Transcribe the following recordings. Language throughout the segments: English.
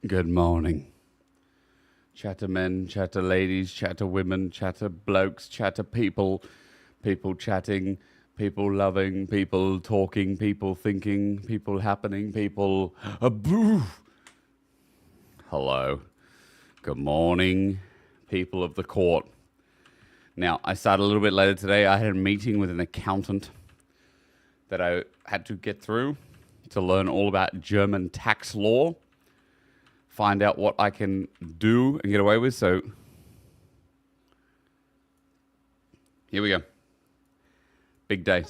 Good morning. Chatter men, chatter ladies, chatter women, chatter blokes, chatter people. People chatting, people loving, people talking, people thinking, people happening, people... Hello. Good morning, people of the court. Now, I started a little bit later today. I had a meeting with an accountant that I had to get through to learn all about German tax law. Find out what I can do and get away with. So, here we go. Big day.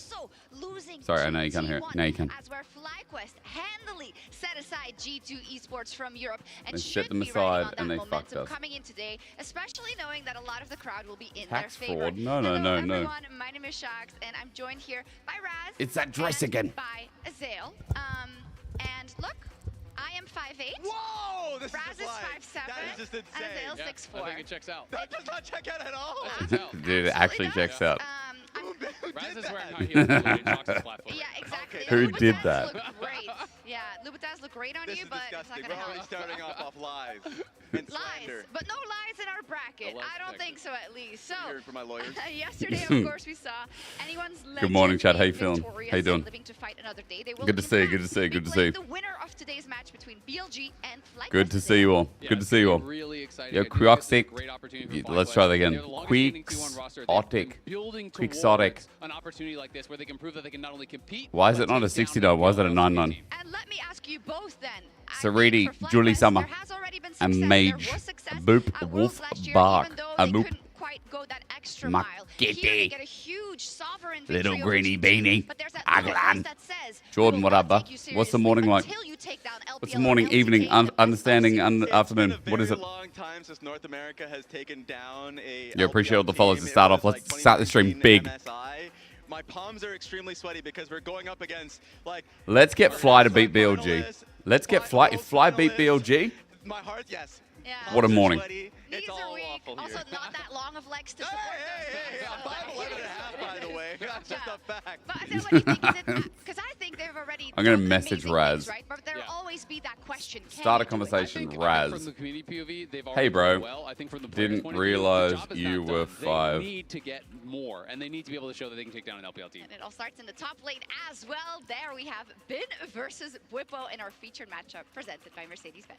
Sorry, I know you can't hear it. Now you can. As where FlyQuest handily set aside G2 Esports from Europe and They should set them be aside riding on and that they fucked momentum us. coming in today, especially knowing that a lot of the crowd will be in Tax their favor. fraud? No. Hello, everyone. My name is Shax, and I'm joined here by Raz. It's that dress and again. By Azale. And look, I am 5'8". Whoa! This Raz is 5'7". That is just insane. And Azale 6'4". I think it checks out. That does not check out at all. Dude, it actually checks out. Who Raz did is wearing that? high heels and Lily Fox's flat foot. Yeah, exactly. Okay. Who Louboutins did that? Look great. Yeah, Louboutins look great on This you, is but it's not disgusting. gonna We're already help. starting off lies and Lies, slander. but no lies in our bracket. No lies I don't detected. think so, at least. So, Heard from my lawyers. yesterday, of course, we saw anyone's Good morning, Chad. How you legendary feeling? victorious How you doing? and living to fight another day. They will Good to in see you, fact good to see you, be good to playing see you. The winner of today's match between BLG and FlyQuest. Good to see you all. Yeah, Good to it's see you all. Really exciting. Yo, I do think this is a Quixotic. great opportunity for Let's FlyQuest. try that again. They're the longest standing T1 roster. They've been Quixotic. building Quixotic. towards an opportunity like this where they can prove that they can not only compete. Why is but it not a take down 69? Why is it a the 99? team. And let me ask you both then. Sariti, For FlyQuest, Julie Summer, there has already been a success. mage, There was success Boop, at Wolf, Worlds last year, Bark, even though a they Moop, couldn't quite go that extra Mac mile. Kitty, Here they get a huge sovereign Little victory over greeny G2, beanie, but there's that little Aglan. voice that says, Jordan, "We what will up, not bro? take you What's the seriously morning like? until you take down What's LPL the morning, and evening, LCK in the best understanding, of afternoon? It's been a What is very it? long time since North America has taken down a Yo, appreciate all the LPL follows team. to start It off. was Let's like start the stream 2019 big. MSI. My palms are extremely sweaty because we're going up against like. Let's get our Fly to MSI beat BLG. finalists, Let's get Fly. If Fly beat BLG, My heart, yes. Yeah. What a Palms are morning. sweaty. Knees It's are all weak. awful Also, here. not that long of legs to Hey, support hey, hey, those. I'm 5'11 and a half, by the way. That's just a fact. But I what do you think? Is it because I think they've already. I'm gonna done message amazing Raz. things, right? But there'll Yeah. always be that question. Can Start a you do it? conversation. I think Raz. from the community POV, they've Hey, already bro. done well. I think from the players' Didn't point of view, the realize job is you not were done. 5. They need to get more, and they need to be able to show that they can take down an LPL team. And it all starts in the top lane as well. There we have Bin versus Whippo in our featured matchup presented by Mercedes-Benz.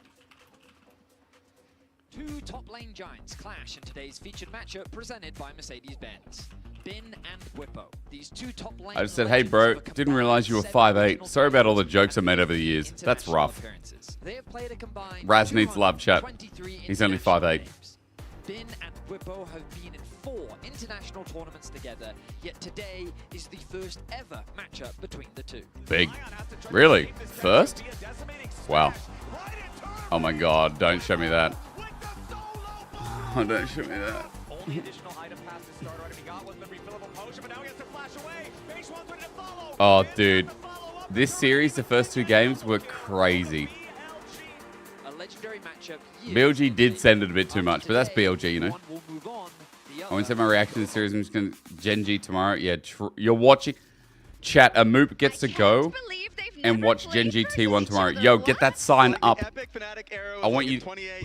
Two top lane giants clash in today's featured matchup presented by Mercedes-Benz. Bin and Whippo. These two top lane I just said, hey, bro, didn't realize you were 5'8". Sorry about all the jokes I made over the years. That's rough. They have played a combined Raz needs love, chat. 223 He's only international 5'8". games. Bin and Whippo have been in 4 international tournaments together, yet today is the first ever matchup between the two. Big. Really? First? Wow. Oh my god, don't show me that. Oh, don't show me that. Oh, dude. This series, the first 2 games were crazy. A legendary matchup. BLG did send it a bit too much, but that's BLG, you know. One will move on, the I won't say other my reaction to the series. I'm just going to Genji tomorrow. Yeah, you're watching. Chat, a Moop gets to go and watch Genji T1 tomorrow. Yo, get that sign up. Epic Fnatic Arrows, I want like in you- 2018.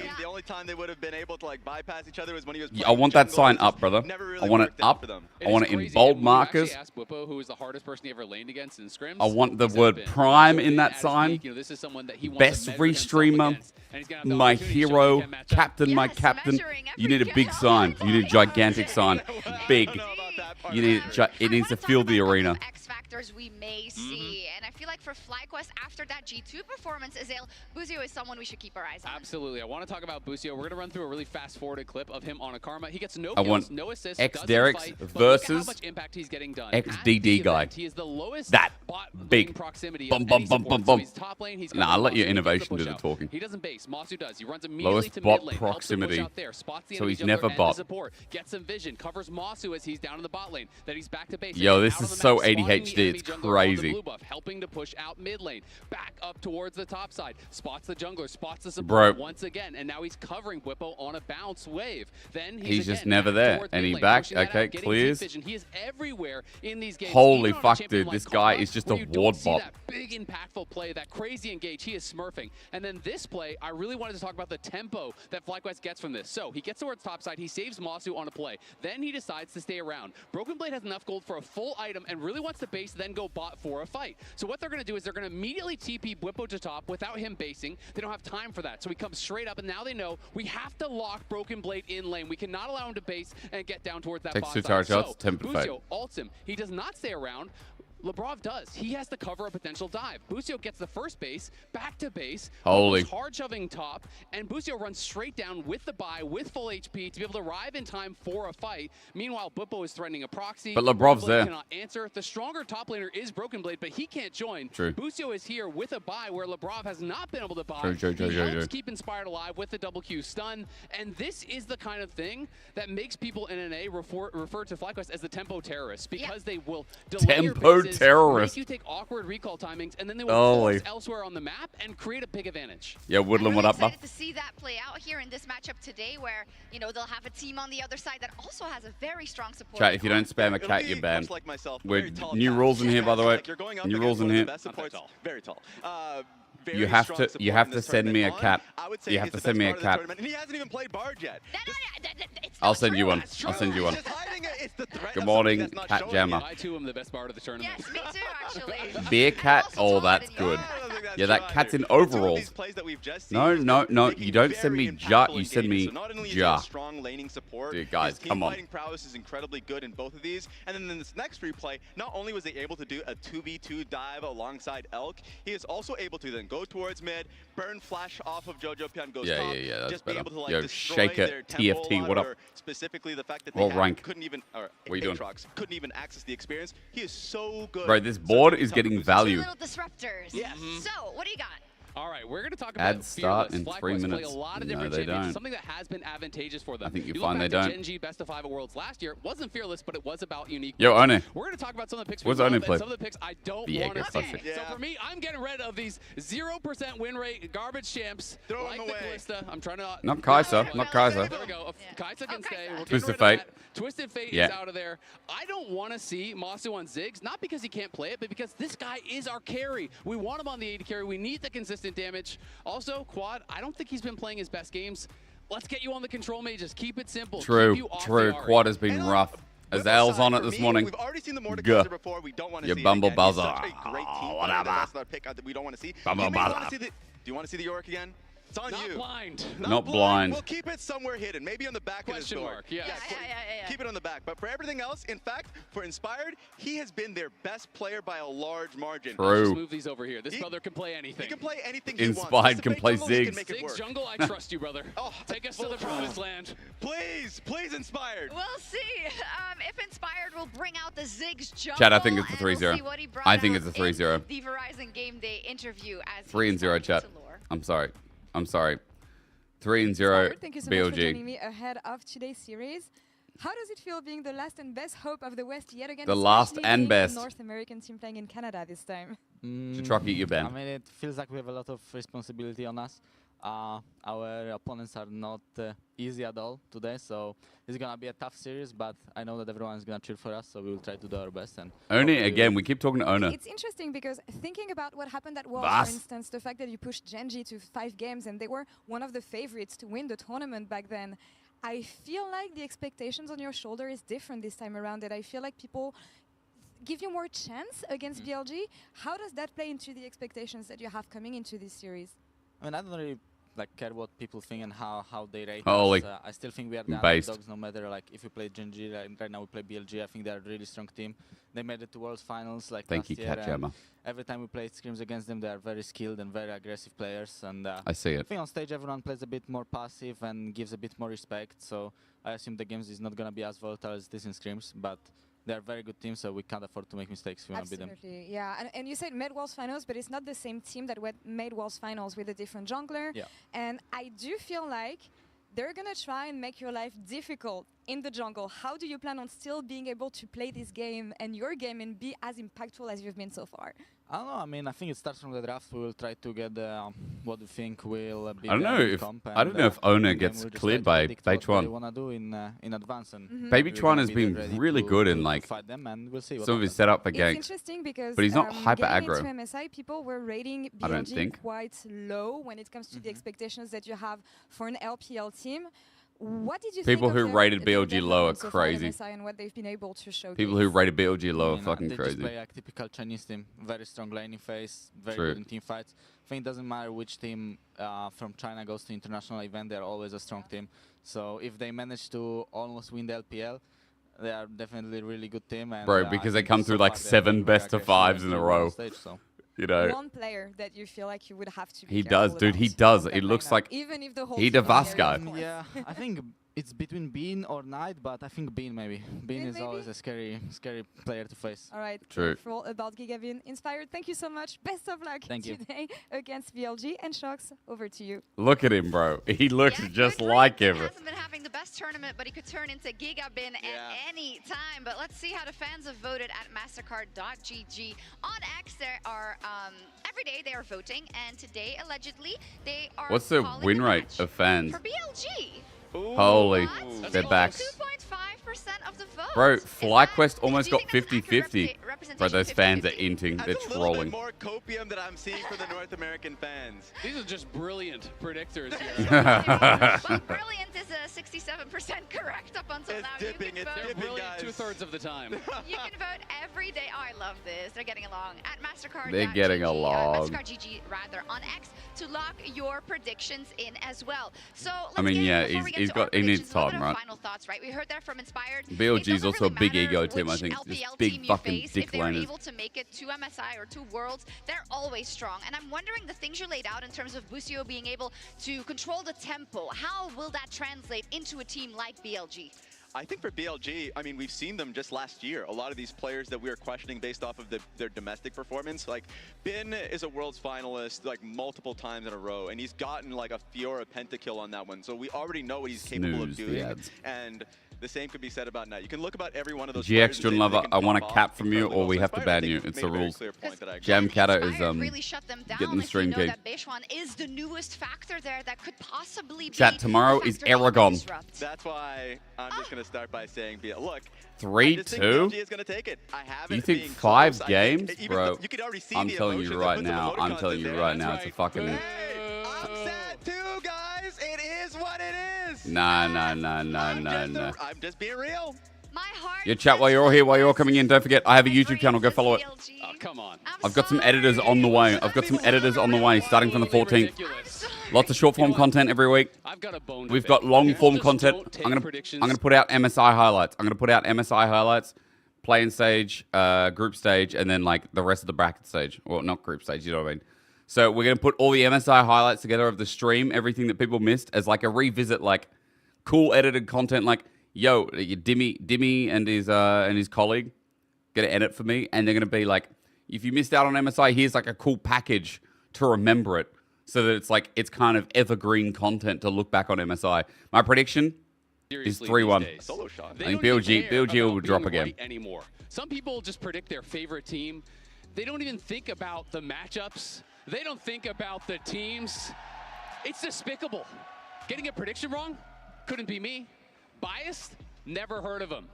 look. The only time they would have been able to like bypass each other was when he was. Yeah, I playing want that jungle. sign It up, just brother. never I really want it worked out up. for them. I want it is in crazy. bold And when you markers. actually ask Whippo, who is the hardest person he ever laned against in scrims, I want the he said word Bin. prime So in Bin that at his sign. peak, you know, this is someone that he wants Best to measure himself restreamer, against, and he's gonna have the my opportunity to show he hero, can match up. captain, my Yes, captain. measuring You need a every big kill. sign. You need a gigantic sign. Big. I don't know about that part. You need it needs to fill the arena. X factors we may see, and I feel like for FlyQuest after that G2 performance, Azale Buzio is someone we should keep our eyes on. Absolutely. I want to talk about Busio. We're going to run through a really fast-forwarded clip of him on a Karma. He gets no I kills, want no assists, X doesn't Derek's fight, but look at how versus much impact he's getting done. X At the DD guy. event, he is the lowest That bot big. lane proximity Bum, of bum, any bum, support. bum, bum. So he's top lane, he's Nah, covering I'll let your Masu, he gets innovation the do the push out. talking. He doesn't base. Masu does. He runs immediately Lowest to bot mid lane, helps him push proximity. out there, spots the So enemy he's jungler never and the bot. support, gets some vision, covers Masu as he's down in the bot lane, then he's back to base. Yo, again, this out is on the so map, spotting the ADHD. enemy It's jungler on the crazy. blue buff, helping to push out mid lane, back up towards the top side, spots the jungler, spots the Bro. support once again, and now he's covering Bwipo on a bounce wave. Then He's just again never back there. towards And mid he lane, back, pushing that okay, out, getting clears. deep vision. He is everywhere in these games. Holy even on a fuck, champion dude, like this guy Karma, is just where a you don't ward see bop. that big impactful play, that crazy engage. He is smurfing. And then this play, I really wanted to talk about the tempo that FlyQuest gets from this. So he gets towards top side, he saves Masu on a play. Then he decides to stay around. Broken Blade has enough gold for a full item and really wants to base, then go bot for a fight. So what they're going to do is they're going to immediately TP Bwipo to top without him basing. They don't have time for that. So he comes straight up, and now they know we have to lock Broken Blade in lane. We cannot allow him to base and get down towards that Takes bot 2 side. tower So shots, temper fade. Busio ults him. He does not stay around. Lebrov does. He has to cover a potential dive. Busio gets the first base, back to base. Holy. Hard shoving top, and Busio runs straight down with the buy, with full HP to be able to arrive in time for a fight. Meanwhile, Bwipo is threatening a proxy. But Lebrov's Blade there. cannot answer. The stronger top laner is Broken Blade, but he can't join. True. Busio is here with a buy where Lebrov has not been able to buy. True. He helps keep Inspired alive with the double Q stun, and this is the kind of thing that makes people in NA refer to FlyQuest as the tempo terrorists, because they will delay your Tempo bases, terrorist. make you take awkward recall timings, and then they will Holy. force elsewhere on the map and create a big advantage. Yeah, Woodland, I'm what really up, buff? excited to see that play out here in this matchup today, where they'll have a team on the other side that also has a very strong support. Chat, if you don't spam a It'll cat, be you're much banned. like myself, We're very tall new cat. rules in here, by the way. Like you're going up New against rules in one of here. the best supports. Very tall. Very You have strong to support in this send me a tournament. cat. I would say You have he's to the send best me a part of the cat. tournament, and he hasn't even played Bard yet. It's I'll not send you true. one. That's I'll true. send you one. He's just hiding it. It's the threat Good of morning, something that's not Cat showing Jammer. yet. I too am the best part of the tournament. Yes, me too, actually. Beer cat? I'm also Oh, taller that's than good. you. I don't think that's Yeah, that true cat's in either. Two of overalls. these plays that we've just seen No, is no, them no, making you don't send very me Ja, you impactful send me engagements. So not only is he Ja. a strong laning support, Dude, guys, his come on. team fighting prowess is incredibly good in both of these. And then in this next replay, not only was he able to do a 2v2 dive alongside Elk, he is also able to then go towards mid, burn flash off of Jojo Pian, goes Yeah, top, yeah, that's just be better. able to like Yo, destroy shake it, their tempo TFT, a lot, what up? or specifically the fact that Roll they rank. couldn't even, or What are you doing? Aatrox couldn't even access the experience. He is so good. Bro, this Such board a is tough getting boost. value. Two little disruptors. Yes. So, what do you got? All right, we're going to talk Ads about start Fearless. in FlyQuest 3 play minutes. a lot of No, different they champions, don't. something that has been advantageous for them. I think you look find back they to don't. Gen G Best of 5 at Worlds last year. It wasn't Fearless, but it was about unique. Yo, picks. One. We're going to talk about some of the picks What's we love One and play? some of the picks I don't Viega want to see. Classic. Yeah. So for me, I'm getting rid of these 0% win rate garbage champs Throw like them the away. Callista. I'm trying to... Not Kai'Sa, Okay. not Kai'Sa. There we go. Yeah. Kaisa can Oh, stay. Kaisa. We're Twisted getting rid of Fate. that. Twisted Fate Yeah. is out of there. I don't want to see Masu on Ziggs, not because he can't play it, but because this guy is our carry. We want him on the AD carry. We need the consistent damage. Also, Quad, I don't think he's been playing his best games. Let's get you on the control mages. Keep it simple. Keep True, you off true. the Ahri. Quad has been And rough. Whip Azal's aside on it for this me, morning. We've already seen the Gah. Mordekaiser before. We don't want to You see it bumble again. buzzer. He's such a great team Oh, fighter. whatever. That's not a pick that we don't want to see. Bumble You may wanna buzzer. see the- Do you want to see the Yorick again? It's on Not you. blind. Not blind. We'll keep it somewhere hidden. Maybe on the back Question of his door. mark, yes. Yeah. Keep it on the back. But for everything else, in fact, for Inspired, he has been their best player by a large margin. True. Just move these over here. This He- brother can play anything. He can play anything he Inspired wants. can Just play jungle, he can Ziggs. make it Ziggs work. jungle, I trust you, brother. Oh, Take us to the promised land. Please, Inspired. We'll see if Inspired will bring out the Ziggs jungle. Chat, I think it's a and 3-0. we'll see what he brought I think out it's a 3-0. in the Verizon Game Day interview as 3-0, he's chat. coming to lore. I'm sorry. 3-0 Thank you so much for joining BLG. me ahead of today's series. How does it feel being the last and best hope of the West yet again? The last especially and being best. a North American team playing in Canada this time. Chucky, you I ban. mean, it feels like we have a lot of responsibility on us. Our opponents are not easy at all today, so it's gonna be a tough series. But I know that everyone's gonna cheer for us, so we will try to do our best. And Oni hopefully again. We keep talking to Ona. It's interesting because thinking about what happened at Worlds, Was. for instance, the fact that you pushed Genji to 5 games and they were one of the favorites to win the tournament back then, I feel like the expectations on your shoulder is different this time around. That I feel like people give you more chance against BLG. How does that play into the expectations that you have coming into this series? I mean, I don't really care what people think and how they rate Holy. us. I still think we are the Based. underdogs, no matter if we play Genji. Right now we play BLG. I think they're a really strong team. They made it to World Finals Thank last you, year. Cat and Jammer. every time we play scrims against them, they are very skilled and very aggressive players. And I see I it. think on stage everyone plays a bit more passive and gives a bit more respect. So I assume the games is not gonna be as volatile as this in scrims, but they're a very good team, so we can't afford to make mistakes if we want to beat them. Absolutely, yeah. And you said made Worlds Finals, but it's not the same team that made Worlds Finals with a different jungler. Yeah. And I do feel like they're gonna try and make your life difficult in the jungle, how do you plan on still being able to play this game and your game and be as impactful as you've been so far? I don't know. I mean, I think it starts from the draft. We will try to get what we think will be. I don't know the if comp I don't and, know if Owner and then gets we'll just cleared try to by predict what they Beichuan. wanna do in advance, and Baby we're Chuan gonna has be been ready really to- good in to like fight them, and we'll see what some of his happens. setup It's against. interesting because but he's not hyper getting aggro. into MSI, people were rating I don't BLG think. quite low when it comes to the expectations that you have for an LPL team. What did you People think who of rated their BLG low are development so far in crazy. MSI and what they've been able to showcase? People who rated BLG low I are mean, fucking they crazy. just play like typical Chinese team, very strong laning phase, very True. good in team fights. I think it doesn't matter which team from China goes to international event, they're always a strong team. So if they manage to almost win the LPL, they are definitely a really good team. And, Bro, I because they think come so through like far they are 7 very best of aggressive 5s in a and row. on stage, so. You know, one player that you feel like you would have to be he does, careful dude. He about does. from It that looks lineup, like even if the whole he team is Devas very guy. of course. Yeah, I think it's between Bean or Knight, but I think Bean maybe. Bean is maybe? always a scary player to face. All right, True. careful about Gigabin. Inspired, thank you so much. Best of luck Thank you. today against BLG. And Shox, over to you. look at him, bro. He looks Yeah, just good like break. him. He hasn't been having the best tournament, but he could turn into Gigabin at any time. But let's see how the fans have voted at Mastercard.gg. On X, there are every day they are voting, and today allegedly they are. What's the calling win the rate match of fans? for BLG? Holy, What? they're back. 2.5% of the vote. Bro, Is FlyQuest that- almost do you got think that's an accurate 50-50. Bro, representation? those fans are 50-50? inting. That's They're a little bit trolling. more copium that I'm seeing for the North American fans. These are just brilliant predictors here. Well, brilliant is a 67% correct up until It's now. dipping, you can it's vote. They're dipping, brilliant guys. 2/3 of the time. You can vote every day. Oh, I love this. They're getting along. At Mastercard. They're getting along. Mastercard GG rather on X to lock your predictions in as well. So let's I mean, get, yeah, before we he's- get he's to got- our he needs predictions, a little time, bit of right? Final thoughts, right? We heard that from Inspired. BLG is It doesn't also a really big matter ego team, I which think. Just LPL big team you fucking face. dick If they're laners. able to make it to MSI or to Worlds, they're always strong. And I'm wondering the things you laid out in terms of Busio being able to control the tempo. How will that translate into a team like BLG? I think for BLG, I mean, we've seen them just last year. A lot of these players that we were questioning based off of their domestic performance, like Bin is a Worlds finalist like multiple times in a row, and he's gotten like a Fiora pentakill on that one. So we already know what he's capable of Snooze the doing. ads. And the same could be said about Knight. You can look about every one of those. GX players and Jun say Lover, they can I want a pop cap off from you, incredibly or well. we So have to Inspired, I ban think, you. It's made the a very rules. clear point that I agree Jam with. Catter is Inspired really shut them down getting the if stream you know cage. that Beichuan is the newest factor there that could possibly be Chat, tomorrow a is factor that can Aragon. disrupt. That's why I'm just going to start by saying, look, 3-2? I just think BLG is going to take it. I have You it think being 5 close. I games? think even Bro, you could already see I'm the telling you emotions. right Put some now. I'm emoticons telling in you there. right That's now. It's a right. fucking... Hey, I'm sad too, guys. It is what it is. Nah. I'm just being real. My heart Yeah, chat, while you're all here, while you're all coming in, don't forget, I have a YouTube channel. Go follow it. Oh, come on. I've got some editors on the way. I've got some editors on the way, starting from the 14th. Ridiculous. Lots of short form content every week. I've got a bone to We've pick. got long form Just content. don't take I'm gonna predictions. put out MSI highlights. I'm gonna put out MSI highlights, play-in stage, group stage, and then like the rest of the bracket stage. Well, not group stage, you know what I mean. So we're gonna put all the MSI highlights together of the stream, everything that people missed, as like a revisit, like cool edited content. Like, yo, Dimmy and his colleague gonna edit for me, and they're gonna be like, if you missed out on MSI, here's like a cool package to remember it, so that it's kind of evergreen content to look back on MSI. My prediction is Seriously 3-1. these days. Solo shot. They I think don't BLG even care will about drop being again. right anymore. Some people just predict their favorite team. They don't even think about the matchups. They don't think about the teams. It's despicable. Getting a prediction wrong? Couldn't be me. Biased? Never heard of them.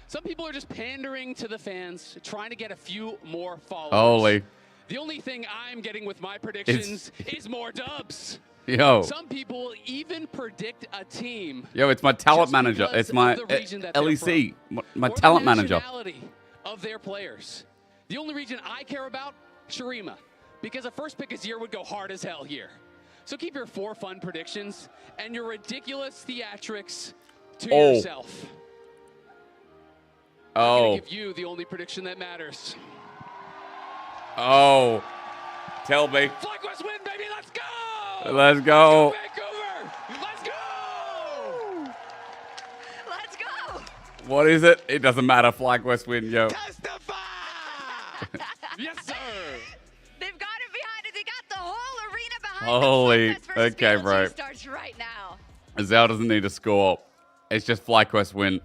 Some people are just pandering to the fans, trying to get a few more followers. Holy. The only thing I'm getting with my predictions is more dubs. Yo. Some people even predict a team Yo, it's my talent just manager. because It's my of the region that they're LEC, my or the talent manager. nationality of their players. The only region I care about, Shurima, because a first pick Azir would go hard as hell here. So keep your for fun predictions and your ridiculous theatrics to yourself. I'm Oh. gonna give you the only prediction that matters. Oh. Tell me. FlyQuest win, baby, let's go! Let's go. Vancouver, let's go! Let's go! What is it? It doesn't matter. FlyQuest win, yo. Testify! Yes, sir! They've got it behind it. They got the whole arena behind Holy- them. FlyQuest versus okay, BLG bro. starts right now. Zhao doesn't need to score It's just FlyQuest win.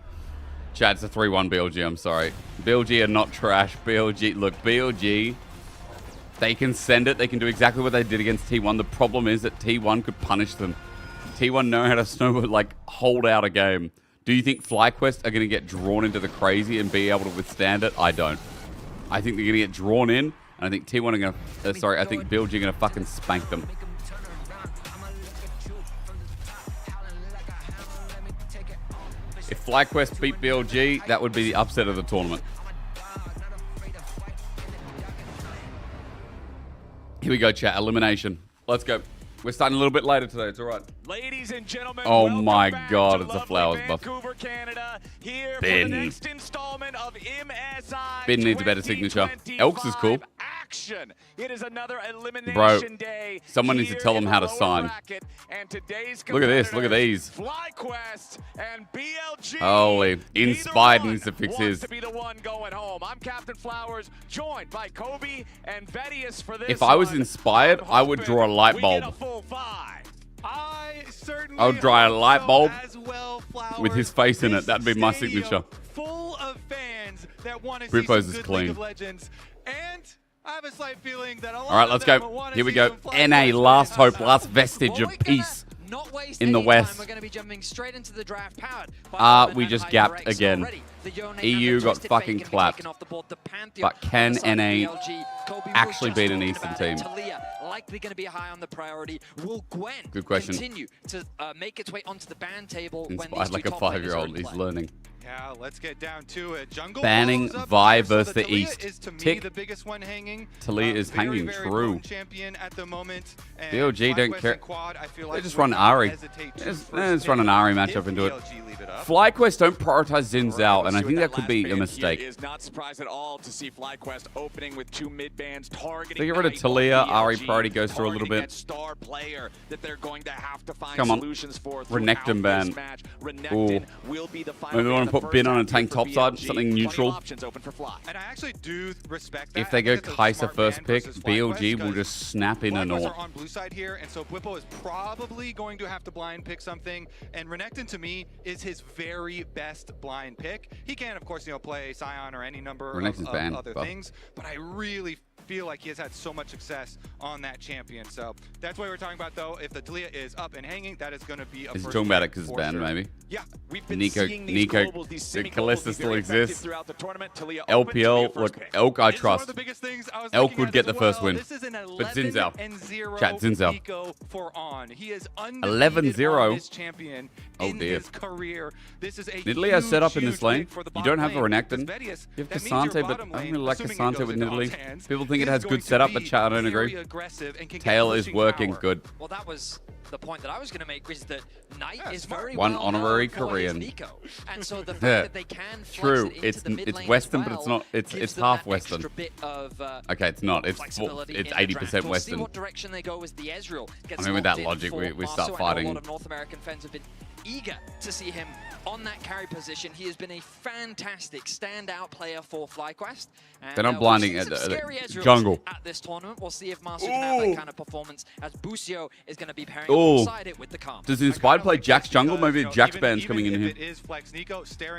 Chat, it's a 3-1 BLG, I'm sorry. BLG are not trash. BLG, look, BLG, they can send it. They can do exactly what they did against T1. The problem is that T1 could punish them. T1 know how to hold out a game. Do you think FlyQuest are going to get drawn into the crazy and be able to withstand it? I don't. I think they're going to get drawn in, and I think T1 are going to, I think BLG are going to fucking spank them. If FlyQuest beat BLG, that would be the upset of the tournament. Here we go, chat. Elimination. Let's go. We're starting a little bit later today. It's all right. Ladies and gentlemen, oh my God, it's a lovely Flowers buff. Vancouver, Canada, here Ben. for the next installment of MSI. Ben needs a better signature. Elks is cool. Action. It is another elimination Bro, day. someone needs to tell them how to sign. Look at this. Look at these. FlyQuest and BLG. Holy, Inspired needs to fix his. To be the one going home. I'm Captain Flowers, joined by Kobe and Vedius for this. If I was Inspired, I would draw a light bulb. I would draw a light bulb well, with his face in it. That'd be my signature. Full of fans that want to Ripos see is some clean. League of Legends, and I have a slight feeling that a lot All right, let's go. Here we go. NA, last hope, last vestige of peace in the West. We're going to be jumping straight into the draft powered. We just gapped again. EU got fucking clapped. But can NA actually beat an Eastern team? Likely going to be high on the priority. Will Gwen Good question. continue to make its way onto the ban table Inspired like a 5-year-old. He's learning. Yeah, let's get down to it. Jungle banning Vi versus the East. Is to me Tick. the biggest one hanging. Talia is hanging, true. Champion at the moment. BLG don't care. Quad, I feel They like just run Ari. Just run an Ari matchup into it. FlyQuest don't prioritize Xin Zhao, and I think that could be a mistake. Is not surprised at all to see FlyQuest opening with 2 mid bands targeting. They get rid of Talia. Ari priority goes through a little bit. Star player that they're going to have to find Come on. solutions for. Renekton ban. Renekton will be the final. Maybe we want to put Bin on a tank topside, something neutral. Options open for Fly. And I actually do respect that. If they go It's a Kai'Sa smart first ban pick, versus BLG FlyQuest, will just snap in a FlyQuest Naught. are on blue side here, and so Bwipo is probably going to have to blind pick something. And Renekton, to me, is his very best blind pick. He can, of course, play Scion or any number of other things, but I really feel like he has had so much success on that champion. So that's why we're talking about, though. If the Talia is up and hanging, that is going to be a Is he first talking about pick it because it's for banned, sure. maybe? Yeah, We've been Nico, seeing these globals, these the semi-globals Kalista be still very effective exists. throughout the tournament. Talia open to be a LPL, first look, pick. Elk I It's one of trust. the biggest things I was Elk looking would at get as the first well. win. This is an But Xin Zhao. 11-0 Chat, Xin Zhao. Nico for On. He is 11-0. on this champion in dear. his career. This is a Nidalee has set up in this lane. pick for the You don't have a bottom lane, Renekton. because Vedius, You have that means your Cassante, but bottom I don't lane, really like assuming it Cassante goes with into On's Nidalee. hands, People think it is has going good to setup, but be chat, I don't very agree. aggressive and can get Tail is pushing working power. good. Well, that was the point that I was going to make, is that Knight is very One well honorary known for his Korean. Nico. And so the fact that they can flex True, it into the mid it's lane Western, as but it's well not. It's gives them half that Western. extra bit of, Okay, it's not. It's flexibility in the 80% draft. We'll see Western. what direction they go as the Ezreal gets I mean, with that locked in logic, for we Marceau. start I know fighting. A lot of North American fans have been eager to see him on that carry position. He has been a fantastic standout player for FlyQuest. And, They're not we've blinding seen at some the scary Ezreals jungle. at this tournament. We'll see if Marceau can have that kind of performance, as Busio is going to be pairing Ooh. alongside it with the calm. Does Inspired play Jack's jungle? Maybe Jack's band's coming in here.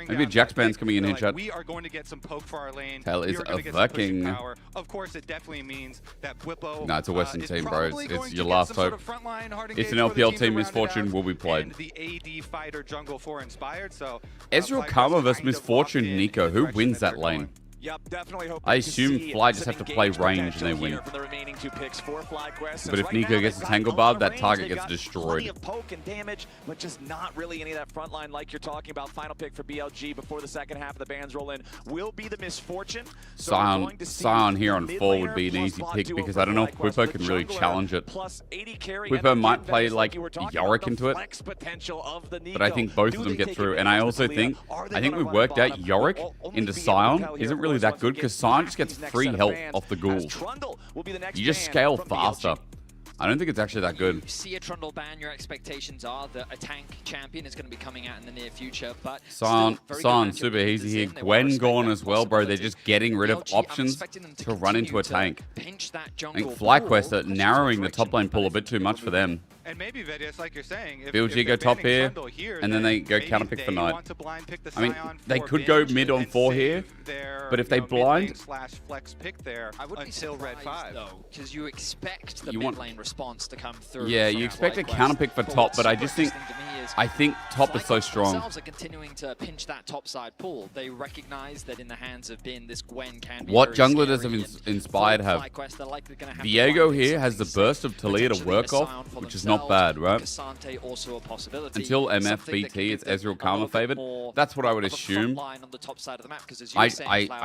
Maybe Jack's band's coming in here, chat. We are going to get some poke for our lane. Tail is We are gonna a get some pushing fucking- power. Of course, it definitely means that Bwipo No, it's a Western is team, bro. probably It's going to your get last some sort hope. of frontline hard It's an engage for the LPL team team. to round it Misfortune out, will be played. and the AD fighter jungle for Inspired. So Ezreal Karma versus Misfortune Nico. Who wins that lane? Yep, definitely hoping I to assume see Fly just some have to play engagement range and they potential win. here from the remaining 2 picks for FlyQuest. But if Right Nico now, gets they've a got Tangle a lot Barb, of that range, target they've gets got destroyed. Plenty of poke and damage, but just not really any of that front line like you're talking about. Final pick for BLG before the second half of the bans roll in will be the Misfortune. So we're going to see Scion here on mid 4 would laner be an plus easy bot pick duo because for I don't know if FlyQuest Bwipo with can really jungler challenge it. plus 80 carry. Bwipo And might again, play Venice, like you were talking Yorick about the into it. flex potential of the But I Nico. think both Do of them they get take through. And I advantage also of Talia? think, Are they I think gonna we run worked out bottom? Yorick Only into be able to Scion tell here isn't for really those that ones who good get because Scion just past gets these next free set of health bans, off the as ghouls. Trundle will be the next You just ban scale from faster. BLG. I don't think it's actually that good. You see a Trundle ban, your expectations are that a tank champion is going to be coming out in the near future, but Scion, still very good Scion matchup super with easy here. Zen. They wanna Gwen respect gone that as well, bro. They're possibility. just getting rid of BLG, I'm options expecting them to run into continue a to tank. pinch that I jungle think FlyQuest pool. are narrowing the top lane pool a bit too much for them. And maybe Vedius, like you're saying, if BLG go top here, and then they go counter pick for Knight. I mean, they could go mid on 4 here, but if they blind, flex pick there until red 5, though, because you expect the mid lane response to come through. Yeah, you expect a counter pick for top, but I just think top is so strong. Themselves are continuing to pinch that top side pool. They recognize that in the hands of Bin, this Gwen can be what jungler does Inspired have? Viego here has the burst of Talia to work off, which is not bad, right? Until MFBT, it's Ezreal Karma favored. That's what I would assume. I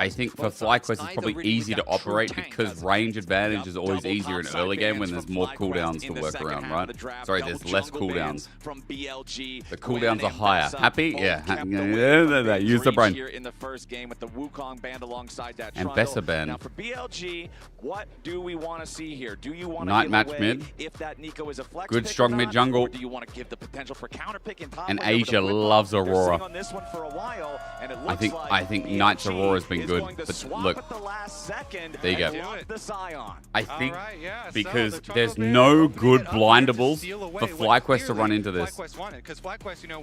think for FlyQuest, it's probably easy to operate because range advantage is always easier in early game when there's more cooldowns to work around, right? Sorry, there's less cooldowns. The cooldowns are higher. Happy? Yeah. Use the brain. In the first game with the Wukong band alongside that and Bessa band. Now for BLG, what do we want to see here? Do you want to Night match mid? If that Nico is a flex good strong mid jungle. Or do you want to give the potential for counter pick in top? And Asia loves Aurora. On this one for a while, and it I think Knight's Aurora has been good, but look, there you go. I think because there's no good blindables for FlyQuest to run into this.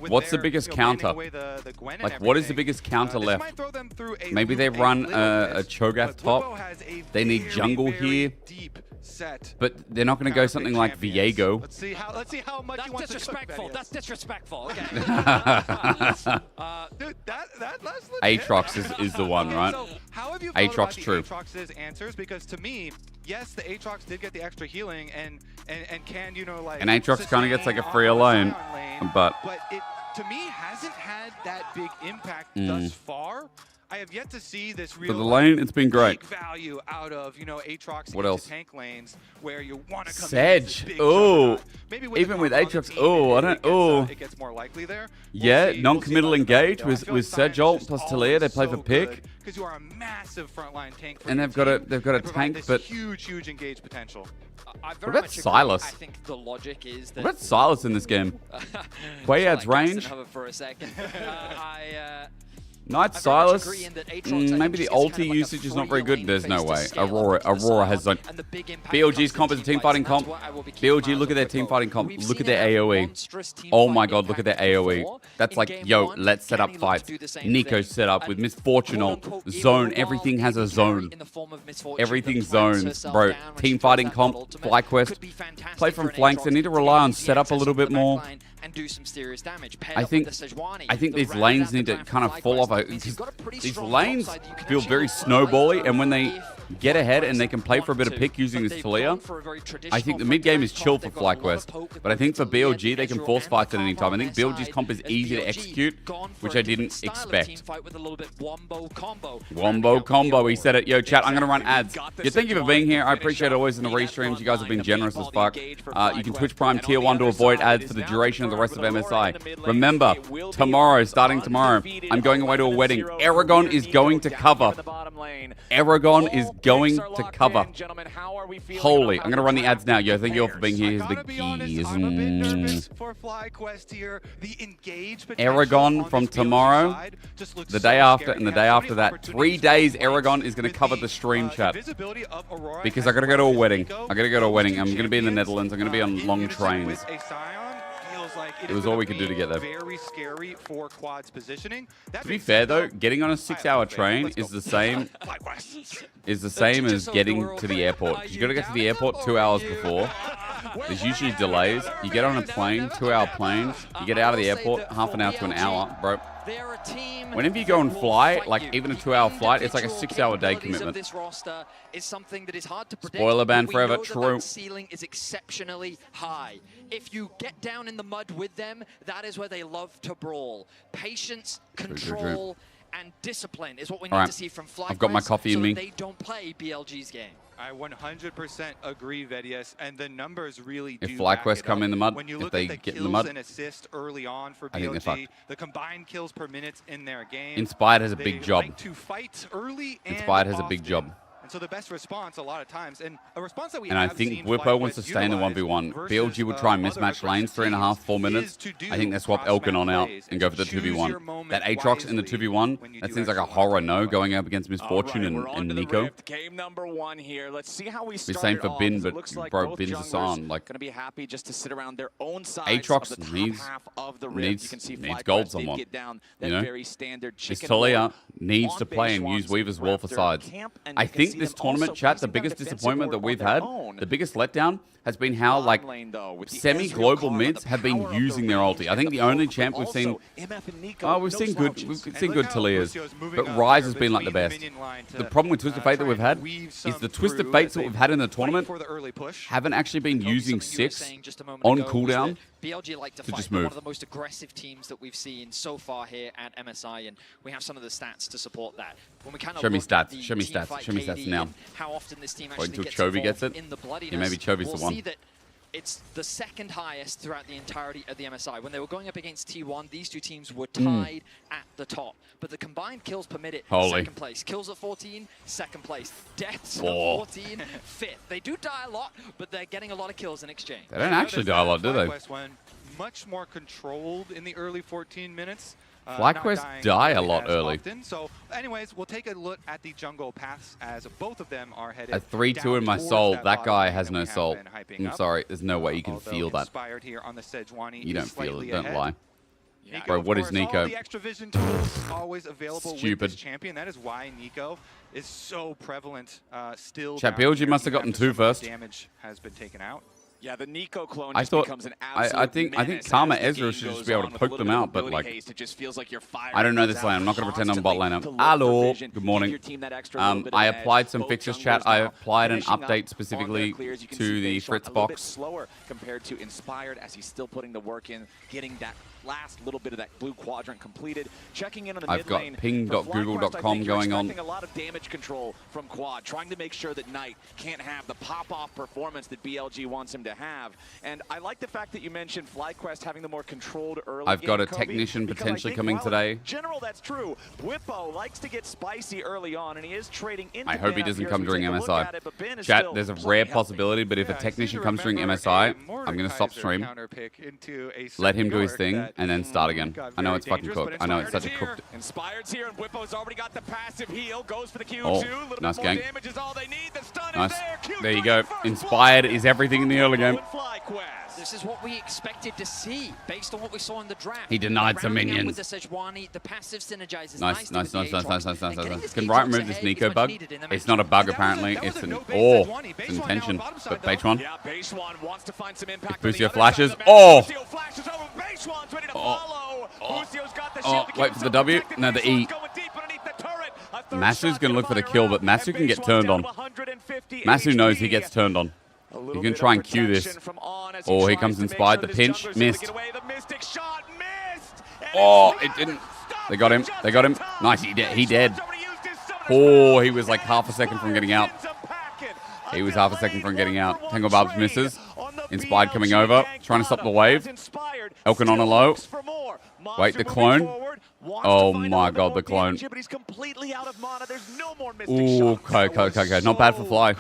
What's the biggest counter? Like, what is the biggest counter left? Maybe they run a Cho'Gath top. They need jungle here. But they're not going to go something like Viego. Let's see how much you want to cook. That's disrespectful. Okay. Dude, that's Aatrox is the one, right? So how have you Aatrox true. Aatrox's answers? Because to me, yes, the Aatrox did get the extra healing and can, you know, like... And Aatrox kind of gets like a free lane, but it, to me, hasn't had that big impact thus far. I have yet to see this real for the lane. It's been great. Value out of, you know, Aatrox what else? Tank lanes where you want to come Sedge. Oh, even with Aatrox. Oh, I don't. Oh, it gets more likely there. Yeah, non-committal engage with Sedge ult plus Talia. They play for pick. Because you are a massive frontline tank. And they've got a tank, but huge engage potential. What about Silas? I think the logic is that what about Silas in this game? Quay adds range. For a second. Knight Silas, maybe the ulti usage is not very good. There's no way. Aurora has zone. BLG's comp is a team fighting comp. BLG, look at their team fighting comp. Look at their AoE. Oh my god, look at their AoE. That's like, yo, let's set up fights. Nico set up with Misfortune ult. Zone, everything has a zone. Everything zones, bro. Team fighting comp, FlyQuest. Play from flanks. They need to rely on setup a little bit more. And do some serious damage. I think these lanes need to kind of fall off. These lanes feel very snowbally, and when they get ahead and they can play for a bit of pick using this Talia, I think the mid game is chill for FlyQuest. But I think for BLG, they can force fights at any time. I think BLG's comp is easy to execute, which I didn't expect. Wombo combo, he said it. Yo, chat, I'm going to run ads. Yeah, thank you for being here. I appreciate it always in the restreams. You guys have been generous as fuck. You can Twitch Prime Tier 1 to avoid ads for the duration of the rest of MSI. Remember, tomorrow, starting tomorrow, I'm going away to a wedding. Aragon is going to cover. Aragon is going to cover. Holy, I'm going to run the ads now. Yo, thank you all for being here. Here's the keys. Aragon from tomorrow, the day after, and the day after that. 3 days, Aragon is going to cover the stream chat. Because I got to go to a wedding. I'm going to be in the Netherlands. I'm going to be on long trains. It was all we could do to get there. Very scary for quads positioning. To be fair though, getting on a 6-hour train is the same as getting to the airport. You got to get to the airport 2 hours before. There's usually delays. You get on a plane, 2-hour plane. You get out of the airport, half an hour to an hour, bro. Whenever you go and fly, like even a 2-hour flight, it's like a 6-hour day commitment. This roster is something that is hard to predict. Spoiler ban forever, true. That ceiling is exceptionally high. If you get down in the mud with them, that is where they love to brawl. Patience, control, and discipline is what we need to see from FlyQuest. I've got my coffee in me. They don't play BLG's game. I 100% agree, Vedius, and the numbers really do. If FlyQuest come in the mud, if they get in the mud, and assist early on for BLG, the combined kills per minute in their game. Inspired has a big job. Like to fight early and Inspired has a big job. And so the best response a lot of times, and a response that we and I think Whippo wants to stay in the 1v1. BLG would try and mismatch lanes 3.5, 4 minutes. I think they swap Elkin on out and go for the 2v1. That Aatrox in the 2v1, that seems like a horror no going up against Misfortune and Nico. Game number 1 here. Let's see how we start. Same for Bin, but bro, Bin's a Sion. Like, gonna be happy just to sit around their own side. Aatrox needs gold someone. You know, this Talia needs to play and use Weaver's wall for sides. I think this tournament, chat, the biggest disappointment that we've had, the biggest letdown, has been how, like, semi-global mids have been using their ulti. I think the only champ we've seen... Oh, we've seen good Talias, but Ryze has been, like, the best. The problem with Twisted Fate that we've had is the Twisted Fates that we've had in the tournament haven't actually been using 6 on cooldown BLG like to fight one of the most aggressive teams that we've seen so far here at MSI, and we have some of the stats to support that. When we kind of show me stats now. How often this team actually until gets Chovy gets it. In the bloodiness, yeah, maybe Chovy's we'll the one. See that it's the second highest throughout the entirety of the MSI. When they were going up against T1, these two teams were tied at the top. But the combined kills per minute, second place. Kills at 14, second place. Deaths at 14, fifth. They do die a lot, but they're getting a lot of kills in exchange. They don't actually die a lot, do they? Much more controlled in the early 14 minutes. FlyQuest die a lot early. Often. So, anyways, we'll take a look at the jungle paths as both of them are headed. A 3-2 in my soul. That guy has no soul. I'm sorry. There's no way you can feel that. Here on the Sejuani you don't feel it. Don't lie. Nico, bro, what is Nico? All the extra vision tools always available Stupid. with this champion. That is why Nico is so prevalent still. Chat, BLG must have gotten 2 first. Damage has been taken out. Yeah, the Nico clone just becomes an absolute I think Karma Ezra should just be able to poke them out, but like, it just feels like you're I don't know this lane. I'm not going to pretend I'm bot laner. Hello, good morning. I applied some fixes, chat. I applied an update specifically to the Fritz box. Slower compared to Inspired, as he's still putting the work in, getting that last little bit of that blue quadrant completed. Checking in on the mid lane. I've got ping.google.com going on. A lot of damage control from Quad, trying to make sure that Knight can't have the pop-off performance that BLG wants him to have. And I like the fact that you mentioned FlyQuest having the more controlled early. I've got a technician potentially coming today. General, that's true. Whippo likes to get spicy early on, and he is trading into I hope he doesn't come during MSI. Chat, there's a rare possibility, but if a technician comes during MSI, I'm going to stop stream, let him do his thing, and then start again. I know it's fucking cooked. I know it's such a cooked. Inspired's here, and Whippo's already got the passive heal. Goes for the Q2. Nice gank. Damage is all they need. The stun nice. Is there. There you go. Inspired is everything in the early game. This is what we expected to see based on what we saw in the draft. He denied some minions. With the Sejuani, the passive synergizes. Nice. Can Riot remove this Nico bug? It's not a bug apparently. It's an it's an intention. But Beitron. Yeah, Beitron wants to find some impact. If Busio flashes. Oh! Wait for the W. No, the E. Masu's going to look for the kill, but Masu can get turned on. Masu knows he gets turned on. You can try and cue this. Oh, here comes Inspired. The pinch. Missed. Oh, it didn't. They got him. They got him. Nice. He dead. Oh, he was like half a second from getting out. He was half a second from getting out. Tangle Barbs misses. Inspired coming over. Trying to stop the wave. Elkin on a low. Wait, the clone. Oh my god, the clone. Ooh, okay. Not bad for Fly.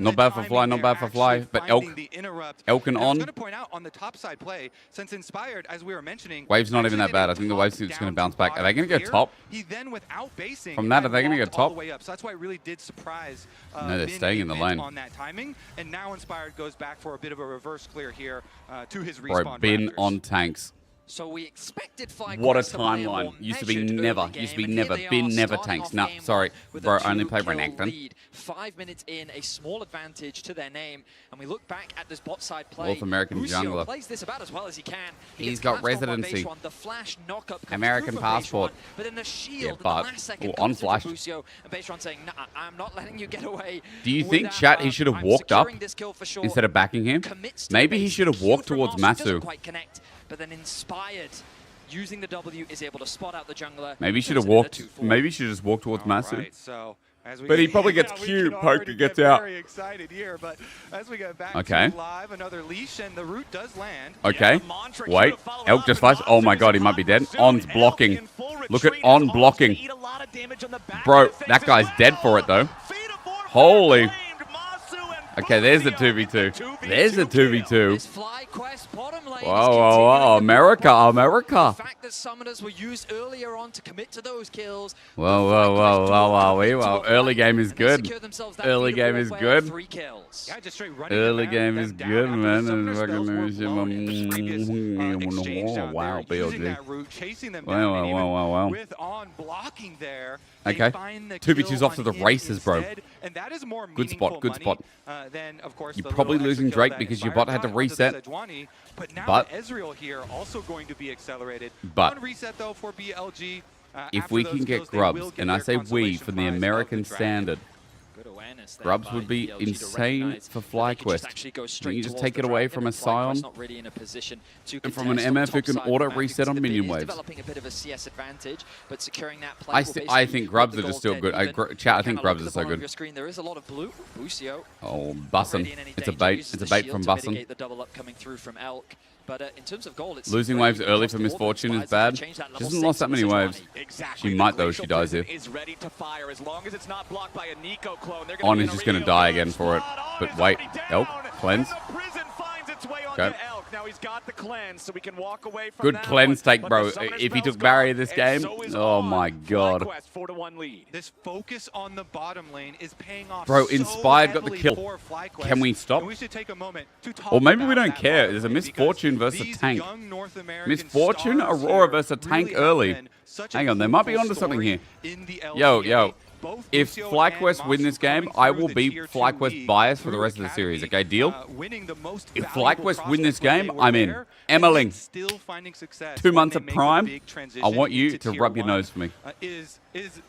Not bad for Fly, not bad for Fly. But Elkin on. To point out on the top side play, since Inspired, as we were mentioning, Wave's not even that bad. I think the Wave's just going to bounce back. Are they going to go top? He then without basing. From that, are they going to go top? So that's why it really did surprise. No, they're staying in the lane. On that timing, and now Inspired goes back for a bit of a reverse clear here to his respawn. Bro, Bin on tanks. So we expected FlyQuest. What a timeline. Used to be never. Bin never tanks. No, sorry. Bro, only play Renekton. 5 minutes in, a small advantage to their name. And we look back at this bot side play. North American jungler. Plays this about as well as he can. He's got residency. The flash knockup American passport. But then the shield yeah, but the last second on flash. And Beitron saying, nah, I'm not letting you get away. Do you think, chat, he should have walked up instead of backing him? Maybe he should have walked towards Masu. But then Inspired, using the W, is able to spot out the jungler. Maybe he should have walked. Maybe he should just walk towards Masu. Right, so but he probably gets cute, poked, and gets out. Very excited here, but as we get back to live, another leash, and the root does land. Okay, wait. Elk just flashed. Oh my god, he might be dead. On's blocking. Look at On blocking. Bro, that guy's dead for it though. Holy. Okay, there's the 2v2. There's the 2v2. Whoa. America. The fact that summoners were used earlier on to commit to those kills. Whoa. Early game is good. Early game is good. 3 kills. Yeah, just straight running Early game is good, man. Wow, BLG. Chasing them Wow. with on blocking there. Okay. 2v2's off to the races, bro. And that is more Good spot. Then, of course, You're probably losing Drake because your bot had to reset. But now But Ezreal here also going to be accelerated. But on reset though for BLG. If we can get Grubs, and I say we from the American standard, Grubs would be insane for FlyQuest. Can you just take it away from a Scion and from an MF who can auto-reset on minion waves? I think Grubs are just still good. Chat, I think Grubs are so good. Oh, Bussin. It's a bait. It's a bait from Bussin. But in terms of goal, it's losing waves early for Misfortune is bad. She hasn't lost that many waves. She might though. She dies here. On is just going to die again for it. But wait, Elk cleanse. Okay. Now he's got the cleanse, so we can walk away from good that cleanse one. take, bro. If he took barrier this game, oh my god. This focus on the bottom lane is paying off. Bro, so Inspired got the kill. Can we stop? We should take a moment to talk or maybe we don't about care. that There's a moment, Misfortune because versus a these tank. young North American Misfortune, stars Aurora here versus a tank really have early. been such a Hang on, there might be fruitful onto something here. story in the Yo. LGA. Both If Lucio FlyQuest and win this Masu game, coming I through will the be Tier 2 FlyQuest league biased for the through rest of the series. Academy, Okay, deal? winning the most If valuable FlyQuest win this prospect when game, they were I'm in. there, Emmeling, still finding success 2 when months they of make a Prime, big transition I want you into to Tier rub your 1, nose for me. Is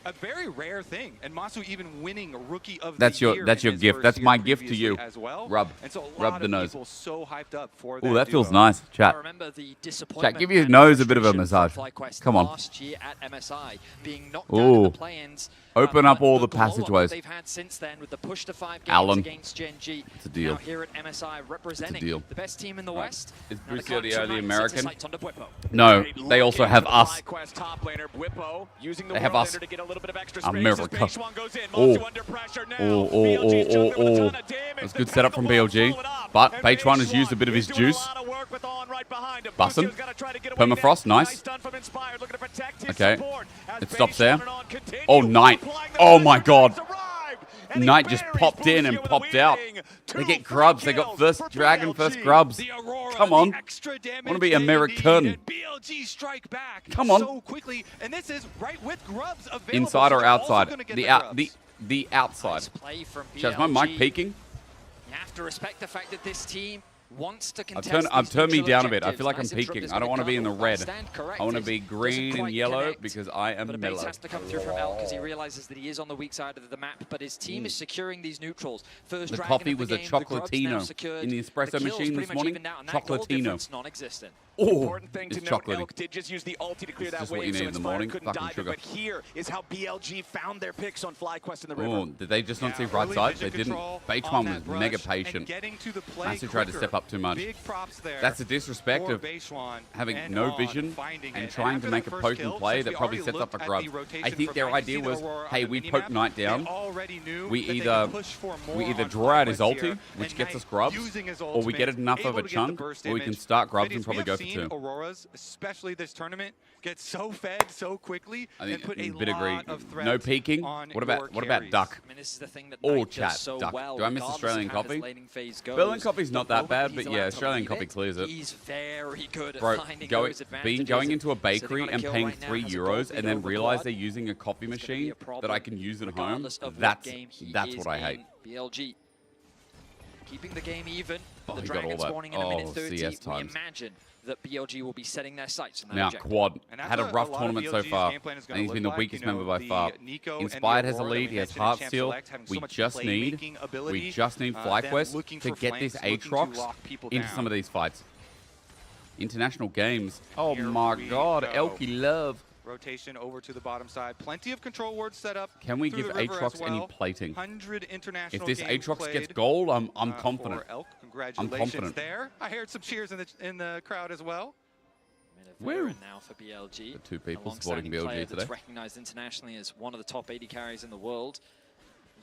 a very rare thing, and Masu even winning Rookie of That's the your Year that's in your his gift. first That's year my gift to previously you. as well. Rub And so a rub lot the of nose. people so hyped up for Oh, that feels duo. nice. Chat. I remember the Chat, give your nose a bit of a massage. Come on. Last year at MSI, being knocked down in the play-ins. Open up all the glow-up passageways. They've had since then with the push to 5 games Alan. against Gen G. It's a deal. Now here at MSI representing the best team in the West. Is Now Brucio the only country American? sits sights on Bwipo. No, they also have us. They have us. America. That's good setup from BLG. But Patron has used a bit of his juice. Bussin. Permafrost, nice. Okay, it stops there. Oh, Knight. Oh my god. Knight just popped in and popped out. They get grubs. They got first dragon, first grubs. Come on. Want to be American. Come on. So quickly, and this is right with grubs available. Inside so or they're also outside? gonna get The outside. Nice play from Is my mic BLG. peaking? You have to respect the fact that this team wants to contest I've turned me neutral down a bit. I objectives. feel like I'm Nice interrupt peaking. is I don't gonna want to be in the come. red. Stand corrected. I want to be Doesn't green and quite yellow connect. because I am But a mellow. base has to come through from Elk because he realizes that he is on the weak side of the map, but his team is securing these neutrals. First The dragon coffee of was the a game, the grub's now chocolatino secured. in the espresso The kills machine pretty this much morning. evened out, and that goal Chocolatino. difference non-existent. Oh, Important thing to it's note, chocolatey. Elk did just use the ulti to clear It's that just what you wave, need so in the Inspired morning. couldn't Fucking dive sugar. it, but here is how BLG found their picks on FlyQuest in the river. Oh, did they just not see right early side? vision They didn't. control Beach on one that was mega rush patient. and getting to the play Masu tried to quicker. step up too much. Big props there. That's the disrespect for of Beishuan having and no On vision finding and it. trying after to make that a first poke kill, and play since that we probably already sets up looked a at grub. the I rotation think for their Fight. You idea see the was, Aurora hey, on the we minimap. poke Knight They down. already knew We that they either could push for more we either on draw out his FlyQuest here, ulti, which and gets Knight us grubs, using his or we get ultimate, enough of able a to get the chunk, burst or we can damage. start grubs Ladies, and probably we go have for seen 2. Auroras, especially this tournament, get so fed so quickly I and think put a bit agree. lot of threats No peeking. on What about your Duck? carries. I mean, this is the thing that Oh, Knight does chat, so Duck. well. Do I miss regardless Australian of how his coffee? laning phase goes. Berlin coffee's The not that moment bad, he's but allowed yeah, to Australian lead coffee clears it. He's very good at Bro, finding going, those advantages. going into a Sitting bakery on a and kill paying right now, €3 has a gold and lead then over realize Blood. they're using a coffee It's gonna be machine a problem that I can use at home, regardless of what that's game he that's is what I hate. in. BLG keeping the game even. Oh, The he got all Dragon that. spawning in a minute Oh, 30. CS We times. imagine that BLG will be setting their sights on that Now, objective. Quad And that's had a what rough lot of tournament so BLG's far. game plan is And gonna he's been the look like. weakest You know, member by the far. Nico and the Inspired has a Aurora lead, that he we has mentioned in heart Champ steal. Select, having so We much just need playmaking ability, need them FlyQuest looking to for get this flanks, looking to Aatrox lock people into down. some of these fights. International games. Oh Here my we god, go. Elky love. Rotation over to the bottom side. Plenty of control wards set up. Can we through give the river Aatrox as well. any plating? 100 international If this games Aatrox gets played, gold, I'm confident. For Elk. Congratulations confident. there. I heard some cheers in the crowd as well. Woo. Now for BLG. The 2 people a supporting long-standing player BLG that's today. recognized internationally as one of the top 80 carries in the world.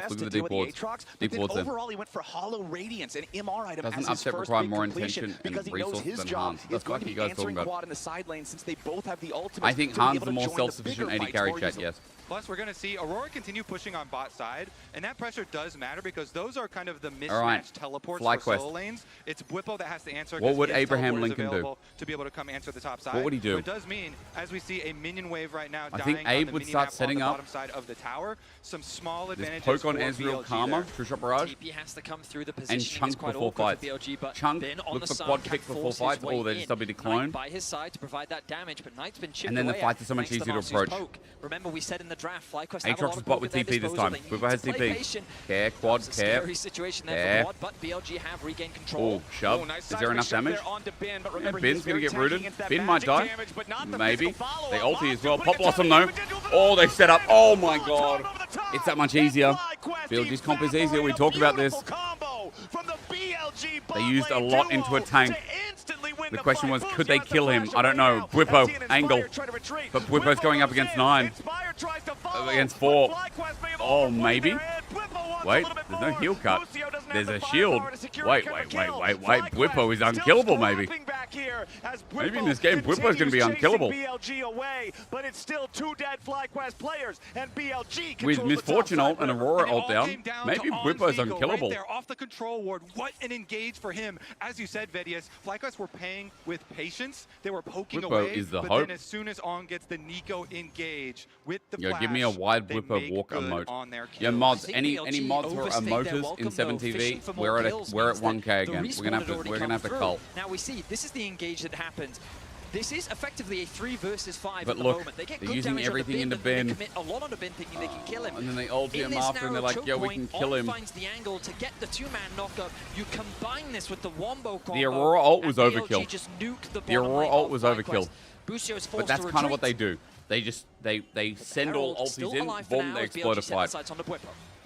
wards. Look at the deep wards. Deep wards there. Overall, he went for Hollow Radiance, an MR item Doesn't as his upset first require big more completion intention because and he knows resources his than job Hans. is That's going what to you be guys talking answering about. quad in the side lane since they both have the ultimate. I think Hans is the more self-sufficient AD carry chat, yes. Plus, we're going to see Aurora continue pushing on bot side, and that pressure does matter because those are kind of the mismatched teleports for solo lanes. It's Bwipo that has to answer. What would Abraham Lincoln do? To be able to come answer the top side. What would he do? But it does mean, as we see a minion wave right now, I think Abe would start setting up. Bottom side of the tower, some small advantages. Poke on Ezreal, Karma, True Shot Barrage, TP has to come through the and Chunk before fights. Chunk, look for quad pick before fights. Oh, they just WD clone. By his side to provide that damage, but Knight's been chipped and then the away fights are so much easier to approach. Remember, we said in the draft, FlyQuest Aatrox is bot with TP this time. Bwipo has TP. Care, quad, care. Scary situation there for quad, but BLG have regained control. Oh, shove. Is there enough damage? Yeah, Bin's going to get rooted. Bin might die. Maybe. They ulti as well. Pop Blossom though. Oh, they set up. Oh my god. It's that much easier. BLG's comp is easier. We talked about this. They used a lot into a tank. The question was, could they kill him? I don't know. Bwipo, angle. But Bwipo's going up against 9. Against 4. Oh, maybe? Wait, there's no heal cut. There's a shield. Wait. Bwipo is unkillable, maybe. Maybe in this game, Bwipo's going to be unkillable. But it's still 2 dead FlyQuest players, and BLG with Misfortune ult and Aurora ult down, maybe Bwipo's unkillable. Right there, off the control ward. What an engage for him. As you said, Vedius, FlyQuest were paying with patience. They were poking away, is the but hope. Then as soon as On gets the Nico engage with the Yo, flash, give me a wide Bwipo walk emote. Yo, mods, any mods for emoters in 7TV? We're at 1K again. We're gonna have to cult. Now we see this is the engage that happens. This is effectively a 3 versus 5 but at the look, moment. They get they're good using damage everything on in the the bin. bin. They commit a lot on the bin thinking they can kill him. And then they ult him after and they're like, yo, we can kill him. Finds the angle to get the 2-man knockup. You combine this with the wombo combo. The Aurora ult was overkill. Just nuked the Aurora ult was overkill. But that's kind of what they do. They just, they send all ultis in, boom, they explode a fight.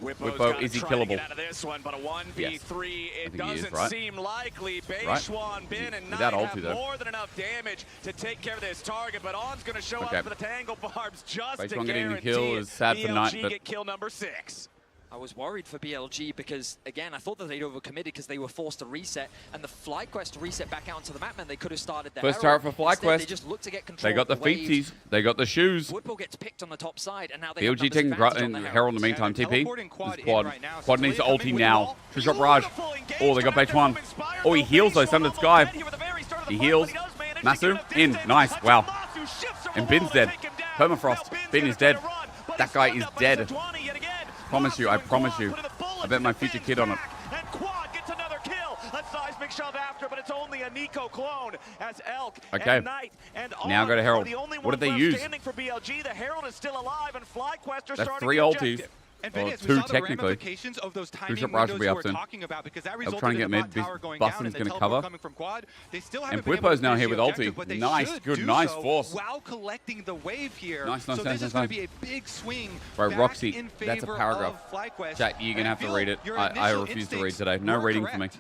Bwipo, is he killable? Out of this one, but a 1v3, it doesn't right? seem likely. Beishwan, Bin, and Knight have more than enough damage to take care of this target, but On's going to show up for the Tangle Barbs just to guarantee kill is sad for Knight, but get kill number 6. I was worried for BLG because, again, I thought that they'd overcommitted because they were forced to reset, and the FlyQuest reset back out onto the map, and they could have started their first turret for FlyQuest. They just looked to get control. They got the feeties. They got the shoes. Bwipo gets picked on the top side, and now they BLG taking Herald in the meantime. TP. Quad. Quad needs to ulti now. Two-shot barrage. Oh, they got Beich1. Oh, he heals though. Sundered Sky. He heals. Masu in. Nice. Wow. And Bin's dead. Permafrost. Bin is dead. That guy is dead. I promise you. I bet my future kid on it. And Quad gets another kill. A seismic shove after, but it's only a Nico clone as Elk and Knight and now go to Herald. What did they use? For BLG, the Herald is still alive, and FlyQuest are That's starting 3 ultis. And Vedius, two we saw the technically. ramifications of those timing Two-shot windows be you up were soon. talking about because that They'll resulted try and in get the mid. bot tower going down Bustin's and the gonna teleport cover. coming from Quad. They still And haven't been able Bwipo's to now finish here the with objective, ulti. but they Nice, should good, do nice so force. while collecting the wave here. Nice, so this is nice. going to be a big swing Bro, back Roxy, in that's a favor paragraph. of FlyQuest. Chat, you're going to have to read it. Your I initial refuse to read instincts today. No were reading for me. correct.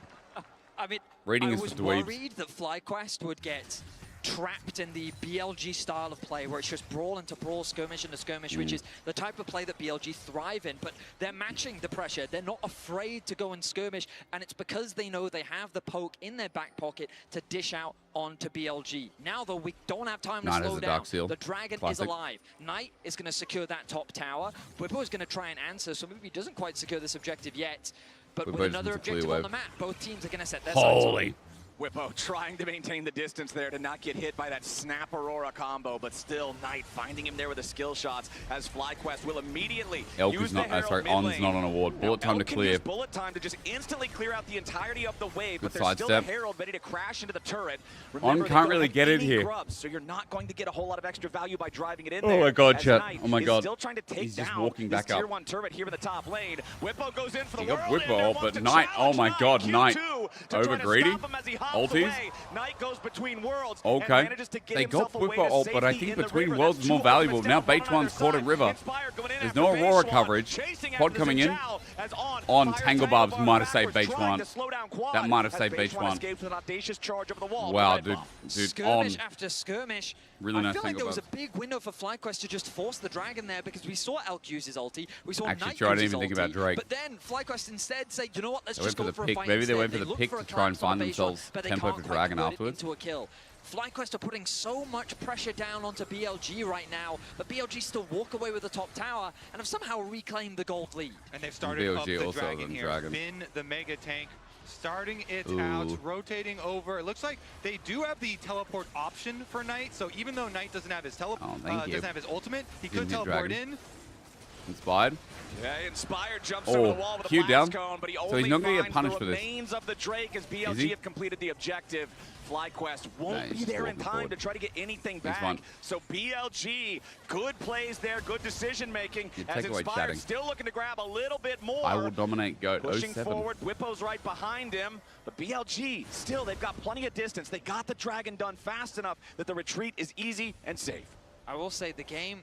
I mean, Reading I is was for dweebs. worried that FlyQuest would get trapped in the BLG style of play where it's just brawl into brawl, skirmish into skirmish, which is the type of play that BLG thrive in, but they're matching the pressure. They're not afraid to go and skirmish, and it's because they know they have the poke in their back pocket to dish out onto BLG. Now, though, we don't have time to slow down. The Dragon is alive. Knight is going to secure that top tower. Bwipo is going to try and answer, so maybe he doesn't quite secure this objective yet, but with another objective on the map, both teams are going to set their sights on. Bwipo trying to maintain the distance there to not get hit by that Snap Aurora combo, but still Knight finding him there with the skill shots as FlyQuest will immediately use the Herald On's not on a ward. Bullet time to clear. Bullet time to just instantly clear out the entirety of the wave, Good but there's still a sidestep. Herald ready to crash into the turret. On can't really get in here. Grubs, so you're not going to get a whole lot of extra value by driving it in Oh there. my god, chat. Knight Oh my god. Still trying to take He's just down walking back this up. tier 1 turret here in the top lane. Bwipo goes in for the He got world, Bwipo, but Knight, oh my god, Knight. Over greedy. Ultis. Knight goes between worlds. Okay. They got Bwipo ult, but I think between worlds is more valuable. Now Beich1's caught in river. There's no Aurora coverage. Quad coming in. On Tangle Barbs might have saved Beich1. That might have saved Beich1. Wow, dude. Skirmish after skirmish. Really nice I feel like there Tangle was a Barbs. big window for FlyQuest to just force the Dragon there because we saw Elk use his ulti. We saw Actually, Knight true, I use didn't his even think ulti, about Drake. But then FlyQuest instead said, you know what, let's They just went go for for the a pick. fight Maybe they instead. went for the look pick for a to try and collapse on find Beishon, themselves but they tempo can't for quite Dragon convert it afterwards. into a kill. FlyQuest are putting so much pressure down onto BLG right now, but BLG still walk away with the top tower and have somehow reclaimed the gold lead. And they've started BLG up the also Dragon than here. Dragon. Bin, the Mega Tank, starting it out, rotating over. It looks like they do have the teleport option for Knight, so even though Knight doesn't have his doesn't have his ultimate, he could teleport in. Inspired. Yeah, Inspired jumps over the wall with a Q down. cone, but he So only he's not going to get finds punished the for this. remains of the Drake as Is he? BLG have completed the objective. FlyQuest won't be there in time to try to get anything back. So BLG, good plays there, good decision making. As Inspired still looking to grab a little bit more. I will dominate GOAT. Pushing forward, Bwipo's right behind him. But BLG, still, they've got plenty of distance. They got the Dragon done fast enough that the retreat is easy and safe. I will say the game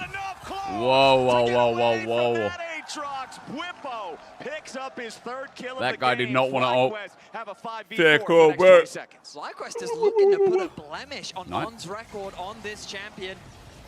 Whoa, whoa, whoa, whoa, whoa. Whippo picks up his third kill That of the guy game. did not want to have a 5v4 take for the next over. 20 seconds. FlyQuest is looking to put a blemish on On's record on this champion.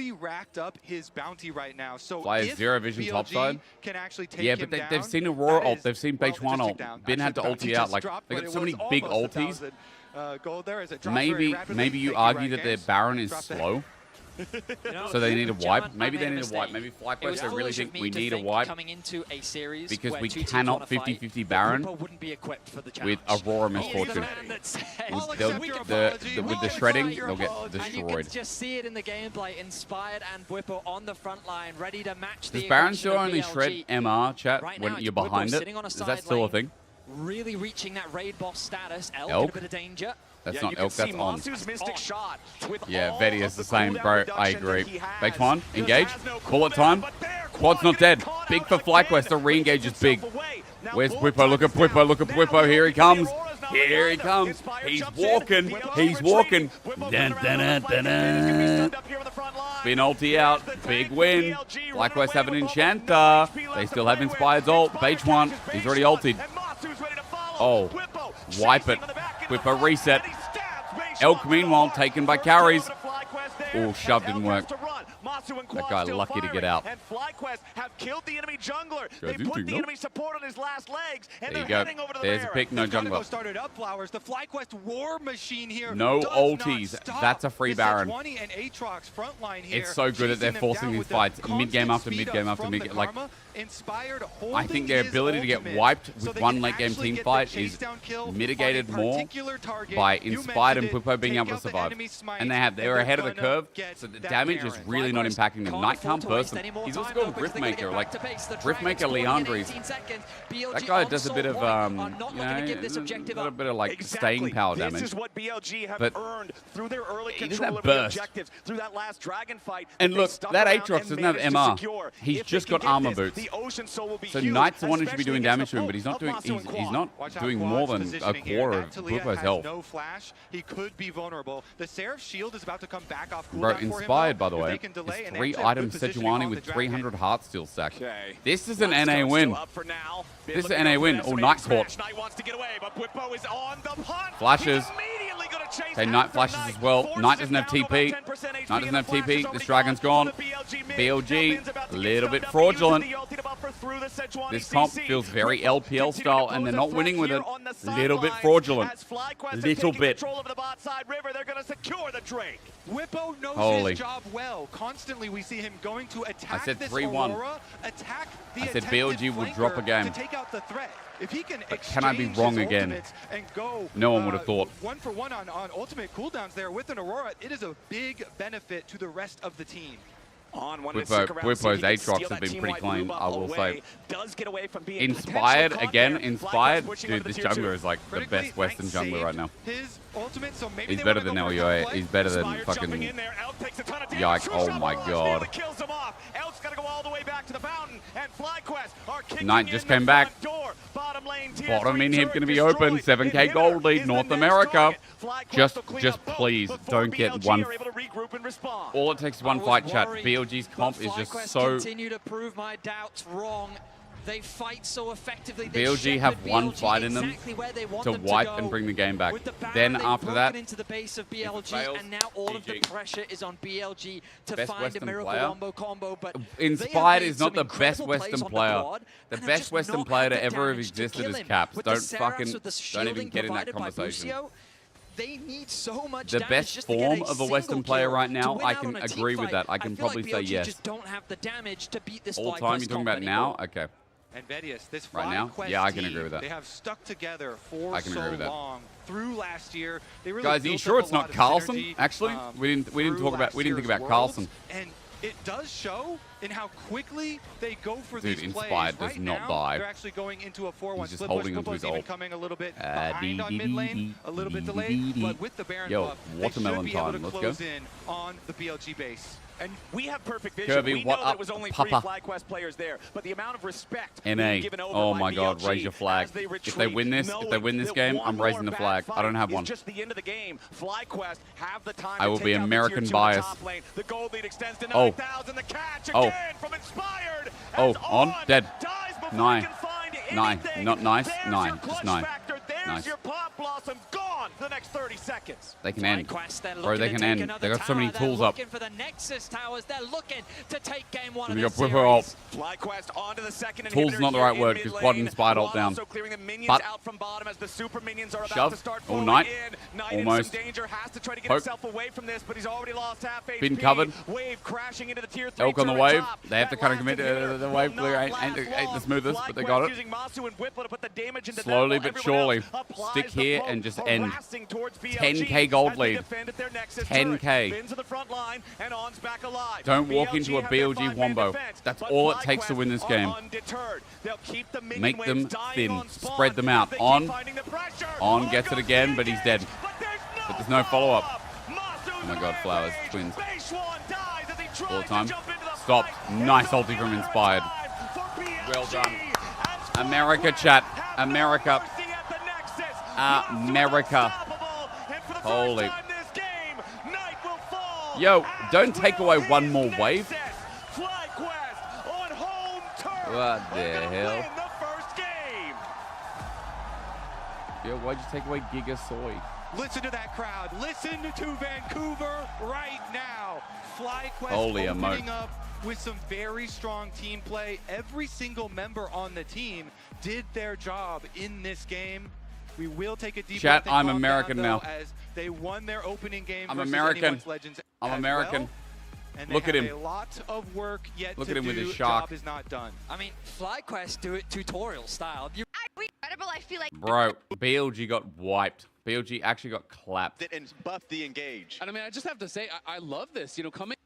fully racked up his bounty right now. So Fly is zero vision BLG topside. Can actually take yeah, him but down, they've seen Aurora ult. They've seen well, Beige 1 ult. Ben had to ulti out. Like, they got so many big ultis. Gold there as it Maybe you argue that their Baron is slow. So they need a wipe. Maybe they need a wipe. Maybe FlyQuest, they really think we need a wipe. Because we cannot 50-50 Baron with Aurora Misfortune. With the shredding, they'll get destroyed. You can just see it in the gameplay. Inspired and Bwipo on the front line, ready to match the Does Baron still only shred MR, chat, when you're behind it? Is that still a thing? Really reaching that raid boss status. Elk in a bit of danger. That's not Elk, that's on. Mystic shot Yeah, Vedi is the same, bro. I agree. H1, engage. Bullet time. Quad's not dead. Big for FlyQuest. The re-engage is big. Where's Bwipo? Look at Bwipo. Look at Bwipo. Here he comes. Here he comes. He's walking. He's walking. Dun, dun, dun, dun, dun. Spin ulti out. Big win. FlyQuest have an Enchanter. They still have Inspired's ult. H1. He's already ulted. Oh, wipe it. Bwipo reset. Elk, meanwhile, taken by carries. Oh, shove didn't work. That guy lucky to get out. And FlyQuest have killed the enemy jungler. They put the enemy support on his last legs, and there you go. There's a pick, no jungler. Started up Flowers. The FlyQuest war machine here. No ulties. That's a free Baron. It's so good that they're forcing these fights mid game after mid game after mid game. Like, I think their ability to get wiped with one late game team fight is mitigated more by Inspired and Bwipo being able to survive. And they were ahead of the curve, so the damage is really not impacting them. Knight can't burst them. He's also got Riftmaker. Like, Riftmaker Leandri's. That guy does a bit of, you know, a bit of like staying power damage. This is what BLG have earned through their early control of burst. the objectives, through that last dragon fight. And look, that Aatrox doesn't have MR. He's just got armor boots. So Knight's the one who should be doing damage to him, but he's not doing. He's not doing more than a quarter of Bwipo's health. No flash. He could be vulnerable. The Seraph shield is about to come back off. Bro, Inspired, by the way, is 3 items Sejuani with 300 heart steal stack. This is an NA win. This is an NA win. Oh, Knight caught. Flashes. Okay, Knight flashes as well. Knight doesn't have TP. Knight doesn't have TP. This dragon's gone. BLG, a little bit fraudulent. This comp feels very LPL style, and they're not winning with it. Little bit fraudulent. Little bit. Bwipo knows his job well. Constantly we see him going to attack this Aurora, attack the I said BLG would drop a game. to take out the threat. If he can but can I be wrong again? And go, no one would have thought. 1-for-1 on ultimate cooldowns there with an Aurora, it is a big benefit to the rest of the team. Bwipo's Aatrox has been pretty clean, I will say. Inspired, again, Inspired. Dude, this jungler is like the best Western jungler right now. He's better than LUA. He's better than fucking Yike. Oh my god. Knight just came back. Bottom inhib going to be open. 7k gold lead, North America. Just please don't get one. All it takes is one fight, chat. BLG's comp is just so. Continue to prove my doubts wrong. They fight so effectively. BLG have one fight in them to wipe and bring the game back. Then after that, into the base of BLG, and now all of the pressure is on BLG to find a miracle wombo combo. But Inspired is not the best Western player. The best Western player to ever have existed is Caps. Don't even get in that conversation. They need so much the best form of a Western player right now, I can agree with that. I can probably say yes. Just don't have the damage to beat this all time you're talking about now? Okay. And Vedius, this right now? Yeah, I can agree with that. They have stuck together for so long through last year. They really guys, are you sure it's not Carlson? Actually, we didn't think about Carlson. And it does show in how quickly they go for these plays. Inspired does not die. They're actually going into a 4-1 split push. Bwipo's even coming a little bit behind on mid lane, a little bit delayed, but with the Baron buff, they should be able to close in on the BLG base. And we have perfect vision. Kirby, we know there was only 3 FlyQuest players there, but the amount of respect NA. Oh my god, raise your flag. If they win this game, I'm raising the flag. I don't have one. Just the end of the game. FlyQuest have the time I will be American bias. The gold lead extends to 9,000. The catch again from Inspired. On dead. 9. Not nice. 9. Just 9. There's your Pop Blossom gone for the next 30 seconds. They can end. Quest, Bro, they can end. They got so many tools up. For the Nexus towers. They're looking to take game one We of got this Whipper ult. FlyQuest onto the second Tools inhibitor not the here right in word mid because Quad lane, inspired ult while down. also clearing the minions But out from bottom as the super minions are about shove. to start Oh, flowing Knight. in. Knight Almost. in some danger, has to try to get Poke. himself away from this, but he's already lost half HP. Been covered. Wave crashing into the tier 3 Elk on the turret wave. top. They have to That kind of last commit inhibitor to the will wave. not Ain't last the long. smoothest, but they FlyQuest got it. using Masu and Whipple to put the damage into Slowly them, but while everyone surely. else applies Stick the here poke, and just end. harassing towards BLG 10K gold as they lead. defend at their Nexus 10K. turret. Spins to the front line, and On's back alive. Don't walk into a have their BLG five-man wombo. defense, That's but all it takes to FlyQuest win this are game. undeterred. They'll keep the minion Make waves them dying thin. on spawn Spread them as out. they keep On. finding the pressure. On gets it goes again, but he's dead. But there's no follow-up. Masu's Oh my god, Flowers. Twins. Beishwan dies as he tries All the time. to jump into the Stop. fight. Nice It's ulti only from a Inspired. matter of time for BLG Well done. as America, FlyQuest chat. have no America. mercy at the Nexus. America. Masu unstoppable, and for the Holy. first time this game, Knight will fall. Yo, as don't take away will one his more wave. Nexus. FlyQuest on home turf. What the are gonna hell? win the first game. Yo, why'd you take away Giga Soy? Listen to that crowd. Listen to Vancouver right now. FlyQuest Holy opening emote. up with some very strong team play. Every single member on the team did their job in this game. We will take a deep Chat, breath and I'm calm American down, now. though, as they won their opening game I'm versus American. Anyone's Legends I'm as American. well. And they Look at have him. a lot of work yet Look to at him do. with his shark. Job is not done. I mean, FlyQuest do it tutorial style. Incredible, I feel like. Bro, BLG got wiped. BLG actually got clapped. And buff the engage. And I mean, I just have to say, I love this. You know, coming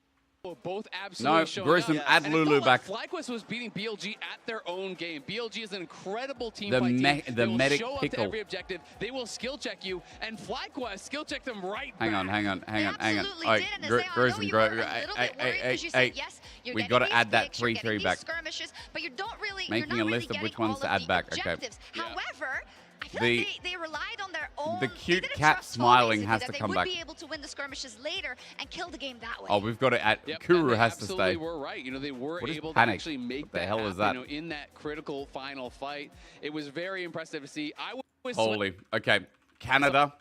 both absolutely No, showing Gruesome, up. add And it Lulu felt like back. FlyQuest was beating BLG at their own game. BLG is an incredible team The fight team. the They will medic show up pickle. to every objective. They will skill check you, and FlyQuest skill check them right Hang back. on. Hang on. They absolutely did, and they say, I know Gruesome, you were a little bit worried because you said, yes, you're we getting gotta these add that picks, you're 3-3 getting these back. skirmishes, but you don't really, Making you're not a really list of which getting ones all to of add the back, okay. objectives. Yeah. However, I feel The- like they relied on their own. the they cute didn't cat trust smiling Hall, has basically, to that come they back. would be able to win the skirmishes later and kill the game that way. Oh, we've got to add. Yep, and Kuru they has to absolutely stay. were right. You know, they were What is able panic? to actually make What the that hell happen, is that? You know, in that critical final fight. It was very impressive to see. I was Holy. Okay. Canada.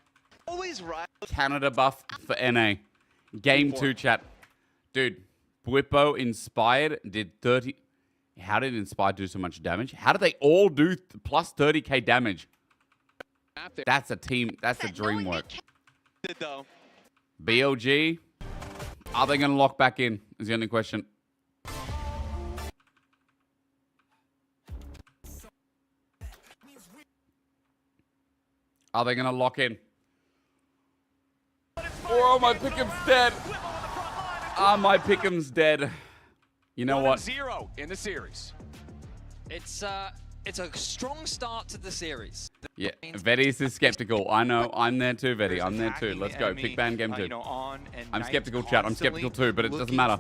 Always right. Canada buff for NA. Game 2, chat. Dude, Bwipo Inspired did 30. How did Inspired do so much damage? How did they all do plus 30k damage? That's a team. That's a dream work. Though. BLG, are they going to lock back in? Is the only question. Are they going to lock in? Oh, my Pickham's dead. Ah, my Pickham's dead. You know what? 1-0 in the series. It's a strong start to the series. Yeah, Vettis is skeptical. I know. I'm there too, Vetty. I'm there too. Let's go. Pick ban game 2. I'm skeptical, chat. I'm skeptical too, but it doesn't matter.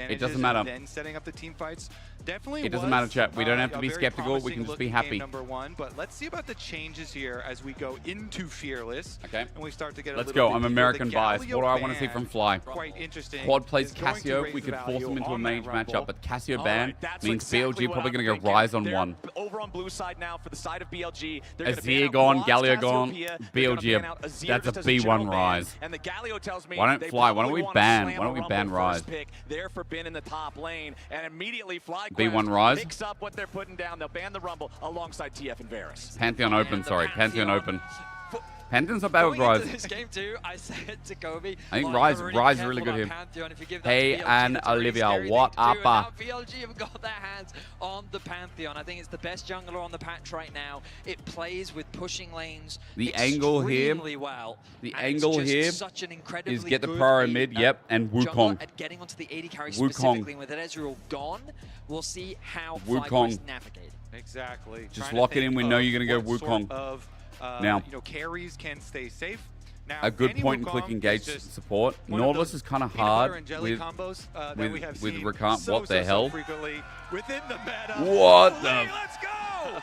It doesn't matter. Then setting up the team fights definitely It doesn't matter, chat. We don't have to a be very skeptical. We can just be promising happy. game number 1, but let's see about the changes here as we go into Fearless. Okay. And we start to get Let's a little go. bit I'm deeper. American The biased. Galio What do I want to see ban, from Fly? Quite interesting. Quad plays is going to Cassio. raise We the could force value him into a on mage that matchup, Rumble. but Cassio All ban right, that's means exactly BLG what probably I'm going to go thinking. Rise on They're 1. Over on blue side now for the side of BLG. They're gonna Azir ban out gone, Blaz, Galio gone, Cassiopeia. They're gonna BLG, ban out Azir that's a just as B1 general ban. Rise. And the Galio tells me Why don't they Fly? Why don't probably we wanna ban? slam Why don't a we Rumble ban Rise? first pick there for Ben in the top lane, and immediately FlyQuest B1 Rise? picks up what they're putting down. They'll ban the Rumble alongside TF and Varus. Pantheon open, the sorry. Pantheon open. Pantheon's not bad with Going Rise. into this game too, I said to Kobe, I think "Oh, Rise I'm is really careful good about here. Pantheon. If you give that Hey, to BLG, and that's a really Olivia, scary what thing to do, and up? now BLG have got their hands on the Pantheon. I think it's the best jungler on the patch right now. It plays with pushing lanes The angle here- extremely well. the and it's angle just here such an incredibly is get the good priority AD, mid, yep, and jungler Wukong. at getting onto the AD carry Wukong. specifically. And with Ezreal gone, we'll see how Wukong. FlyQuest navigate. Exactly. Just Trying to lock it think in. We know of you're gonna go what sort Wukong. Of, Now. carries can stay safe. Now, A good any point-and-click Wukong engage is just support. one of Nautilus those is kind of peanut butter hard and jelly with combos, that with- we have with seen Rakan. so, What the so hell? frequently within the meta. What the- Let's go!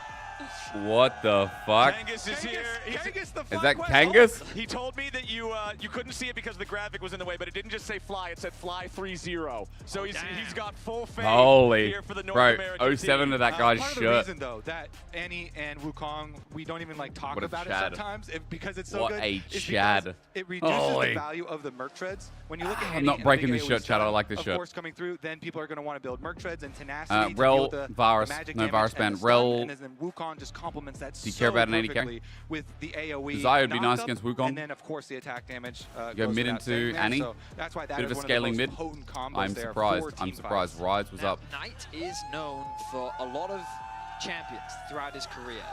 What the fuck? Kangas is here. Kangas the Is that FlyQuest Kangas? He told me that that you couldn't see it because the graphic was in the way, but it didn't just say fly, it said fly 3-0. So he's got full faith here for the North American 07 team. to that guy's part shirt. of the reason, though, that Annie and Wukong, we don't even like talk about it sometimes because it's so good. What a Chad. It reduces the value of the Merc Treads. When you look at I'm not breaking this shirt, Chad. I like this shirt. Of course, coming through, then people are going to want to build Merc Treads and tenacity. Rel, Varus, no Varus ban. Rel. And then Wukong just complements that Do you care about an 80k? With the AoE. Zai would be nice against Wukong. And then, of course, the attack damage. Go mid into Annie. So that's why that bit is of a one scaling of the mid. most potent combos I'm there surprised. for team surprised. fights. Rise was up. Knight is known for a lot of champions throughout his career.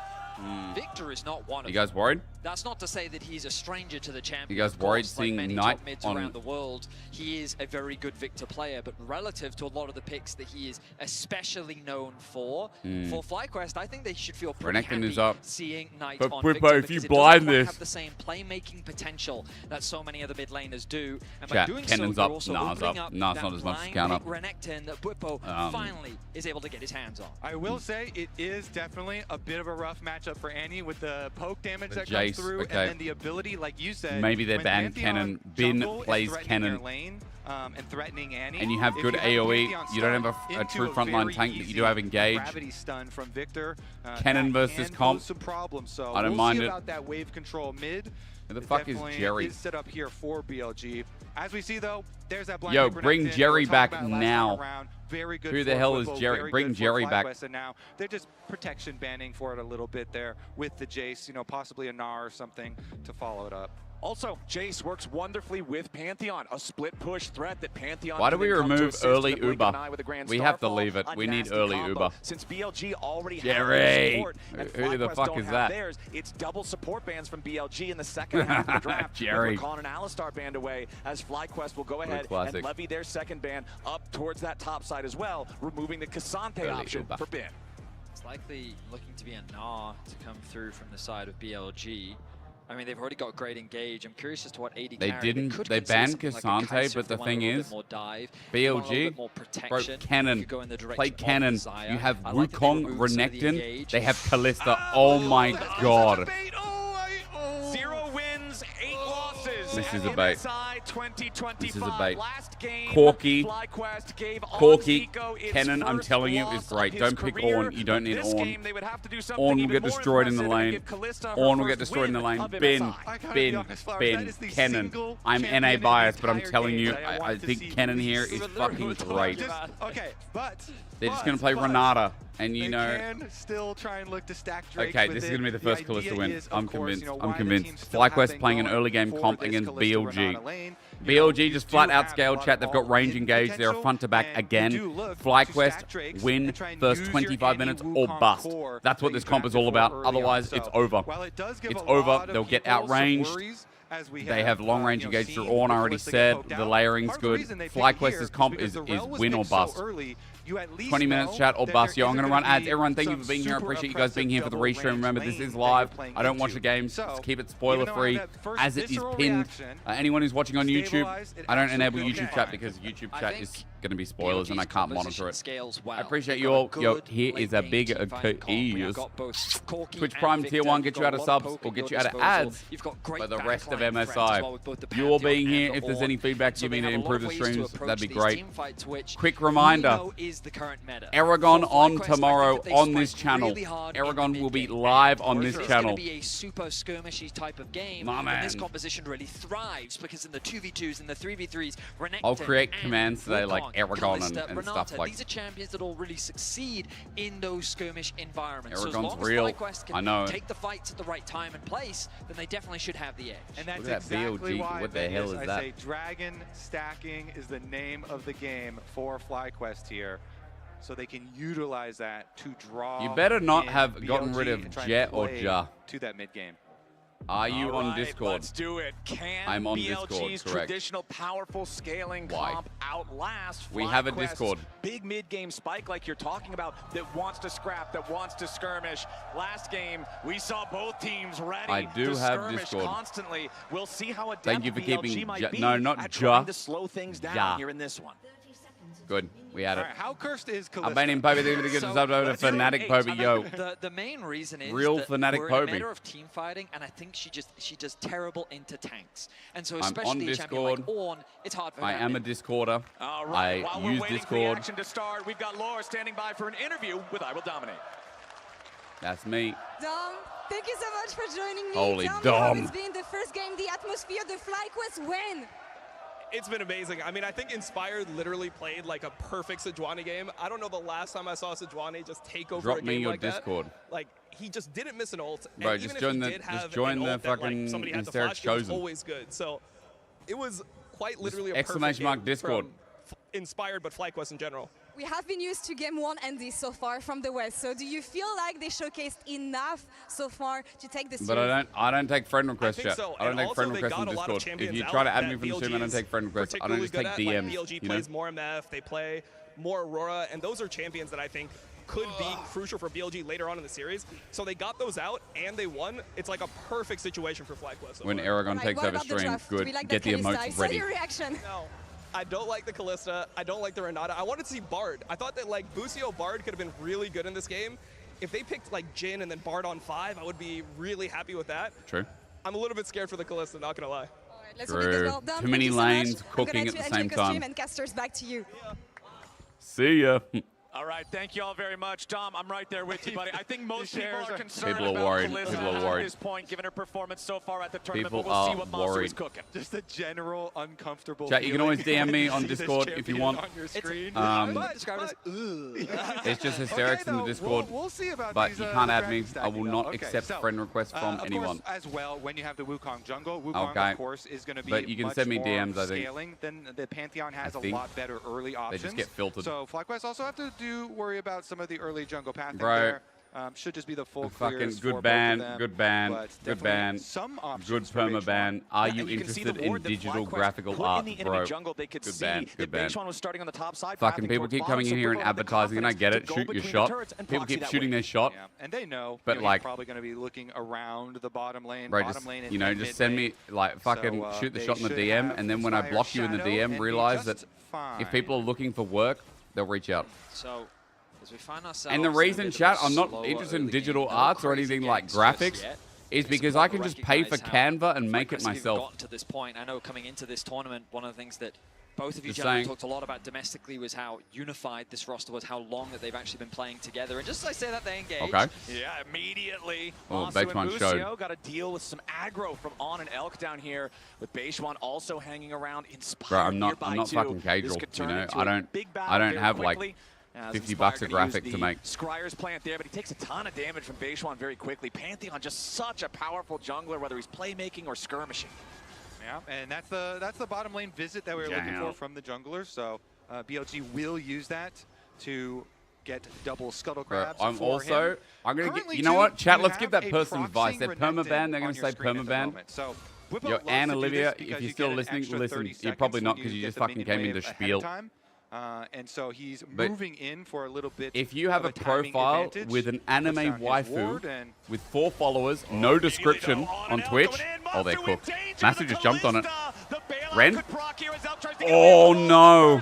Victor is not one of them. You guys worried? That's not to say that he's a stranger to the champion. You guys worried seeing many Knight top mids on around the world? He is a very good Victor player, but relative to a lot of the picks that he is especially known for FlyQuest, I think they should feel pretty happy is up. seeing Knight But on Whippo, Victor if you because it blind doesn't quite this, have the same playmaking potential that so many other mid laners do. And Chat, by doing Cannon's so, up. you're also Nah, it's opening up. up Nah, it's that not as much as blind count pick up. Renekton that Whippo finally is able to get his hands on. I will say it is definitely a bit of a rough matchup for Annie with the poke damage that Jace, comes through, okay. and then the ability, like you said, Maybe they when ban Pantheon Cannon. Bin jungle is plays threatening Cannon. your lane, and threatening Annie, And you have if good have AoE. Pantheon You don't have stun a into true frontline very tank that you easy do have engage. Gravity stun from Victor. Cannon that versus can comp. pose some problems. So I don't we'll mind see it. about that wave control mid. Who the It fuck is definitely Jerry? Is set up here for BLG. As we see though, there's that blind Yo, pick bring Renekton. Jerry We were back talking about it last now. time around. Very good Who the for hell is Whippo, Jerry? very Bring good for Jerry back. FlyQuest, and now they're just protection banning for it a little bit there with the Jace, you know, possibly a Gnar or something to follow it up. Also, Jace works wonderfully with Pantheon, a split push threat that Pantheon. Why do we remove early Uber? We have to Starfall, leave it. We need nasty early combo. Uber. Since BLG already Jerry! has support, and Who the FlyQuest fuck don't is have that? Theirs, it's double support bans from BLG in the second half of the draft. Jerry. We're calling an Alistar band away as FlyQuest will go ahead and levy their second ban up towards that top side as well, removing the Cassante option for Bin. It's likely looking to be a Gnar to come through from the side of BLG. I mean, they've already got great engage. I'm curious as to what AD They carry. didn't. Could They consider banned something like a Cassante, Kai'Sa but if the they want a thing little is, bit more dive, they want a little BLG, bit more protection. bro, Cannon, If you go in the play direction of Cannon. Desire. You have I like that they Wukong, removed some of the Renekton. engage. They have Kalista. Oh my god. 0 wins, 8 losses. This is a bait. MSI 2025. This is a bait. Last game, Corky. FlyQuest gave Corky. Zico its Cannon, I'm first telling you, loss is great. of Don't his pick career. Ornn. You don't need This Ornn. game, they would have to do something Ornn will even get more destroyed in the impressive and lane. give Kalista her Ornn will get first destroyed in the win lane. of Bin, MSI. Cannon. I'm NA biased, but I'm telling you, I think Cannon here is fucking great. Okay, but They're just going to play Renata, and you know... They can still try and look to stack Drake. Okay, this is going to be the first Kalista win. I'm convinced. I'm convinced. FlyQuest playing an early game comp against BLG. BLG just flat out scaled, chat. They've got range engaged. They're front to back again. FlyQuest win first 25 minutes or bust. That's what this comp is all about. Otherwise, it's over. It's over. They'll get outranged. They have long range engaged through Ornn, I already said. The layering's good. FlyQuest's comp is win or bust. 20 minutes chat or bust. Yo, I'm going to run ads. Everyone, thank you for being here. I appreciate you guys being here for the restream. Remember, this is live. I don't watch the games. Just keep it spoiler free as it is pinned. Anyone who's watching on YouTube, I don't enable YouTube chat because YouTube chat is going to be spoilers and I can't monitor it. I appreciate you all. Yo, here is a big keys. Twitch Prime Tier 1 get you out of subs or get you out of ads for the rest of MSI. You all being here, if there's any feedback you mean to improve the streams, that'd be great. Quick reminder, Aragon on tomorrow on this channel. Aragon will be live on this channel. It's going to be a super skirmishy type of game. My man. And this composition really thrives because in the 2v2s and the 3v3s, Renekton I'll create commands today like Aragon Kalista, and Renata, stuff like these are champions that all really succeed in those skirmish environments. Aragon's so as long real. as FlyQuest can I know. take the fights at the right time and place, then they definitely should have the edge. And that's Look at that exactly BLG. why What the hell is I that? say dragon stacking is the name of the game for FlyQuest here. So they can utilize that to draw. You better not in have gotten rid BLG of and try and Jet or play Ja. to that mid game. Are you All on right, Discord? Let's do it. Can I'm on BLG's Discord, correct. traditional powerful scaling Why? comp outlast We have a FlyQuest's Discord. big mid-game spike like you're talking about that wants to scrap, that wants to skirmish? Last game, we saw both teams ready I do to have skirmish Discord. constantly. We'll see how adept Thank you for BLG keeping might Ja- be no, not at Ja. trying to slow things down Ja. here in this one. Good. We had it. Right, how cursed is Kalista? I'm banning Poby. They're going to get us up over to Fnatic Poby. Yo. The main reason is Real that Fnatic we're Poby. in a matter of team fighting, and I think she does terrible into tanks. And so I'm especially on a champion Discord. like Ornn, it's hard for her. I am a Discorder. All right. I While we're use waiting for the Discord. action to start, we've got Laura standing by for an interview with I Will Dominate. That's me. Dom, thank you so much for joining me. Holy Tell me Dom. how it's been the first game, the atmosphere, the FlyQuest win. It's been amazing. I mean, I think Inspired literally played like a perfect Sejuani game. I don't know the last time I saw Sejuani just take over a game like Discord. that. Like, he just didn't miss an ult. Bro, and just even join if the he did have just join an the ult that, fucking like, somebody had to Hysteric flash, it was Chosen. always good. So it was quite literally a Exclamation mark perfect Discord. game from Inspired, but FlyQuest in general. We have been used to game one and this so far from the West. So do you feel like they showcased enough so far to take this? But I don't take friend requests yet. So. I don't And take also friend they requests on got a lot of Discord. If champions you try to out add me that from the stream, I don't BLG take friend requests. I don't just take particularly DMs. good at. Like, BLG you know? plays more MF. They play more Aurora, and those are champions that I think could be crucial for BLG later on in the series. So they got those out and they won. It's like a perfect situation for FlyQuest. So When far. Aragon Right, takes what over about the stream, draft? Do good. we like Get the the Kalista? I emotes saw ready. your reaction. No, I don't like the Kalista. I don't like the Renata. I wanted to see Bard. I thought that like Busio Bard could have been really good in this game. If they picked like Jhin and then Bard on 5, I would be really happy with that. True. I'm a little bit scared for the Kalista, not gonna lie. All right, let's True. hope it does well. Dom, Too thank many you so lanes much. cooking I'm at the gonna same check a stream time. and casters back to you. See ya. All right, thank you all very much. Dom, I'm right there with you, buddy. I think most people are concerned People are about worried. Kalista People are at worried. this point, given her performance so far at the tournament, People but we'll see are what Masu is worried. cooking. Just a general uncomfortable Chat, you can always feeling DM me when on you see this Discord if you champion want. on your screen. It's just hysterics in the Discord. We'll see about But these, you can't add me. dragon I will stacking, not though. Okay, accept so, friend requests from of anyone. course, as well, when you have the Wukong jungle, Wukong, Okay. of course, is going to be But you can much send me more DMs, I think. scaling than the Pantheon has a think lot better early options. They just get filtered. So FlyQuest also have to worry about some of the early jungle pathing Bro. there. Should just be the full Fucking clears good for ban, both of them, good ban, but good definitely ban, some good options for perma Beishwan. ban. Are Yeah, you and can see interested the in ward that digital FlyQuest graphical put art, in the enemy bro? jungle, they could Good see ban, that good ban. Beishwan was starting on the top side. Fucking pathing people towards keep bottom, coming in so here and Bwipo had the advertising, and I get it. confidence to Shoot go your between shot. the turrets and People proxy keep that shooting way. their shot. Yeah, and they know. But you know, like- he's probably going to be looking around the bottom lane, Bro, bottom just, lane, and you know, mid just send lane. me, like, fucking So, shoot the they shot in the should DM, have and then when I Fire block you in the Shadow DM, and realize just that fine. if people are looking for work, they'll reach out. So as we find ourselves And the in a reason, bit of chat, a I'm not slower interested in early digital game, no arts or crazy anything like games just graphics, yet. is It's because important I to can just pay for recognize how Canva and make it FlyQuest have myself. gotten to this point. I know coming into this tournament, one of the things that both of you Just gentlemen saying. talked a lot about domestically was how unified this roster was, how long that they've actually been playing together. And just as I say that, they engage. Okay. Yeah, immediately. Oh, Masu Beishwan and showed. Busio got to deal with some aggro from On and Elk down here, with Beishwan also hanging around. Inspired Bro, I'm not nearby too. fucking This casual, could you turn know. into I a don't- big I battle don't very have, like, quickly. As 50 Inspired bucks a gonna use graphic to the make. Scryer's plant there, but he takes a ton of damage from Beishwan very quickly. Pantheon just such a powerful jungler, whether he's playmaking or skirmishing. Yeah, and that's the bottom lane visit that we were looking for from the junglers. So BLG will use that to get double scuttle Bro, crabs. I'm for also, him. I'm gonna Currently, get, you know too, what, chat, you let's give have that a person advice. They're proxy permaban, they're on gonna your say screen at the permaban. moment. So Bwipo Yo, loves to and do Olivia, this if because you're you still get an listening, extra listen. 30 You're seconds probably when not because you get just the fucking minion came wave into ahead of spiel. time. And so he's But moving in for a little bit. If you have of a timing profile advantage, with an puts anime down his waifu ward, and with 4 followers, no description on Twitch, oh, they're cooked. Master just jumped on it. Ren? Oh, no.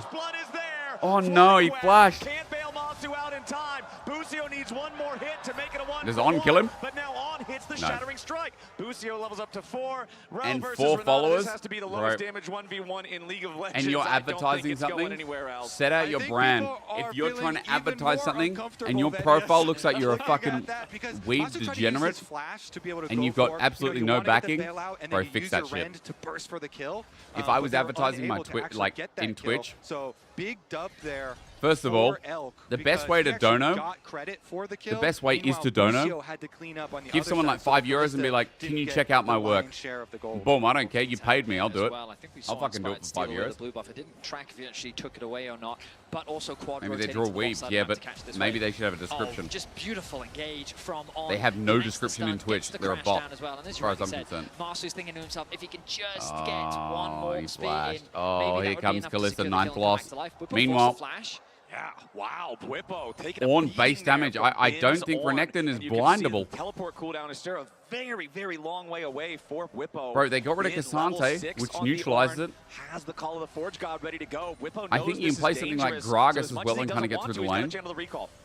Oh, no, he flashed. Can't bail Masu out in time. Busio needs one more hit to make it a 1-for-1. Does On kill him? But now On hits the No. shattering strike. Busio levels up to 4. Rel And versus 4 Renata. followers? This has to be the lowest Right. damage 1v1 in League of Legends. And you're I don't think advertising it's going something, anywhere else. set out I your think brand. people are If you're feeling trying to even advertise more something uncomfortable and your than profile yes. looks like you're a Looking at fucking that, because weed Masu tried to use degenerate his flash to be able to and go you've got for, absolutely you no wanna get the backing, bailout and bro, then you fix use that your shit. Rend to burst for the kill. If I but was they're advertising my unable to Twitch, actually like, get that in kill. Twitch, So big dub there. First of all, for Elk the best because way he to actually dono, got credit for the kill. best way is Meanwhile, to dono, Busio had to clean up on the give other someone side, like so €5 and be Kalista like, didn't can you get check out my the work? lion's share of the gold. Boom, I don't care, you paid me, I'll do it. Well, I think we I'll saw fucking do it Inspired for steal 5 away euros. the blue buff. I didn't track if he actually took it away or not, but also quad Maybe they rotated draw to the weaves, offside yeah, line but to catch this maybe wave. they should have a description. Oh, just beautiful engage from On. They have no Connects the description stun, in Twitch. gets the They're a crash bot, down as well. And as as you far as rightly I'm said, concerned. Marsu's thinking to himself, if he can just get one Oh, more he spear in, flashed. Oh, maybe that here would be comes enough to Kalista, secure the 9th kill and come loss. back to life. Bwipo forced Meanwhile, the flash. Yeah, wow, Bwipo taking on a base damage. I don't think Renekton is blindable. Teleport cooldown is still a very, very long way away for Bwipo. Bro, they got rid of Cassante, which neutralized it. Has the Call of the Forge God ready to go. Bwipo I think you can play something like Gragas as well and kind of get through the lane.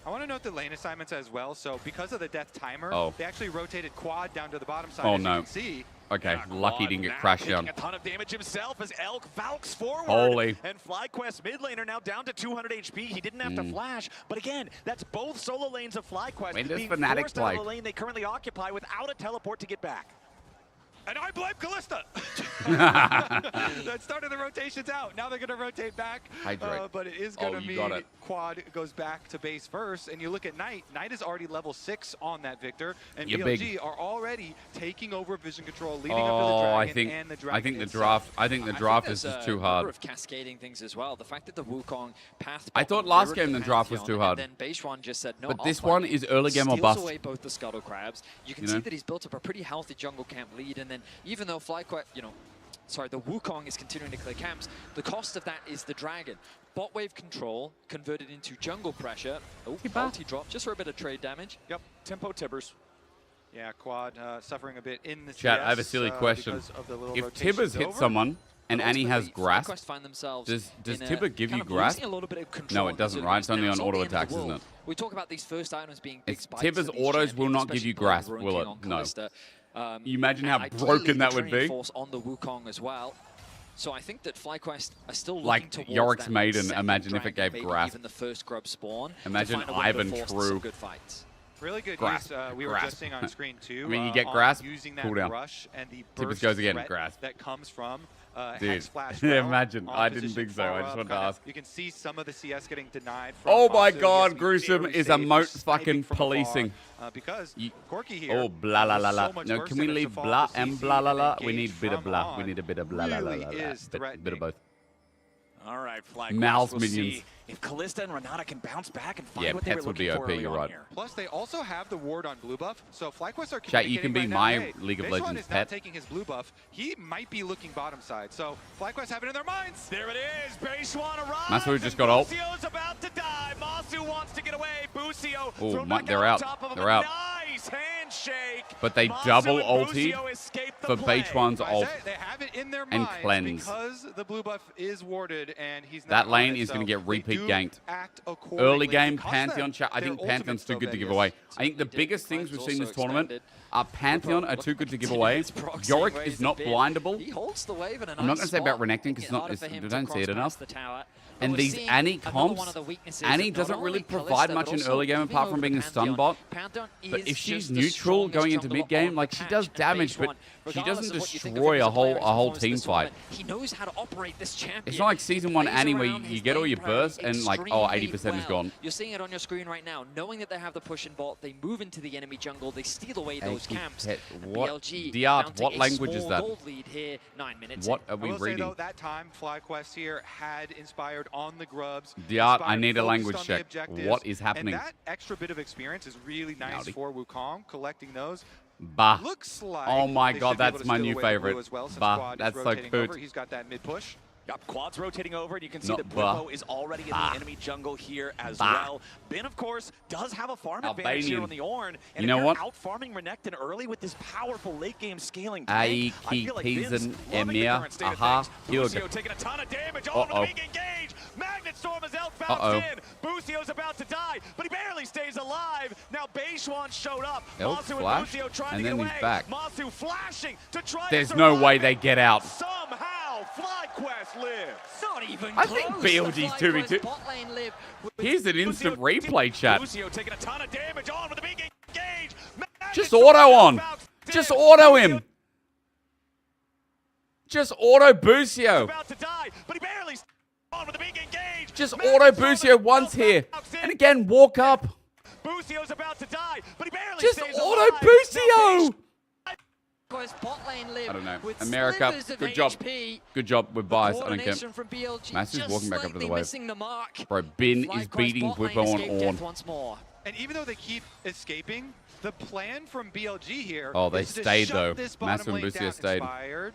I want to note the lane assignments as well. So because of the death timer, they actually rotated quad down to the bottom side. Oh, as no. You can see. Okay, lucky he didn't get crashed down. A ton of damage himself as Elk Valks forward. Holy. And FlyQuest mid laner now down to 200 HP. He didn't have to flash, but again, that's both solo lanes of FlyQuest being forced out of the lane they currently occupy without a teleport to get back. And I blame Callista. That started the rotations out. Now they're going to rotate back. But it is going to mean Quad goes back to base first. And you look at Knight. Knight is already level 6 on that Victor. And BLG are already taking over vision control, leading up to the Dragon and the Dragon. I think the draft is just too hard. Of cascading things as well. The fact that the Wukong path. I thought last game the draft was too hard. And then Beishuan just said no. But this one is early game or bust. Steals away both the Scuttle Crabs. You can see that he's built up a pretty healthy jungle camp lead. And then even though FlyQuest, the Wukong is continuing to clear camps, the cost of that is the Dragon. Bot wave control converted into jungle pressure. Oh, multi-drop just for a bit of trade damage. Yep, tempo Tibbers. Yeah, Quad suffering a bit in the Chat, I have a silly question. If Tibbers hits someone and Annie has Grasp, does Tibber give you Grasp? No, it doesn't, right? It's only on auto attacks, isn't it? We talk about these first items being big spikes. Tibber's autos will not give you Grasp, will it? No. You imagine how broken that would be? Force on the Wukong as well. So I think that FlyQuest are still looking like towards Yorick's that Maiden. second Imagine if it Dragon, gave maybe Grasp. Even the first grub spawn. Imagine Ivan True. Good fights. Really good Grasp. use. We were just seeing on screen too. I mean, you get Grasp, using that cooldown. rush and the Tibbers burst goes again, threat Grasp. that comes from Dude, Hex Flash. imagine. I didn't think so. I just wanted to ask. You can see some of the CS getting denied. From Oh my Fosu. God, Gruesome is emote fucking policing. Because Corky here. Oh, blah la la la. So much No, worse can we than leave Shafal blah to and CC blah la and la? We engage need bit of from blah. on. We need a bit of blah la la Really la. is Bit of both. All right, FlyQuest. Mal's we'll minions. see if Callista and Renata can bounce back and find Yeah, what they were pets would be looking for OP, early you're on right. here. Plus, they also have the ward on blue buff, so FlyQuest are Chat, you can be right my now, hey, League of Beishuan Legends is not pet. taking his blue buff. He might be looking bottom side, so FlyQuest have it in their minds. There it is. Beishuan arrives. Masu just got ult. Busio's about to die. Masu wants to get away. Busio. Oh, they're out. They're out. Nice handshake. But they Masu double and ultied Busio escaped the for play. Beishuan's ult. They have it in their and minds cleanse. because the blue buff is warded and he's not That on lane it, is so going to get they repeat do ganked. act accordingly Early game because Pantheon chat. I their think Pantheon's ultimate's too so good to give Vegas. away. I think the biggest things we've seen this tournament are Pantheon are too good to give away. Yorick is not blindable. He holds the wave in a I'm not nice going to say about spot, Renekton making because it harder it's for not. him We to don't see it cross enough. past the tower. And But we're these seeing Annie another comps, one of the weaknesses Annie of not doesn't only really Callista, provide but much in also early game moving apart from over being a to stun Pantheon. bot. Pantheon But is if she's just the neutral going strongest into mid jungler game, on like the she patch, does and damage, but Beishuan, she regardless doesn't of what you think of destroy him as a a player whole performance team this fight. tournament, he knows how to operate this champion. It's not like season 1 Plays Annie where around you his get all lane your pressure bursts and like, oh, extremely 80% is gone. You're seeing it on your screen right now. Knowing that they have the push and bot, they move into the enemy jungle, they steal away those camps. What? BLG Diart, what mounting a language is small that? gold lead here, 9 minutes What in. are we I will say, reading? though, that time FlyQuest here had inspired on the grubs. Diart, I inspired, need a focused language on the check. objectives, What is happening? And that extra bit of experience is really nice Howdy. for Wukong, collecting those. Bah. Looks like Oh my they God, should be able that's to my steal new away the blue favorite. as well, since Bah, Quad is that's so rotating good. over. He's got that mid push. Yep, Quad's rotating over, and you can see Not that bah. Bwipo is already in Bah. the enemy jungle here as Bah. well. Ben, of course, does have a farm advantage Albanian. here on the Ornn. And You know if what? you're out-farming Renekton early with this powerful late-game scaling Ai tank, I feel like Ben's Kisen loving the Emir. current state of Aha. things. Hugo. Busio taking a ton of damage. Oh, with a big engage. Magnet Storm as Elk bounced in. Busio's about to die, but he barely stays alive. Now Beishuan showed up. Elk Masu flash, and Busio trying and to then get he's away. back. Masu flashing to try There's to no survive. way they get out. Somehow, FlyQuest lives. Not even I close. think BLG's 2v2. Bot lane live with Here's an instant replay chat. Busio taking a ton of damage on with a big engage. Just auto on. Just auto him. Just auto Busio. About to die, but he barely on with a big engage. Just auto Busio once here. And again, walk up. Busio's about to die, but he barely Just stays auto alive. Busio. bot lane live I don't know. with America, slivers of good job. HP. Good job with buys. I don't care. Coordination from BLG Mass is just walking back up to the slightly wave. missing the mark. Bro, Bin is FlyQuest beating bot lane Bwipo on escape death Ornn. once more. And even though they keep escaping, the plan from BLG here Oh, they is to stayed, shut though. this Masu bottom and lane Busio down. stayed. Inspired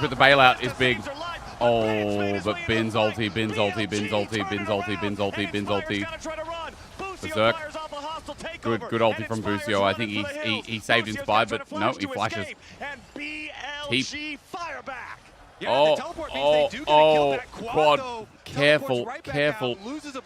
damage, but the bailout is big. Oh, but Bin's ulti, Bin's ulti, Bin's ulti, Bin's ulti, Bin's ulti, Bin's ulti. Berserk. Good ulti from Busio. I think he saved Inspired, but no, he flashes. He... Oh, quad. Careful, careful.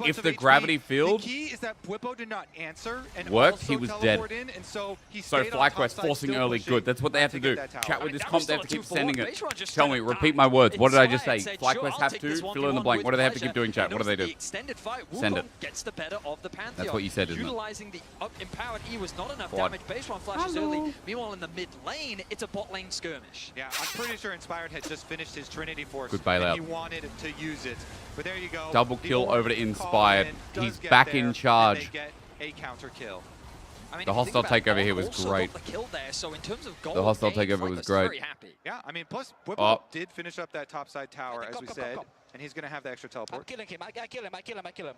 If the gravity field the key is that Bwipo did not answer and worked, also he was teleport dead. In, and so FlyQuest forcing early, good. That's what they have to do. Chat with this comp, they have to keep sending it. Tell me, repeat my words. What did I just say? FlyQuest have to fill in the blank. What do they have to keep doing, chat? What do they do? Send it. Gets the better of the Pantheon. That's what you said, isn't it? Utilizing the empowered E was not enough damage. Base one flashes early. Meanwhile, in the mid lane, it's a bot lane skirmish. Yeah, I'm pretty sure Inspired had just finished his Trinity Force. Good bailout. And he wanted to use it. But there you go. Double kill over to Inspired. He's back in charge. They get a counter kill. I mean, The hostile takeover here was great. The hostile takeover was great. Yeah, I mean, plus Bwipo did finish up that topside tower, as we said, and he's going to have the extra teleport. I'm killing him. I kill him.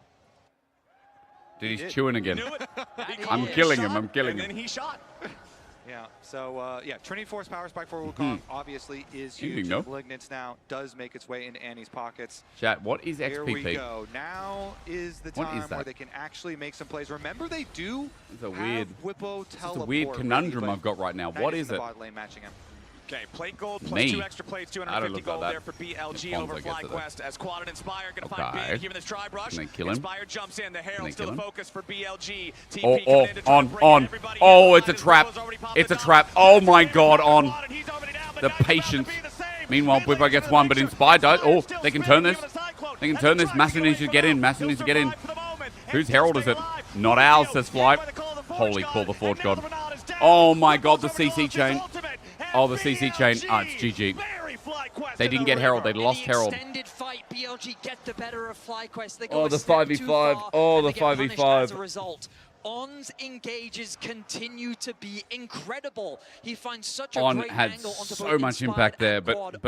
Dude, he's chewing again. I'm killing him. I'm killing him. And then he shot. Yeah, so, yeah, Trinity Force Power Spike for Wukong obviously is huge. No? Malignance now does make its way into Annie's pockets. Chat, what is XPP? Here we go. Now is the time where they can actually make some plays. Remember, they do have Bwipo teleport. It's a weird conundrum I've got right now. What is it? Bot lane matching him. Okay, plate gold plus 2 extra plates, 250 gold there for BLG over FlyQuest as Quad and Inspire going to find Big, giving this try brush. Inspire jumps in, the Herald still the focus for BLG. On. Oh, it's a trap. It's a trap. Oh my god, on. The patience. Meanwhile, Bwipo gets one, but Inspire does. Oh, they can turn this. They can turn this. Master needs to get in. Master needs to get in. Whose Herald is it? Not ours, says Fly. Holy call the Forge God. Oh my god, the CC chain. Oh, the CC chain. Oh, it's GG. They didn't get Herald. They lost Herald. Extended fight, BLG get the better of FlyQuest. They go the 5v5. Oh, the 5v5. As a result, On's engages continue to be incredible. He finds such a On great had angle onto so much impact there, but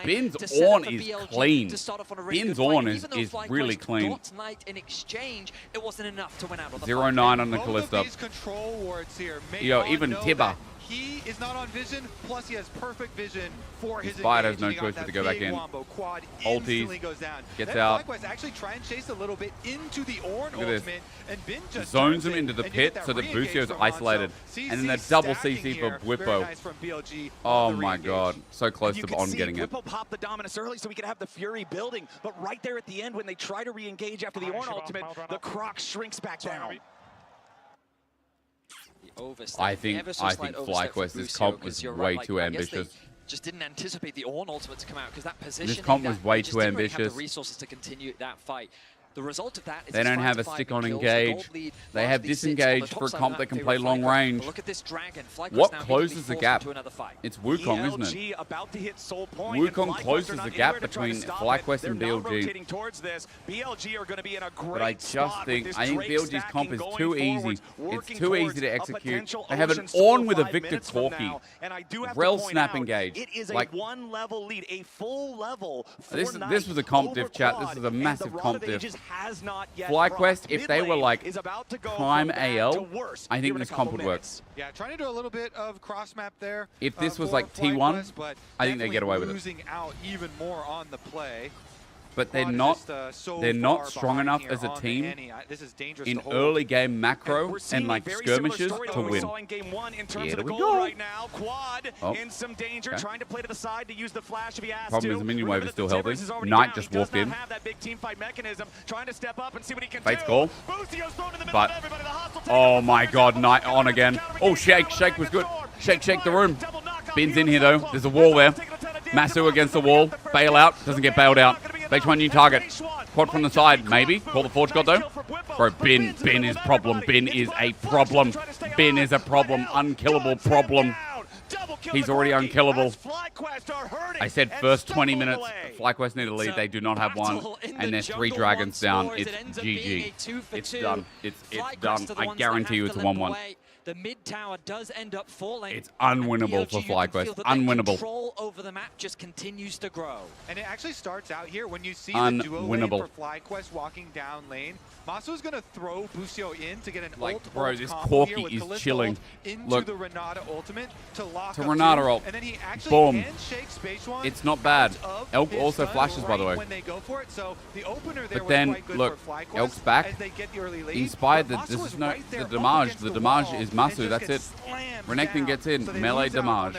Bin's on is clean. Bin's on is really clean. Knight in exchange, it wasn't enough to win out on the 0-9 on the Callista. Yo, even Tibba. He is not on vision, plus he has perfect vision for his Inspired has no choice but to go back in. Ulties, gets out. FlyQuest actually try and chase a little bit into the Ornn ultimate, and Bin just zones him into the pit so that Busio's isolated. And then the double CC for Bwipo. Nice oh my god, so close to On getting it. Bwipo popped the Dominus early so we could have the Fury building, but right there at the end when they try to re-engage after the Ornn ultimate, the Croc shrinks back down. I think FlyQuest, this comp was way too ambitious. Just didn't anticipate the Ornn ultimate to come out because that position. This comp was way too ambitious. Have the resources to continue that fight. The result of that is they don't have a stick-on engage. They have disengage for a comp that can play long range. Look at this dragon. What closes the gap? It's Wukong, isn't it? Wukong closes the gap between FlyQuest and BLG. But I just think BLG's comp is too easy. It's too easy to execute. They have an Ornn with a Victor Corki. Rel snap engage. It is a one-level lead, a full level. This was a comp diff, chat. This is a massive comp diff. FlyQuest, if they were like prime AL, I think this comp would work. Yeah, trying to do a little bit of cross map there. If this was like T1, I think they get away with it. Losing out even more on the play. But they're not strong enough as a team in early game macro and like skirmishes to win. Here we go. Right now. Quad in some danger, trying to play to the side to use the flash if he has Problem is the minion wave is still healthy. Knight just walked in. Fate's call. But oh my god, Knight on again. Oh, Shake was good. Shake the room. Bin's in here though. There's a wall there. Masu against the wall. Bail out. Doesn't get bailed out. Base one new target. Quad from the side, maybe. Call the Forge God though. Bro, Bin is problem. Bin is a problem. Bin is a problem. Unkillable problem. He's already unkillable. I said first 20 minutes. FlyQuest need a lead. They do not have one. And there's 3 dragons down. It's GG. It's done. It's done. I guarantee you it's a 1-1. The mid tower does end up falling. It's unwinnable for FlyQuest. Unwinnable. Control over the map just continues to grow. And it actually starts out here when you see the duo lane for FlyQuest walking down lane. Masu's gonna throw Busio in to get an ult. Bro, this Corki is chilling. Look, the Renata ultimate to lock to Renata ult. And then he actually boom. shakes base one. It's not bad. Elk also flashes, by the way. When they go for it. So the opener there but then was quite good look, for FlyQuest Elk's back. As they get the early lead. Inspired that this is no the damage. The damage is Masu. That's it. Renekton gets in. Melee damage.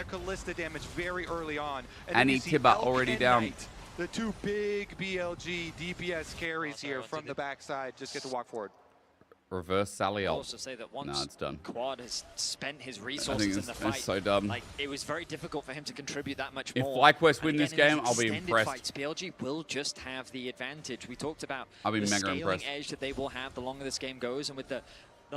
Very early on. And Tibba already down. the two big BLG DPS carries here from the backside just get to walk forward. Reverse Sally I'll ult. also say that once No, it's done. Quad has spent his resources in the fight, it's so dumb. like, it was very difficult for him to contribute that much If more. FlyQuest win this game, I'll be Extended impressed. Fights, BLG will just have the advantage. We talked about I'll be the mega scaling impressed. edge that they will have the longer this game goes, and with the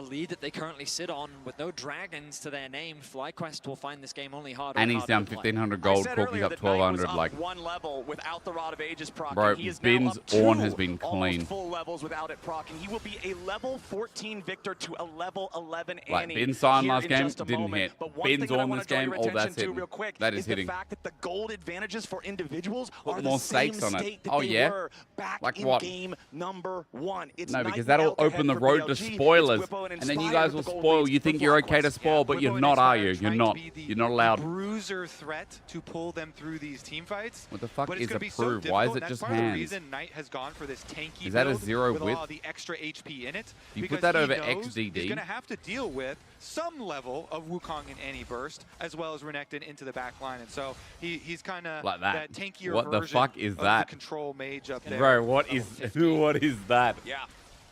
lead that they currently sit on, with no dragons to their name, FlyQuest will find this game only harder. And he's down to play. 1,500 gold, Corky's up 1,200. Like, one level without the Rod of Ages proccing. bro, He is Bin's now up Ornn 2 has been clean. almost full levels without it proccing. He will be a level 14 Victor to a level 11 like Annie. Bin's Sion here last in game just a didn't moment. hit. But one Bin's thing that I Ornn wanna this draw game, your all attention that's to hitting. real quick That is is hitting. the fact that the gold advantages for individuals Put are more the same stakes on it. state that Oh, they yeah? were back Like in what? game number 1. It's No, night because and that'll day open the for road to BLG. It's spoilers. Whippo And then you guys will Inspired with the gold spoil. leads You for think you're okay to FlyQuest. spoil, but Whippo you're and not, are Inspired you? You're trying not. to be the You're not allowed. bruiser threat to pull them through these team fights. What the fuck but it's is gonna be so approved? Why is difficult, it and just that's part of the hands? reason Knight has gone for this tanky Is that a build 0 with width? all the extra HP in it. You put because that he over knows XDD? He's going to have to deal with some level of Wukong and Annie burst, as well as Renekton into the back line. And so he's kind of Like that. tankier What the version fuck is of that? the control mage up there. Bro, what is what is that?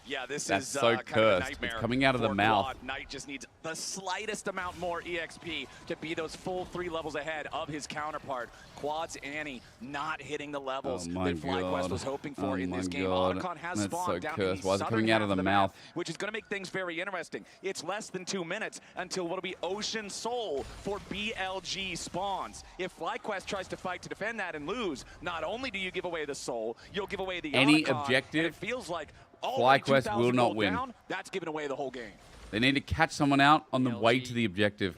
Yeah, this That's is so kind of a cursed. nightmare It's coming out of the for mouth. Quad. Knight just needs the slightest amount more EXP to be those full 3 levels ahead of his counterpart. Quad's Annie not hitting the levels that FlyQuest was hoping for in this game. Otacon has That's so spawned down in cursed. the Why is it southern coming out half of the map, mouth? which is going to make things very interesting. It's less than 2 minutes until what'll be Ocean Soul for BLG spawns. If FlyQuest tries to fight to defend that and lose, not only do you give away the soul, you'll give away the Any Otacon, objective, and it feels like FlyQuest will not win. down, that's giving away the whole game. They need to catch someone out on the way to the objective.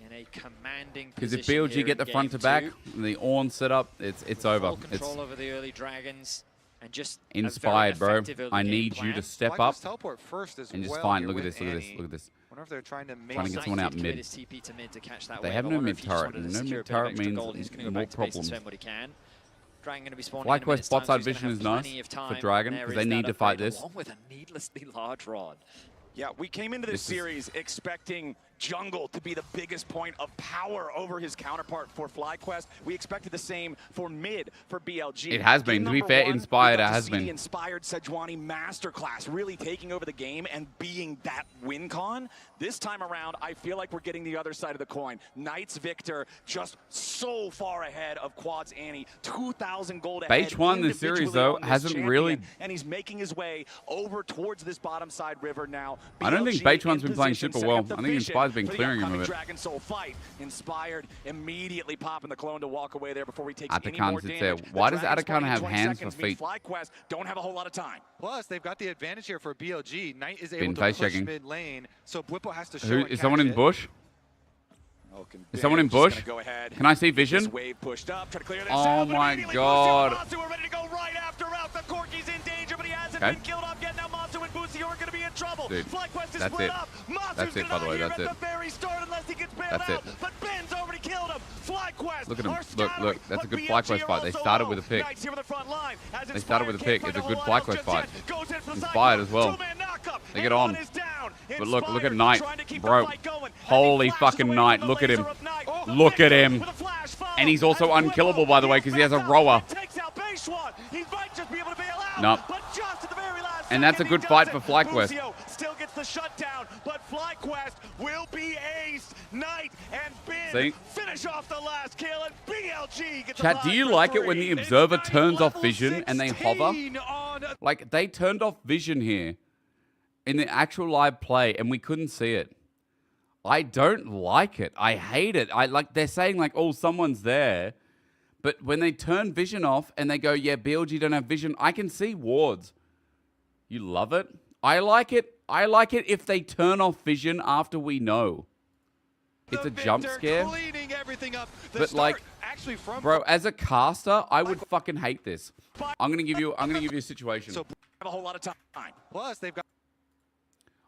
Because if BLG get the front to back, and the Ornn set up, it's over. It's Control over the early dragons. And just Inspired, bro. I need you to step up teleport first as and just well find. here Look at with this. Look at this. Annie. Look at this. Wonder if they're trying to make Trying to get someone out mid. They have no mid turret. And no mid turret means more problems. Dragon going to be spawning in a FlyQuest minute's bot time, side so he's vision gonna is have nice plenty of for time. Dragon There because is they that need to fight upgrade, this. along with a needlessly large rod. Yeah, we came into this series expecting Jungle to be the biggest point of power over his counterpart for FlyQuest. We expected the same for mid for BLG. It has been. To be fair, Inspired it has been. The Inspired Sejuani masterclass, really taking over the game and being that win con. This time around, I feel like we're getting the other side of the coin. Knight's Victor just so far ahead of Quad's Annie, 2,000 gold ahead. H1 this series though hasn't really. And he's making his way over towards this bottom side river now. I don't think H1's been playing super well. I think Inspired's been clearing him of it. Dragon Soul fight. Inspired immediately popping the clone to walk away there before he takes any Atakan more sits damage. there. Why The does Dragon's Atakan spawning in have 20 hands seconds. for feet? FlyQuest don't have a whole lot of time. Plus, they've got the advantage here for BLG. Knight is Been able to face push checking. mid lane, so Whippo has to show Who and is someone catch in it. bush? Is someone in bush? Can I see vision? This wave pushed up, try to clear this Oh out, but my immediately god. Busio and Matsu are ready to go right after route. The Corky's in danger, but he hasn't Okay. been killed off yet. Now Matsu and Busio are going to be in trouble. Dude, FlyQuest is that's split it. up. Matsu's That's it, by the way, gonna die that's here it. at the very start unless he gets bailed That's out. it. But Ben's already killed him. FlyQuest Look at him. are Look, scattering, look. That's a but good BLG FlyQuest are fight. They also started low. with a pick. Knights here with the front line. As They started with a Inspired pick. can't It's a find good whole lot else FlyQuest just fight. yet. Goes in for the Inspired cycle. as well. Two-man knockup, They and get on. one is down. But look at Inspired Knight. trying to keep the Bro, fight going as he holy flashes fucking away Knight. from the Look at him. laser of Knight. Look at him. With a flash follow. And he's also As unkillable, Whippo, by the way, because he has a rower. takes out Baishwan. He might just be able to bail out. Nope. But just at the very last And that's a second, good he fight does for it. FlyQuest. Busio still gets the shutdown, but FlyQuest will be aced. Knight and Ben See? finish off the last kill, and BLG gets the Chat, do you last like it three. when the It's observer Knight turns off level vision and they hover? 16 on Like, they turned off vision here in the actual live play, and we couldn't see it. I don't like it. I hate it. They're saying, like, oh, someone's there. But when they turn vision off and they go, yeah, BLG don't have vision, I can see wards. You love it? I like it. I like it if they turn off vision after we know. It's a jump scare. Cleaning everything up. The But, start like, actually from bro, as a caster, I would fucking hate this. I'm gonna give you a situation. So have a whole lot of time. Plus, they've got.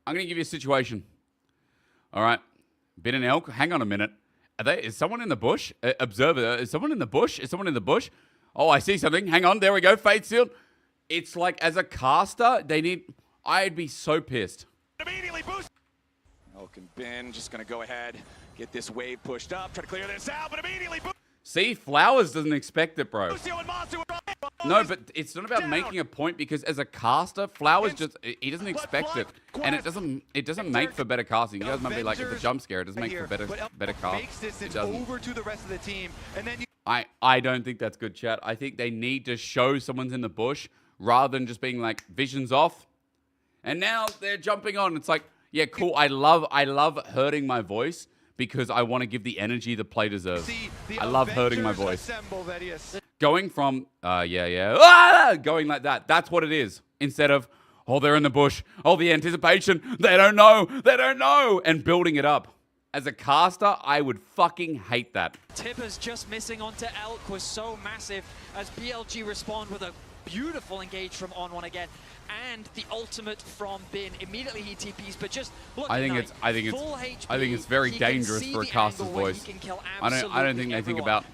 I'm gonna give you a situation. All right, Ben and Elk, hang on a minute. Is someone in the bush? Observer, is someone in the bush? Is someone in the bush? Oh, I see something. Hang on, there we go. Fate sealed. It's like as a caster, I'd be so pissed. Immediately boost. Elk and Ben just gonna go ahead, get this wave pushed up, try to clear this out, but immediately boost. See, Flowers doesn't expect it, bro. Busio and Matsu are No, but it's not about making a point because as a caster, Flowers just he doesn't expect it, and it doesn't make for better casting. You guys might be like, it's a jump scare. It doesn't make for better cast. It doesn't. Over to the rest of the team, and then I don't think that's good, chat. I think they need to show someone's in the bush rather than just being like vision's off, and now they're jumping on. It's like, yeah, cool. I love hurting my voice because I want to give the energy the play deserves. I love hurting my voice. Going from, going like that. That's what it is. Instead of, oh, they're in the bush. Oh, the anticipation. They don't know. They don't know. And building it up. As a caster, I would fucking hate that. Tibbers just missing onto Elk was so massive as BLG respond with a beautiful engage from On1 again. And the ultimate from Bin. Immediately he TPs, but just look I think it's very dangerous for a caster's voice. I don't think they think about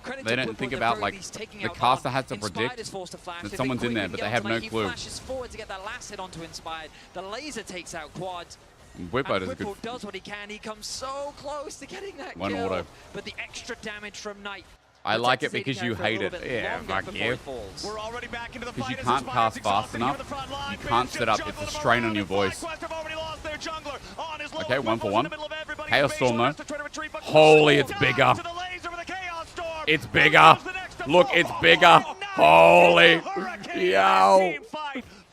like the caster has to predict that someone's in there, but they have no clue. Flashes forward to get that last hit onto Inspired. The laser takes out Quad. Whippo does Whippo does what he can. He comes so close to getting that One kill. auto. But the extra damage from Knight. I like it because you hate it. Yeah, fuck you. We're already back into the because you fight can't cast fast enough. You can't set up. It's a strain on your voice. Okay, 1 for 1. Chaos Storm though. Holy, it's bigger. It's bigger. Look, it's bigger. Holy. Yo.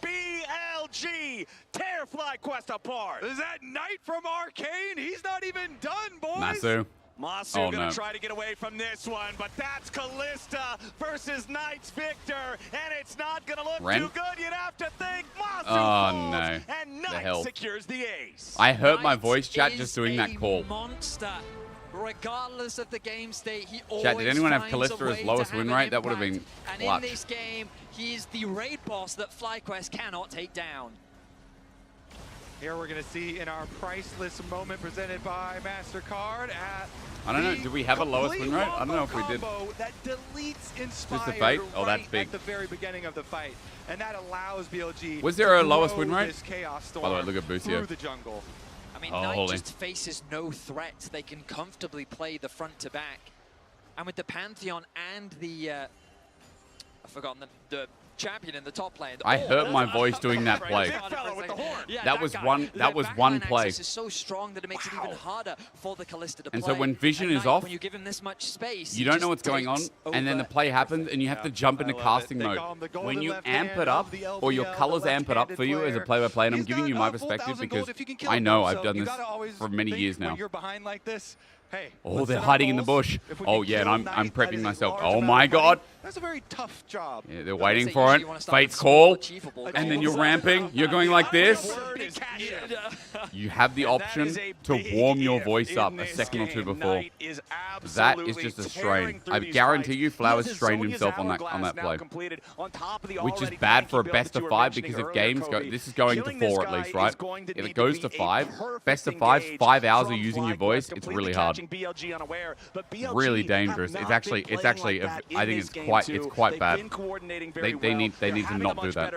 BLG tear FlyQuest apart. Is that Knight from Arcane? He's not even done, boys. Masu. Masu gonna try to get away from this one, but that's Kalista versus Knight's Victor, and it's not gonna look too good. You'd have to think Masu falls, no. and Knight secures the ace. I hurt my voice chat just doing that call. Monster. Regardless of the game state, he always chat, did anyone have finds Kalista a way as lowest to win have an rate? That would have been impact. clutch. And in this game, he's the raid boss that FlyQuest cannot take down. Here we're going to see in our priceless moment presented by MasterCard at I don't know. Did we have a lowest win rate? I don't know if we did. That deletes Inspired Just the fate? Oh, that's big. At the very beginning of the fight, and that allows BLG. Was there a lowest win rate? By the way, look at Busio. Through the jungle. I mean, Knight just faces no threat. They can comfortably play the front to back, and with the Pantheon and the I've forgotten the champion in the top lane. I hurt my voice doing that play. That was one play. Is so strong that it makes it even harder for the Kalista to play. And so when vision is off, when you give him this much space, you don't know what's going on, and then the play happens, and you have to jump into casting mode. When you amp it up, or your colors amp it up for you as a play-by-play, and I'm giving you my perspective because I know I've done this for many years now. You're behind like this. Hey, oh, they're hiding in the bush. Oh, yeah, and I'm prepping myself. Oh, my God. That's a very tough job. Yeah, they're waiting for it. Fate's call. And then you're ramping. You're going like this. You have the option to warm your voice up a second or two before. That is just a strain. I guarantee you Flowers strained himself on that play. Which is bad for a best of 5 because if games go... This is going to 4 at least, right? If it goes to 5, best of 5, 5 hours of using your voice, it's really hard. Really dangerous. It's actually I think it's quite bad. They need to not do that.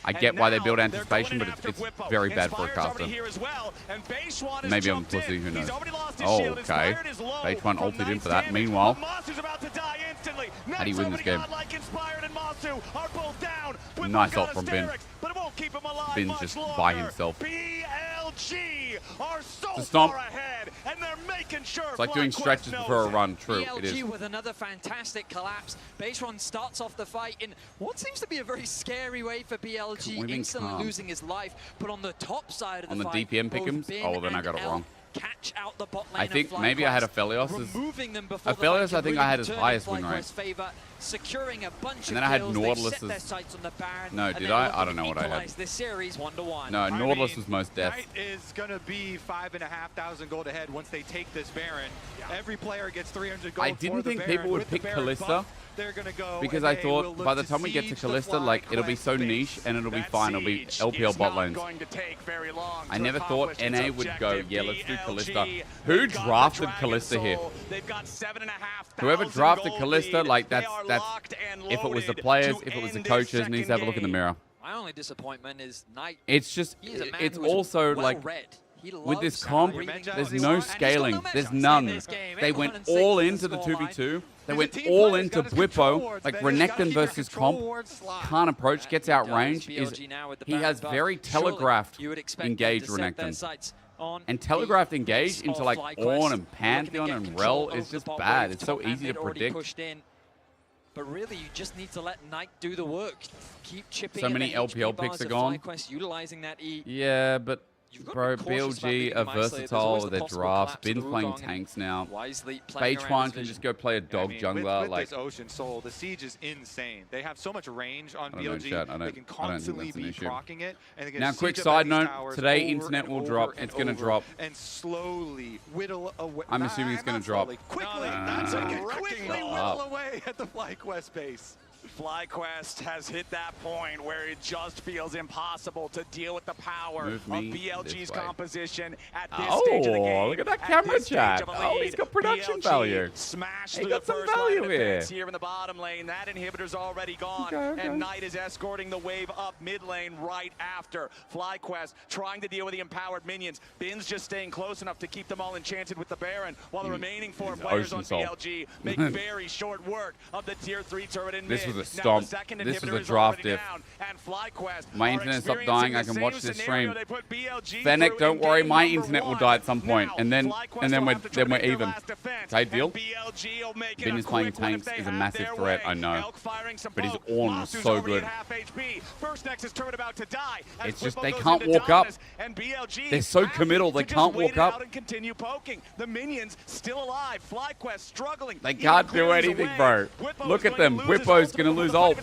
I get why they build anticipation, but it's very bad for a caster. Maybe I'm pussy, who knows. Oh, okay. H1 ulted in for that. Meanwhile, how do you win this game? Nice ult from Bin. Bin's just by himself. To stomp. It's like doing stretches before a run. True, it is. With another fantastic collapse. Baseron starts off the fight in what seems to be a very scary way for BLG, instantly losing his life. But on the top side of the fight, on the DPM pick'ems, oh, then I got it wrong. Catch out the bot lane. I think maybe I had Aphelios. Aphelios, I think I had his highest win rate. Securing a bunch and then I had Nautilus's. No, did I? I don't know what I had. This series 1-1. No, Nautilus was most death. Knight is going to be 5,500 gold ahead once they take this Baron. Every player gets 300 gold. I didn't think people would pick Kalista because I thought by the time we get to Kalista, like it'll be so niche and it'll be fine. It'll be LPL bot lanes. I never thought NA would go, yeah, let's do Kalista. Who drafted Kalista here? Whoever drafted Kalista, like that's if it was the players, if it was the coaches, needs to have a look in the mirror. My only disappointment is Knight. It's just, it's also like with this comp, there's no scaling. There's none. They went all into the 2v2. They went all into Bwipo. Like Renekton versus comp. Can't approach, gets outrange. He has very telegraphed engaged Renekton. And telegraphed engage into like Ornn and Pantheon and Rel is just bad. It's so easy to predict. But really, you just need to let Knight do the work. Keep chipping. So many LPL picks are gone. Utilizing that E. Yeah, but bro, BLG are versatile with their drafts. Bin's playing tanks now. Beichuan can just go play a dog jungler. With like this Ocean Soul, the siege is insane. They have so much range on BLG. They can I constantly don't think be that's an procking it. And they can now, quick siege side up note: these towers today over internet and will over drop. and It's going to over drop. and slowly whittle away. I'm assuming it's going to drop. Quickly, that's quickly whittle away at the FlyQuest base. FlyQuest has hit that point where it just feels impossible to deal with the power of BLG's composition at this stage of the game. Look at that camera chat. Oh, he's got production value. Smashed He through got the some first value line of here. defense here in the bottom lane. That inhibitor's already gone, and Knight is escorting the wave up mid lane right after. FlyQuest trying to deal with the empowered minions. Bin's just staying close enough to keep them all enchanted with the Baron, while the remaining 4 players on BLG make very short work of the tier 3 turret in mid. This was a stomp. This was a draft diff. My internet stopped dying. I can watch this stream. Fennec, don't worry. My internet will die at some point, and then we're even. Okay, deal. Bin is playing tanks is a massive threat. I know, but his Ornn was so good. It's just they can't walk up. They're so committal. They can't walk up. The minions still alive. FlyQuest struggling. They can't do anything, bro. Look at them. Bwipo's gonna lose ult.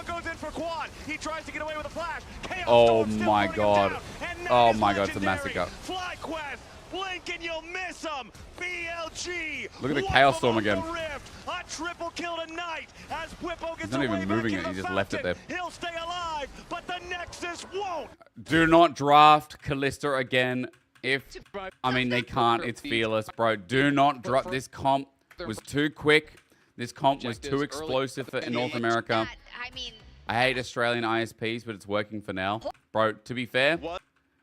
Goes in for quad. He tries to get away with a flash. Oh my god. Oh my god, it's a massacre. FlyQuest, blink and you'll miss him. BLG. Look at the Chaos Storm again. A triple kill tonight as Bwipo gets He's not even moving it. He just left it there. He'll stay alive, but the Nexus won't. Do not draft Kalista again. I mean, they can't. It's fearless, bro. Do not drop. This comp was too quick. This comp was too explosive for North America. I hate Australian ISPs, but it's working for now. Bro, to be fair,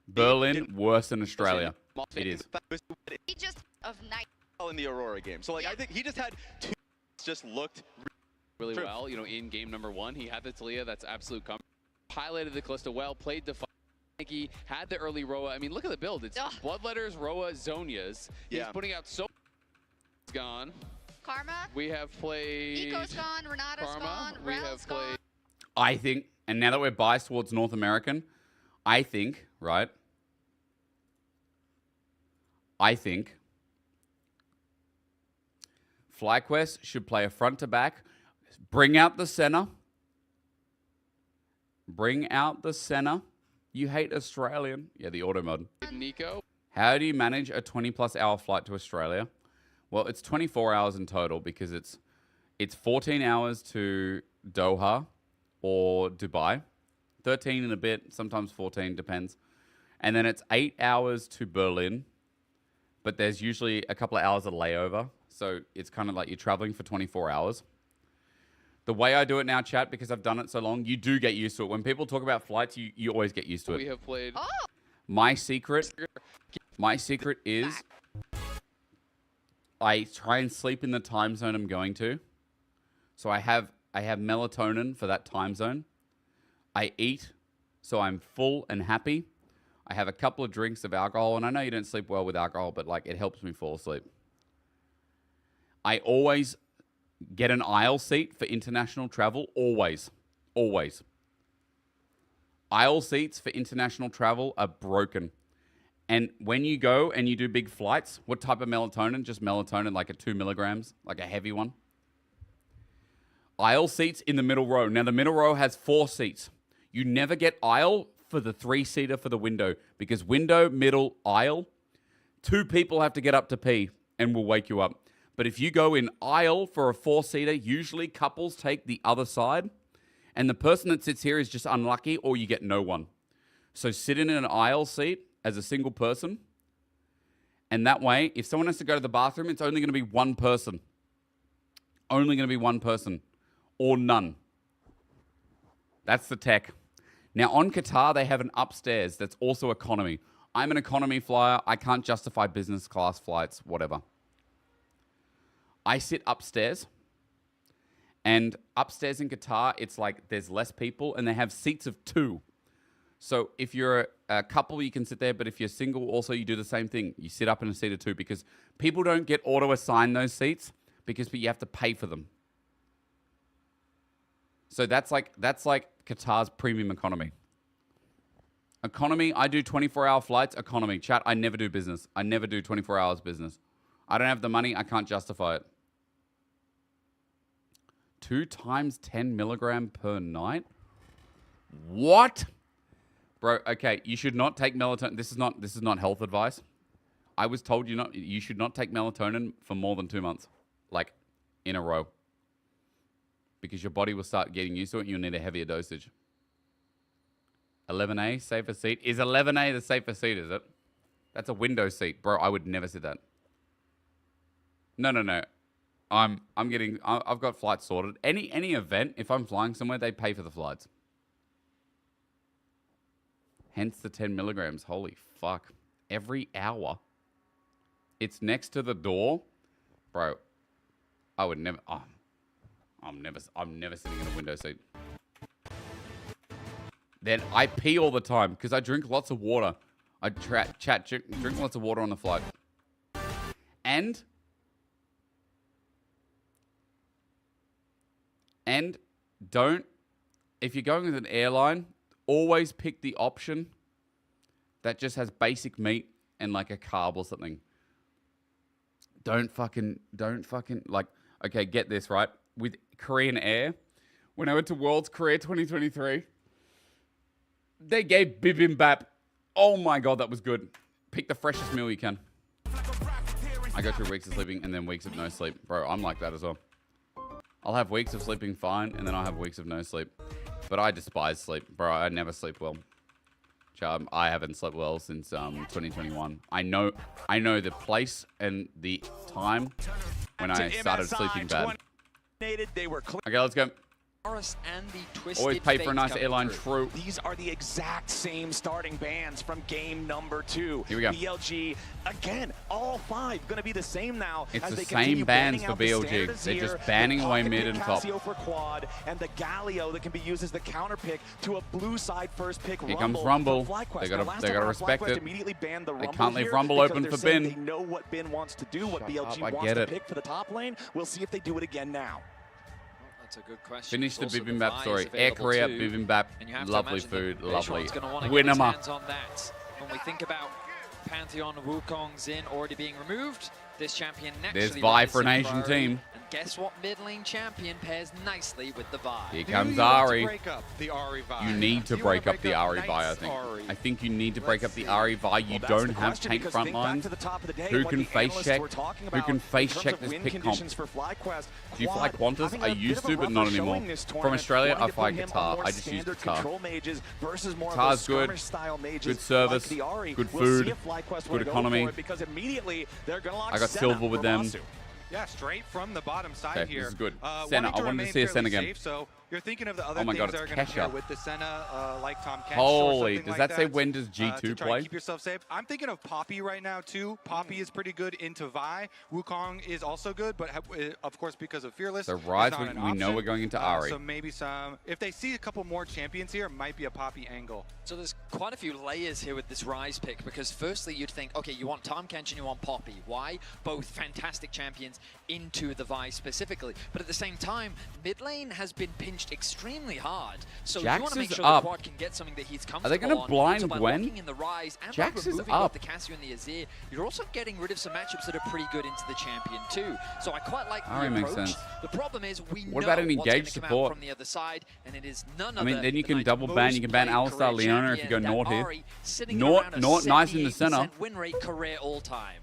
Berlin worse than Australia. It is. He just of Knight in the Aurora game. So like I think he just had 2 just looked really well. You know, in game number 1, he had the Talia. That's absolute comfort. Highlighted the Kalista well, played the He had the early Roa. I mean, look at the build. It's Bloodletters, Roa, Zonias. He's putting out so It's gone. Karma. We have played Eco's gone, Renata's gone, Rel's gone. I think, and now that we're biased towards North American, I think, right? I think FlyQuest should play a front to back, bring out the center. Bring out the center. You hate Australian. Yeah, the auto mod. Nico. How do you manage a 20+ hour flight to Australia? Well, it's 24 hours in total because it's 14 hours to Doha or Dubai. 13 and a bit, sometimes 14, depends. And then it's 8 hours to Berlin, but there's usually a couple of hours of layover. So it's kind of like you're traveling for 24 hours. The way I do it now, chat, because I've done it so long, you do get used to it. When people talk about flights, you always get used to it. We have played. My secret is I try and sleep in the time zone I'm going to. So I have melatonin for that time zone. I eat, so I'm full and happy. I have a couple of drinks of alcohol, and I know you don't sleep well with alcohol, but like it helps me fall asleep. I always get an aisle seat for international travel, always. Always. Aisle seats for international travel are broken. And when you go and you do big flights, what type of melatonin? Just melatonin, like a 2 milligrams, like a heavy one. Aisle seats in the middle row. Now, the middle row has 4 seats. You never get aisle for the 3-seater for the window because window, middle, aisle, 2 people have to get up to pee and will wake you up. But if you go in aisle for a 4-seater, usually couples take the other side, and the person that sits here is just unlucky or you get no one. So sit in an aisle seat as a single person, and that way, if someone has to go to the bathroom, it's only going to be one person. Only going to be one person, or none. That's the tech. Now, on Qatar, they have an upstairs that's also economy. I'm an economy flyer. I can't justify business class flights, whatever. I sit upstairs. And upstairs in Qatar, it's like there's less people and they have seats of 2. So if you're a couple, you can sit there. But if you're single, also you do the same thing. You sit up in a seat of 2 because people don't get auto-assigned those seats because you have to pay for them. So that's like Qatar's premium economy. Economy, I do 24-hour flights. Economy, chat, I never do business. I never do 24 hours business. I don't have the money. I can't justify it. 2 times 10 milligram per night? What? Bro, okay, you should not take melatonin. This is not health advice. I was told you should not take melatonin for more than 2 months. Like, in a row. Because your body will start getting used to it and you'll need a heavier dosage. 11A, safer seat. Is 11A the safer seat, is it? That's a window seat. Bro, I would never sit that. No. I've got flights sorted. Any event, if I'm flying somewhere, they pay for the flights. Hence the 10 milligrams. Holy fuck. Every hour. It's next to the door. Bro, I would never... Oh, I'm never sitting in a window seat. Then I pee all the time because I drink lots of water. I drink lots of water on the flight. And don't, if you're going with an airline, always pick the option that just has basic meat and like a carb or something. Don't fucking, like, okay, get this, right? With Korean Air, when I went to Worlds Korea 2023, they gave bibimbap. Oh my God, that was good. Pick the freshest meal you can. I go through weeks of sleeping and then weeks of no sleep. Bro, I'm like that as well. I'll have weeks of sleeping fine and then I'll have weeks of no sleep. But I despise sleep. Bro, I never sleep well. I haven't slept well since 2021. I know the place and the time when I started sleeping bad. Okay, let's go. And the Twisted Always pay for a nice airline, through. true. These are the exact same starting bands from game number 2. Here we go. BLG, again, all 5 going to be the same now. It's as the they same bands for BLG. They're here, just banning away mid and top. Casio for quad, and the Galio that can be used as the counter pick to a blue side first pick. Here comes Rumble. They gotta respect it. Immediately banned the they Rumble can't leave here Rumble open for Bin. Bin. They know what Bin wants to do, what BLG I wants get to it. pick for the top lane. We'll see if they do it again now. That's a good question. Finish the Also, bibimbap Vi story. is Air available Korea, too. bibimbap, And you have to lovely imagine food, that lovely. Beijing's gonna wanna Win get his 'em up. hands on that. When we think about Pantheon Wukong's in already being removed, this champion naturally There's Vi for an rises Asian priority. team. And guess what mid lane champion pairs nicely with the Vi? Here comes Ari. Break up the Ari Vi. You need to break up the Ari Vi, I think. I think you need to break up the Ari Vi. You don't have tank front lines. Who can face check? Who can face check this pick comp? Do you fly Qantas? I used to, but not anymore. From Australia, I fly Qatar. I just use Qatar. Qatar's good. Good service. Good food. Good economy. I got silver with them. Yeah, straight from the bottom side Okay, here. this is good. Wanting Senna, I wanted to see a Senna again. safe, so you're thinking of the other Oh my things God, that are it's going to pair Kesha. with the Senna, like Tom Ketch Holy, or something does like that say when does to G2 try play? and keep yourself safe. I'm thinking of Poppy right now too. Poppy is pretty good into Vi. Wukong is also good, but of course because of Fearless, So Rise, it's not an we know option. we're going into Ari. So maybe if they see a couple more champions here, it might be a Poppy angle. So there's quite a few layers here with this Rise pick, because firstly you'd think, okay, you want Tom Kench and you want Poppy. Why? Both fantastic champions into the Vi specifically. But at the same time, mid lane has been pinched extremely hard. So Jax you want to make is sure up. the quad can get something that he's comfortable Are they going to on. blind So by Gwen? locking in the Rise and Jax by is removing up. both the Casio and the Azir, you're also getting rid of some matchups that are pretty good into the champion too. So I quite like the Ari makes approach. sense. The problem is we What know about an what's going engaged to come out support? from the other side, and it is none I other mean, then you than can the double ban. You can ban most Alistar, played Leona if you go champion, Nort that here. Ari sitting Nort around a nice in the center. 78% win rate career all time.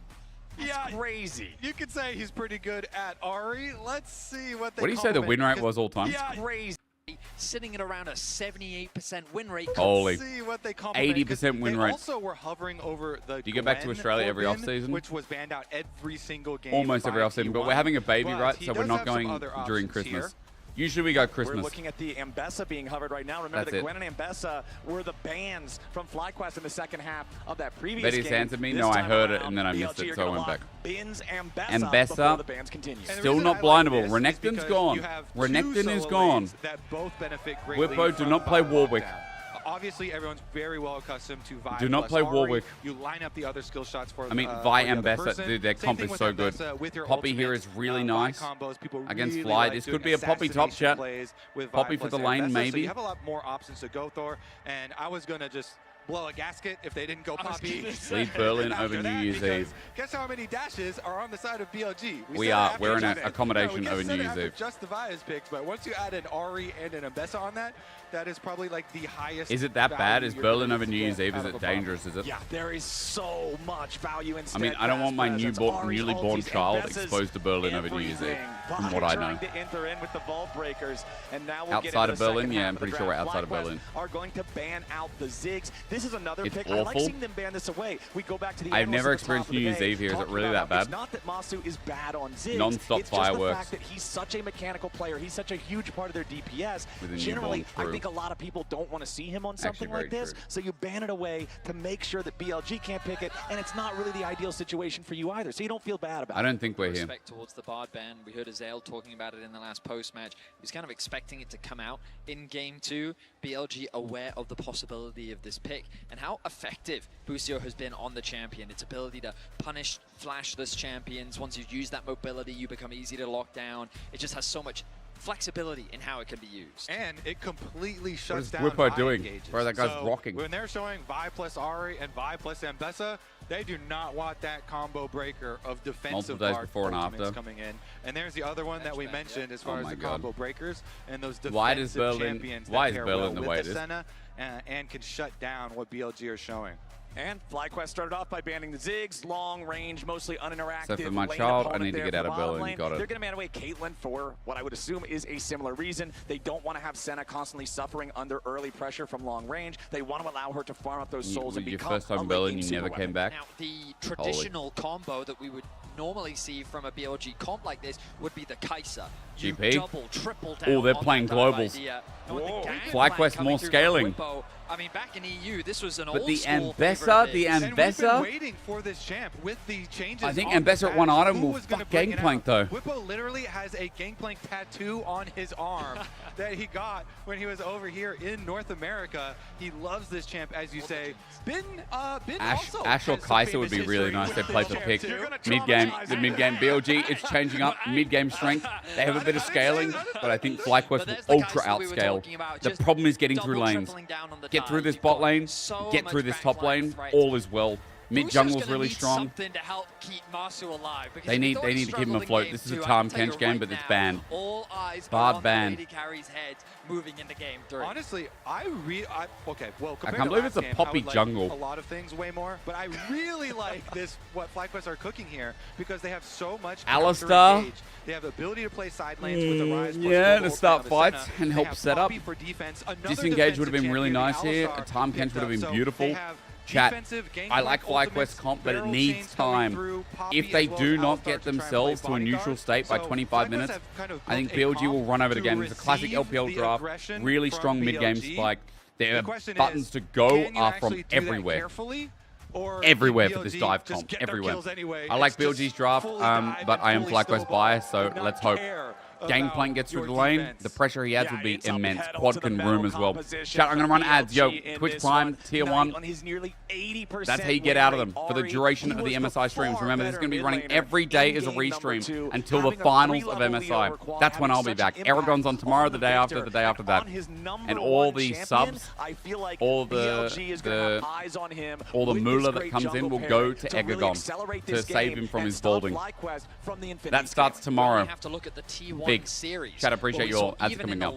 That's crazy. You could say he's pretty good at Ari. Let's see what they What do you say the call win it, rate because- was all time? Yeah, Crazy. Sitting at around a 78% win rate. Holy. see what they compliment, 80% win they rate. also were hovering over the Do you get back to Gwen Australia every for Bin, offseason? which was banned out every single game. Almost every by offseason, but T1. we're having a baby, But right? he So we're does not have some going other during options here. Christmas. Usually we go Christmas. We're looking at the Ambessa being hovered right now. Remember that Gwen and Ambessa were the bans from FlyQuest in the second half of that previous game. Betty's answered me. No, I heard it and then I missed it, so I went back. Bins Ambessa before the bans continue. Still not blindable. Renekton's gone. Renekton is gone. Whippo, do not play Warwick. Obviously, everyone's very well accustomed to Vi. Do not play Warwick. You line up the other skill shots for. I mean, Vi and Bessa, dude, their comp is so good. Poppy here is really nice against Fly. This could be a Poppy top chat. Poppy for the lane, maybe. So you have a lot more options to go for, and I was gonna just blow a gasket if they didn't go Poppy. Lead Berlin over New Year's Eve. Guess how many dashes are on the side of BLG? We're in an accommodation over New Year's Eve. Just the Vias picks, but once you add an Ari and an Ambessa on that, that is probably like the highest. Is it that bad? Is Berlin over New Year's Eve? Is it dangerous? Is it? Yeah, there is so much value in. I mean, I don't want my newly born child exposed to Berlin over New Year's Eve, from what I know. To enter in with the vault breakers, and now we'll outside of Berlin, yeah, I'm pretty sure we're outside of Berlin. Are going to ban out the Ziggs. This is another pick. Awful. I like seeing them ban this away. We go back to the. I've never experienced New Year's Eve here. Is it really that bad? It's not that Masu is bad on Ziggs. Non-stop fireworks. It's just the fact that he's such a mechanical player. He's such a huge part of their DPS. Generally, I think a lot of people don't want to see him on something like this, so you ban it away to make sure that BLG can't pick it, and it's not really the ideal situation for you either, so you don't feel bad about it. I don't think we're here. Respect towards the Bard ban. We heard Azael talking about it in the last post-match. He was kind of expecting it to come out in Game 2. BLG aware of the possibility of this pick and how effective Busio has been on the champion. Its ability to punish flashless champions. Once you use that mobility, you become easy to lock down. It just has so much flexibility in how it can be used. And it completely shuts down Whippo doing? Bro, that guy's rocking. When they're showing Vi plus Ari and Vi plus Ambessa, they do not want that combo breaker of defensive ultimates coming in. And there's the other one that we mentioned as far as the combo breakers and those defensive champions that pair well with the Senna and can shut down what BLG are showing. And FlyQuest started off by banning the Ziggs, long range, mostly uninteractive. Except for my child, I need to get out of Berlin. Got it. They're going to ban away Caitlyn for what I would assume is a similar reason. They don't want to have Senna constantly suffering under early pressure from long range. They want to allow her to farm up those souls and become your first time Berlin, you never came back. Now, the traditional combo that we would normally see from a BLG comp like this would be the Kai'Sa. GP. Double, triple down. Oh, they're playing globals. FlyQuest more scaling. I mean, back in EU, this was an old school Ambessa, And we've been waiting for this champ with the changes. I think Ambessa at one item will fuck Gangplank though. Whippo literally has a Gangplank tattoo on his arm that he got when he was over here in North America. He loves this champ, as you say. Bin also Ash or Kai'Sa would be really nice. They play for pick. Mid-game, the mid-game BLG, it's changing up. Mid-game strength. They have a bit of scaling, but I think FlyQuest will ultra outscale. The problem is getting through lanes. Get through this bot lane, get through this top lane, all is well. Mid jungle's really strong. To help keep Masu alive they need to keep him afloat. This is a Tahm Kench game, but it's banned. All eyes Bard banned. Carry's head moving into game 3. Honestly, okay, well, I can't believe it's a Poppy jungle. A lot of things way more, but I really like this, what FlyQuest are cooking here, because they have so much Alistar. They have the ability to play side lanes with the Rise. Yeah, to start fights and help set up. For defense. Disengage would have been really nice here. A Tahm Kench would have been beautiful. Chat, I like FlyQuest comp, but it needs time. If they do not get themselves to a neutral state by 25 minutes, I think BLG will run over the game. It's a classic LPL draft, really strong mid-game spike. Their buttons to go are from everywhere. Everywhere for this dive comp, everywhere. I like BLG's draft, but I am FlyQuest biased, so let's hope. Gangplank gets through the lane, the pressure he adds would be immense. Quad can room as well. Chat, I'm going to run ads. Yo, Twitch Prime, Tier 1. That's how you get out of them for the duration of the MSI streams. Remember, this is going to be running every day as a restream until the finals of MSI. That's when I'll be back. Aragon's on tomorrow, the day after that. And all the subs, all the moolah that comes in will go to Aragon to save him from his balding. That starts tomorrow. Big. Series. Chat, appreciate your ads coming up.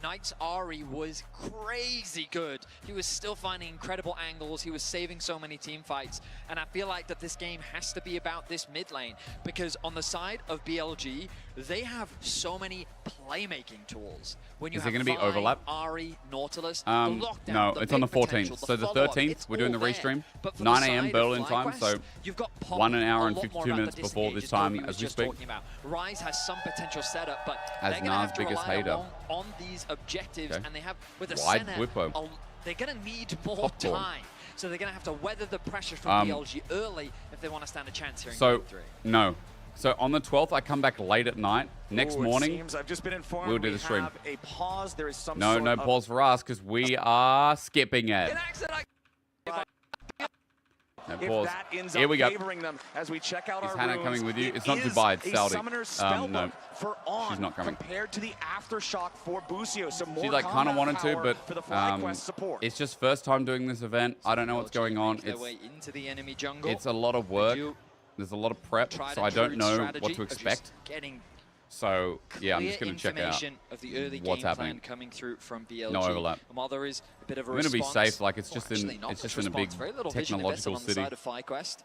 Knight's Ahri was crazy good. He was still finding incredible angles. He was saving so many team fights. And I feel like that this game has to be about this mid lane, because on the side of BLG, they have so many playmaking tools. When you Is have there going to be overlap? Ahri, Nautilus, the No, lockdown, it's on the 14th. So the 13th, we're doing the restream. 9 a.m. Berlin time, so you've got 1 hour and 52 minutes before this time as we speak. Rise has some potential setup, but As they're going to have to biggest rely hater. on these objectives, and they have, with a Wide Senna, Whippo. they're going to need more Popcorn. time. So they're going to have to weather the pressure from BLG early if they want to stand a chance here in Game 3. No. So on the 12th, I come back late at night. Next morning, I've just been informed we'll do the stream. Have a pause. There is some No pause for us, because we are skipping it. No pause. That ends Here up we go. favoring them as we check out Is our Hannah runes, coming with you? it It's not is Dubai, it's a Saudi. summoner's spell No, book for on she's not coming. compared to the aftershock for Busio. So more She like kind of wanted to, power but for the FlyQuest support. it's just first time doing this event. I don't know what's going on. Their way into the enemy jungle. It's a lot of work. There's a lot of prep, so I don't know what to expect. So yeah, I'm just going to check out of the early what's game happening. plan coming through from BLG. No overlap. There is a bit of a I'm going to be response. safe, like it's just in a big Very little vision technological invested on the city. side of FlyQuest.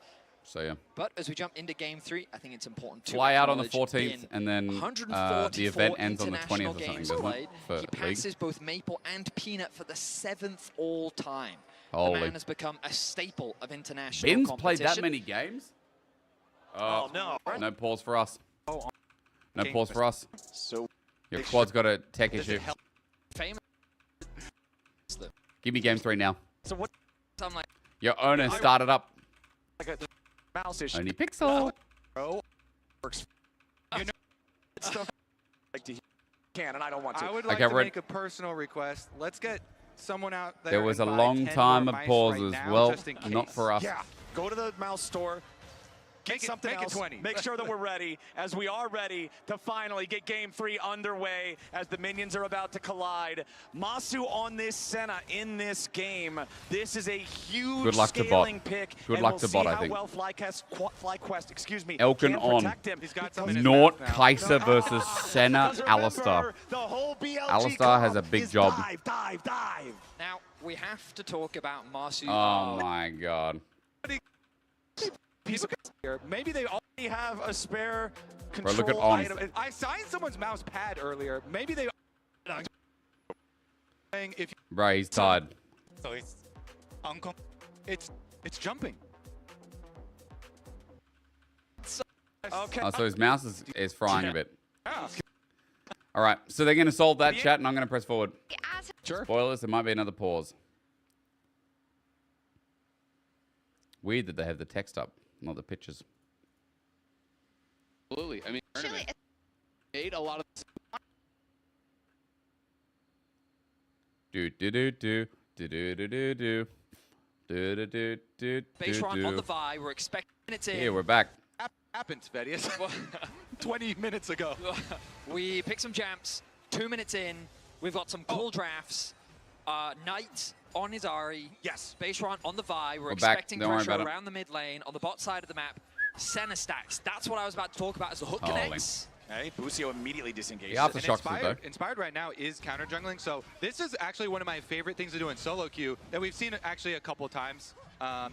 So yeah. But as we jump into Game 3, I think it's important to Fly out on the acknowledge 14th, Bin. and then 144 the event ends on the 20th international or something, games doesn't it? played. For He league. passes both Maple and Peanut for the 7th all-time. The Holy. man has become a staple of international Bin's competition. played that many games? Oh, no. No pause for us. No Game pause for us. So Your quad's got a tech does issue. it help? Famous. Give me game 3 now. So what? I'm like, Your owner started up. Like a mouse issue. Only pixel. Bro, works. You know, it's stuff like to can, and I don't want to. I would like Okay, to we're- make a personal request. Let's get someone out there. There was a and buy long 10 time more of mice pauses. right now, Well, just in not case. for us. Yeah, go to the mouse store. Get something make it else. 20. Make sure that we're ready, as we are ready to finally get Game 3 underway as the minions are about to collide. Masu on this Senna in this game. This is a huge Good luck to bot. scaling pick. Good and luck we'll to see bot, I how think. well FlyQuest, excuse me, Elkin can on. protect him. He's got some in his Nort mouth now. Kaiser versus Senna Because Alistar. remember, the whole BLG Alistar has a comp big is job. Dive. now, we have to talk about Masu. Oh my god. Piece of Here, maybe they all. we have a spare Bro, control look at on. item. I signed someone's mouse pad earlier. Maybe they. If Bro, he's tired. so it's jumping. Okay. Oh, so his mouse is frying a bit. Yeah. All right, so they're going to solve that chat, and I'm going to press forward. As Sure. Spoilers, there might be another pause. Weird that they have the text up, not the pictures. Absolutely. I mean, Actually, tournament made a lot of Do do do do do do do do do do do do do Base run on the do. Vi. We're expecting minutes in. Here, we're back. Happened, Svetius. 20 minutes ago. We pick some jumps. 2 minutes in. We've got some cool drafts. Knight on his Ahri. Yes. Base run on the Vi. We're We're back. expecting Don't worry pressure about it. around the mid lane. On the bot side of the map, Senna stacks. That's what I was about to talk about as the hook Holy. connects. Okay, Busio immediately disengages. Yeah, after And shocks is though. Inspired right now is counter jungling, so this is actually one of my favorite things to do in solo queue that we've seen actually a couple times,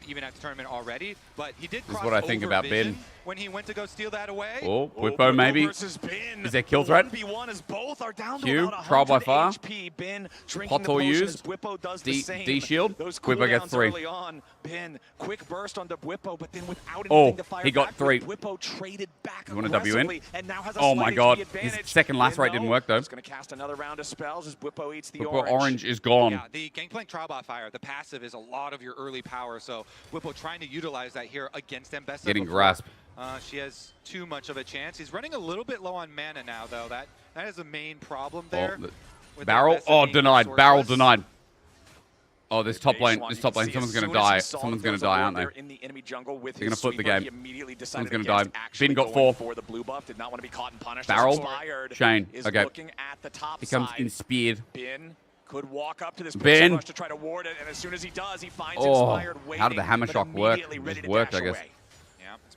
even at the tournament already. But he did This is cross what I think over about vision Bin. when he went to go steal that away. Oh, Whippo Whippo maybe. versus Bin. Is there kill The threat? 1v1 as both are down to Q, about trial by 100 fire. HP. Bin drinking the Pothole potion used. as Whippo does the D- same. D shield. Those Whippo gets cooldowns 3. early on. Bin, quick burst onto Whippo, but then without Oh, anything to fire he got back 3. with, Whippo traded back You want a W in? aggressively and now has a Oh my slight god, HP his advantage. second last Bin, rate didn't though, work though. He's going to cast another round of spells as Whippo eats the Whippo orange is gone. Yeah, the Gangplank trial by fire, the passive is a lot of your early power, so Whippo trying to utilize that here against Mbessa. Getting before, grasp. she has too much of a chance. He's running a little bit low on mana now, though. That is the main problem there. Oh, with barrel? Mbessa Oh, being denied. Barrel resourceless. denied. Oh, this top Base lane. one, This you top can lane. see Someone's as going to soon as die. he saw Someone's there going was to a die, ward aren't they? there in the enemy jungle with They're his gonna flip the sweeper. game. He immediately decided Someone's gonna against die. actually Bin got going 4. for the blue buff. Did not want to be caught and punished. Barrel. Inspired Shane. is Okay. looking at the top Becomes side. inspired. Bin could walk up to this Bin. pixel rush to try to ward it, and as soon as he does, he finds Oh, Inspired waiting. how did the hammer but shock work? immediately It ready just to worked, dash I guess. away. Yeah,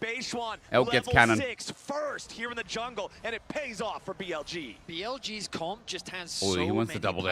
Beishwan, Elk gets level cannon. 6 first here in the jungle, and it pays off for BLG. BLG's comp just has Oh, so he wants many to double down.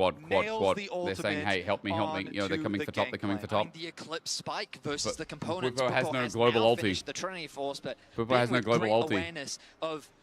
quad. They're saying, hey, help me. You know, they're coming for top. They're coming for top. The Eclipse spike versus the components. Bwipo has no global ulti. The Trinity Force, but Bwipo has no global ulti. awareness of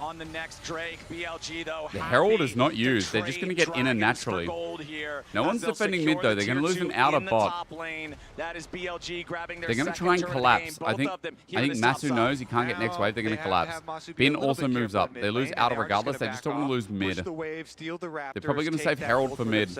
on the next Drake. BLG, though, the Herald is not used. They're just going to get in naturally. No one's defending mid, though. They're going to lose an outer bot. That is BLG grabbing their They're going to try and collapse. I think Masu knows he can't get next wave. They're going to collapse. Bin also moves up. They lose outer regardless. They just don't want to lose mid. They're probably going to save Herald for mid.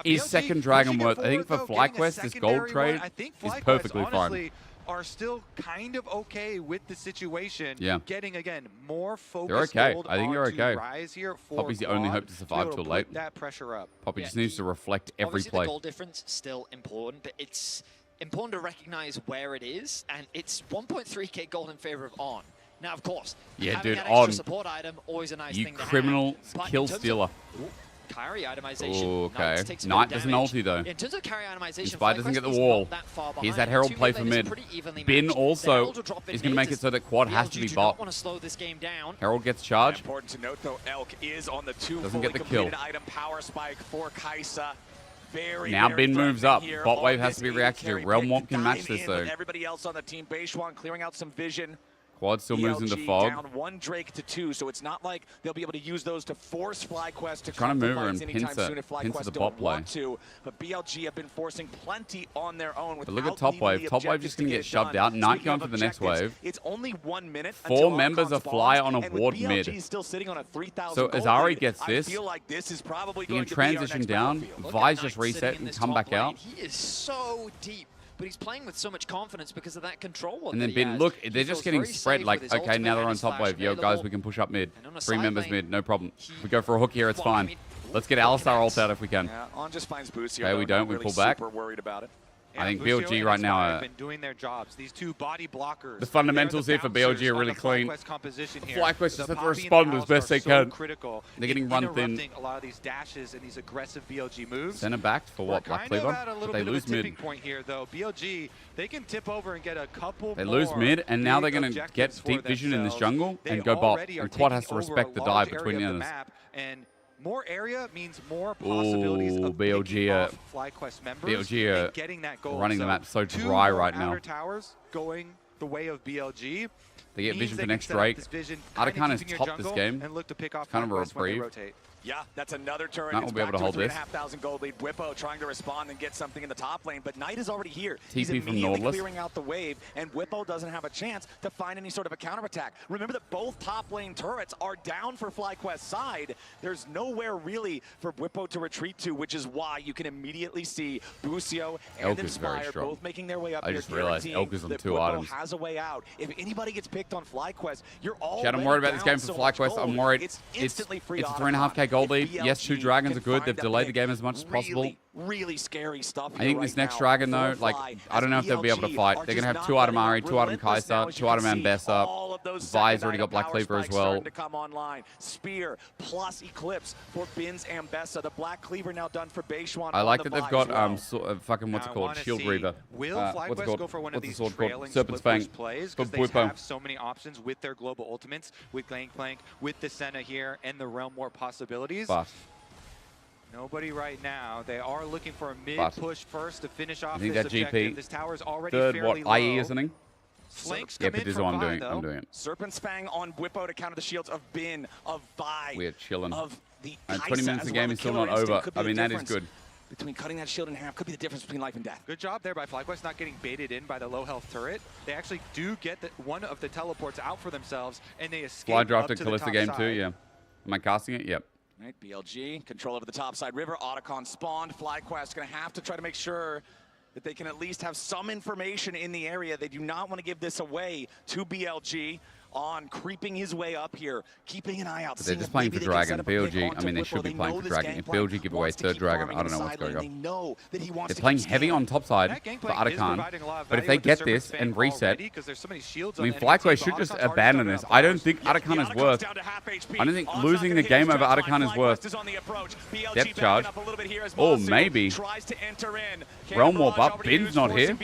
Is second Dragon worth? I think for FlyQuest, this gold trade is perfectly fine. are still kind of okay with the situation. Yeah. Getting, again, more focus. They're okay. I think they're okay. Rise here for Poppy's the only hope to survive till late. That pressure up. Poppy just needs to reflect every play. The goal difference still important, but it's important to recognize where it is, and it's 1.3k gold in favor of On. Now, of course, having that extra support item, always a nice thing to have. You criminal kill stealer. Carry itemization. Ooh, okay. Knight doesn't ulti though. In terms of carry itemization, Spy doesn't get the wall. Here's that Herald play for mid. Bin also is going to make it so that Quad has to be bot. Want to slow this game down. Herald gets charged. Important to note though, Elk is on the doesn't get the kill. Item power spike for Kaisa. Now Bin moves up. Bot wave has to be reacted to. Realm Warp can match this though. Everybody else on the team, Beishwan clearing out some vision. Quad still moves into fog. Down 1 Drake to 2, so it's not like they'll be able to use those to force FlyQuest to trying to move her and anytime soon if FlyQuest the bot play. But BLG have been forcing plenty on their own. But look at top wave. Top wave just going to get shoved out. Knight going for the next wave. It's only 1 minute. 4 members of Fly on a ward mid. Still sitting on a 3,000 so as Ari gets this, I feel like this is probably he can transition down. Vi's just reset and come back out. He is so deep. But he's playing with so much confidence because of that control. And then Bin, look, they're just getting spread like, okay, now they're on top wave. Yo, guys, we can push up mid. 3 members mid, no problem. We go for a hook here, it's fine. Let's get Alistar ult out if we can. Yeah, On just finds boots here. Okay, we don't, we pull back. Super worried about it. Yeah, I think Busio BLG right now have been doing their jobs. These 2 body blockers. The fundamentals here for BLG are really clean. FlyQuest just have to respond as best they can. Critical. They're getting run thin. A lot of these dashes and these aggressive BLG moves. Center backed for what? Black Cleaver? They lose mid. Point here though. BLG, they can tip over and get a couple. They lose mid, and now they're going to get deep vision in this jungle and go bot. And Quad has to respect the dive between the others. And more area means more possibilities of BLG FlyQuest members BLG getting that goal. running the map so dry right now. Towers going the way of BLG. They get vision for next Drake. Atakan is top this game. And look to pick off kind of a reprieve. Yeah, that's another turn. Knight will be able to hold this. 3,500 gold lead. Whippo trying to respond and get something in the top lane, but Knight is already here. TP He's from immediately Nautilus. clearing out the wave, and Whippo doesn't have a chance to find any sort of a counterattack. Remember that both top lane turrets are down for FlyQuest's side. There's nowhere really for Whippo to retreat to, which is why you can immediately see Busio and Inspire both making their way up here. I just realized Elk is on 2 items. Has a way out. If anybody gets picked on FlyQuest, you're all. Chad, I'm worried about this game for FlyQuest. I'm worried. It's a 3.5k gold lead. Yes, 2 dragons are good. They've delayed the game as much as possible. Really scary stuff. I think this next dragon though, like, I don't know if they'll be able to fight. They're gonna have 2 item Ari, 2 item Kaisa, 2 item Ambessa. Vi's already got Black Cleaver as well. To come online. Spear plus Eclipse for Bin's Ambessa. The Black Cleaver now done for Beishwan. I like that they've got fucking what's it called, Shield Reaver. Will FlyQuest go for one of these trailing Serpent's Fang plays because they have so many options with their global ultimates, with Gangplank, with the Senna here, and the Realm War possibilities. Nobody right now. They are looking for a mid-push first to finish off this objective. This tower's already fairly low. IE or something? Flanks yeah, but this is what I'm doing. I'm doing it. Serpent's Fang on Whippo to counter the shields of Bin, of Vi. We're chilling. Of the 20 minutes of game is still not over. I mean, that is good. Between cutting that shield in half could be the difference between life and death. Good job there by FlyQuest, not getting baited in by the low health turret. They actually do get one of the teleports out for themselves, and they escape. Fly drafted Kalista game too, yeah. Am I casting it? Yep. Right, BLG, control over the top side river. Otacon spawned. FlyQuest going to have to try to make sure that they can at least have some information in the area. They do not want to give this away to BLG. On creeping his way up here, keeping an eye out. But they're just playing for Dragon. BLG, I mean, they should be playing for Dragon. If BLG give away 3rd Dragon, I don't know what's going on. They're playing heavy on top side for Atakan. But if they get this and reset, I mean, FlyQuest should just abandon this. I don't think Atakan is worth. I don't think losing the game over Atakan is worth. Depth charge. Oh, maybe. Realm Warp up. Bin's not here.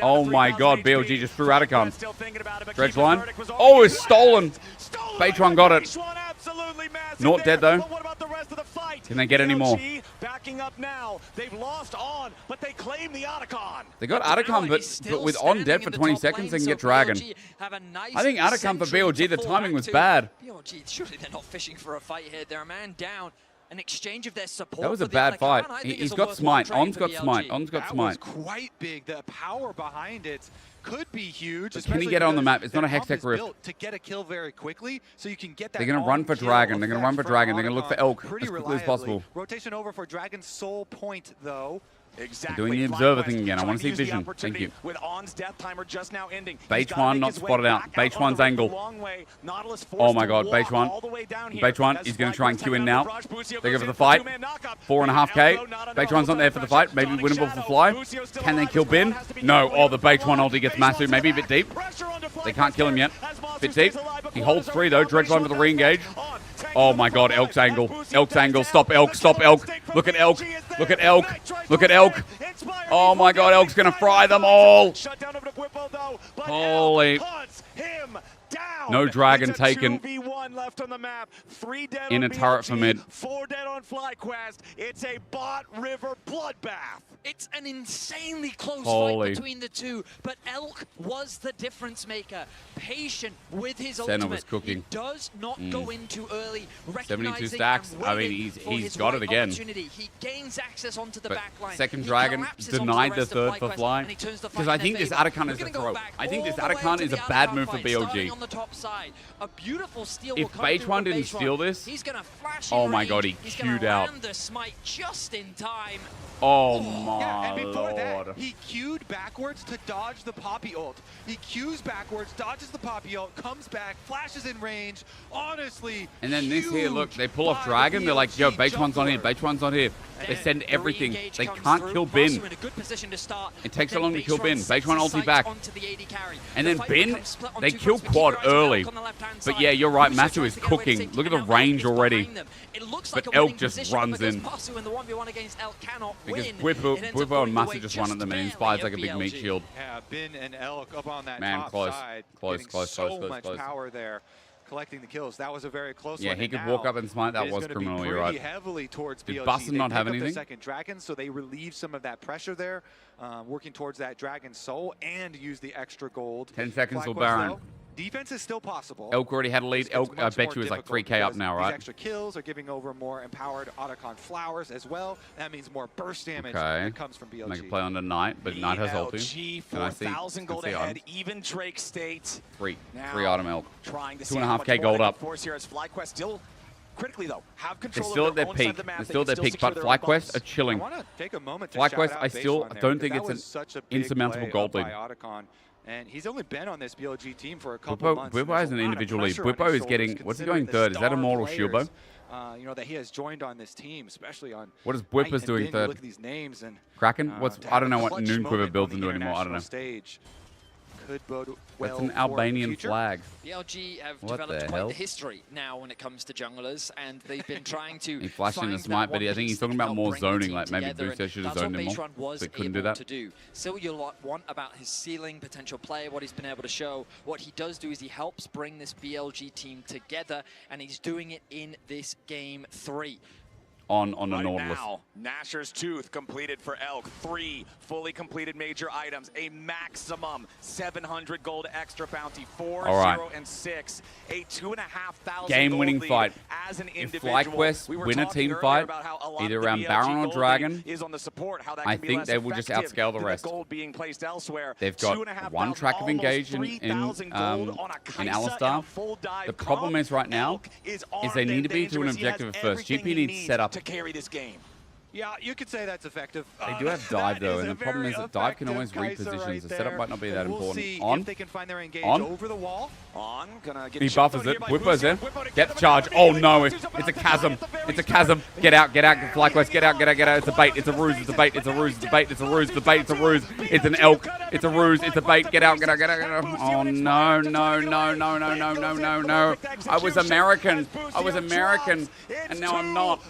Oh my god, BLG just threw Atakan. Dredge line. Oh, it's stolen. Beitron got it. Not dead though. Can they get any more? Backing up now. They've lost On, but they claim the Otacon. They got Otacon, but with On dead for 20 seconds, they can get Dragon. I think Otacon for BLG, the timing was bad. BLG, surely they're not fishing for a fight here. They're a man down. An exchange of their support. That was a bad fight. He's got smite. On's got smite. On's got smite. That was quite big. The power behind it could be huge. But can he get on the map? It's not a Hextech Rift. To get a kill very quickly, so you can get that. They're going to run for Dragon. They're going to run for Dragon. They're going to look for Elk as quickly as possible. Rotation over for Dragon's Soul Point, though. Exactly. Doing the observer thing again. I want to see vision. Thank you. With On's death timer just now ending. Beichuan not spotted out. Beichuan's angle. Oh my god, Beichuan. Beichuan is going to try and queue in now. They go for the fight. 4.5k. Beichuan's not there for the fight. Maybe winnable for Fly. Can they kill Bin? No. Oh, the Beichuan ulti gets Masu. Maybe a bit deep. They can't kill him yet. Bit deep. He holds 3 though. Dredgeline for the re-engage. Oh my god, Elk's angle. Elk's angle. Stop Elk. Stop Elk. Look at Elk. Look at Elk. Look at Elk. Oh my god, Elk's going to fry them all. Holy. No dragon taken. Left on the map. 3 dead in a turret for mid. 4 dead on FlyQuest. It's a bot river bloodbath. It's an insanely close fight between the two, but Elk was the difference maker. Patient with his ultimate. Was cooking. He does not go in too early. 72 stacks. I mean, he's got it again. He gains access onto the back line. Second dragon denied the third for Fly. Because I think this Atakan is a throw. I think this Atakan is a bad move for BLG. On the top side. A beautiful steal if Beichuan didn't steal this, he's gonna flash oh my god, he queued out. The smite just in time. Oh my yeah, and before lord. that, he queued backwards to dodge the Poppy ult. He queues backwards, dodges the Poppy ult, comes back, flashes in range. Honestly, and then this here, look, they pull off Dragon. They're like, yo, Beichuan's on here, Beichuan's on here. They send everything. They can't kill Bin. It takes so long to kill Bin. Beichuan ulti back. And then Bin, they kill Quad early. But yeah, you're right, Masu is cooking. Look at the range already. But Elk just runs in. Because Whippo and Masu just run at them and Inspire's like a big meat shield. Yeah, Bin and Elk up on that top side. Close. So much power there. Collecting the kills. That was a very close one. Yeah, he could walk up and smite. That was criminal. You're right. Heavily towards Did BLG. Boston not have anything? The second dragon, so they relieve some of that pressure there, working towards that dragon soul and use the extra gold. 10 seconds till Baron. Though, defense is still possible. Elk already had a lead. Elk, I bet you, is like 3k up now, right? These extra kills are giving over more empowered Otacon flowers as well. That means more burst damage that comes from BLG. Make a play on the Knight, but Knight has ulti. BLG 4,000 gold ahead, even Drake State. 3 item Elk. Trying to 2.5k gold up. Force here as FlyQuest still critically though have They're control still of at their peak. They're still at their peak, but FlyQuest are chilling. FlyQuest, I still don't think it's an insurmountable gold lead. And he's only been on this BLG team for a couple months. Bwipo has an individual lead. Bwipo is getting, what's he going third? Is that Immortal Shieldbow? You know, that he has joined on this team, especially on. What is Bwipo's doing third? Look at these names and Kraken? What's, I don't know what Noon Quiver builds into anymore. I don't know. Stage. Could bode well. That's an Albanian flag. BLG have developed quite the history now when it comes to junglers, and they've been trying to. He flashed in the smite, but I think he's talking about more zoning, like maybe Booster should have zoned him more, but couldn't do that. Still, you want about his ceiling, potential play, what he's been able to show. What he does do is he helps bring this BLG team together, and he's doing it in this game 3. On the Nautilus. Now, Nasher's Tooth completed for Elk. 3 fully completed major items. A maximum 700 gold extra bounty. 4, 0, and 6. A 2,500 game-winning fight. As an if FlyQuest win a team fight, either around Baron or Dragon, I think they will just outscale the rest. They've got 1 track of engage in Alistar. The problem is right now is they need to be to an objective at first. GP needs setup to carry this game. Yeah, you could say that's effective. They do have dive though, and the problem is that dive can always reposition. The setup might not be that important. On, they can find their engage on, over the wall. On, gonna get he buffers it. Whippo's in. Get the charge. Oh no, it's a chasm. It's a chasm. Get out, FlyQuest, get out. It's a bait. It's a ruse. It's a bait. It's a ruse. It's a bait. It's a ruse. It's a bait. It's a ruse. It's an elk. It's a ruse. It's a bait. Get out. Oh no. I was American, and now I'm not.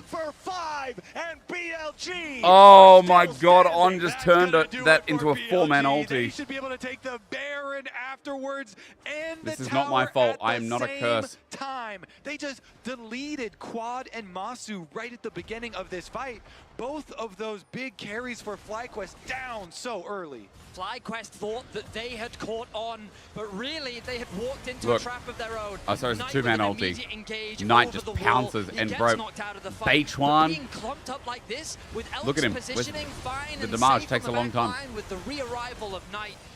Oh my god, On just turned that into a 4-man ulti. Should be able to take the Baron afterwards and this is not my fault. I am not a curse. They just deleted Quad and Masu right at the beginning of this fight. Both of those big carries for FlyQuest down so early. FlyQuest thought that they had caught On, but really they had walked into a trap of their own. Oh, sorry, it's a 2-man ulti. Knight just pounces and bro, Beichuan. Like this, with look at him. The damage takes a long time. With the re-arrival of Knight,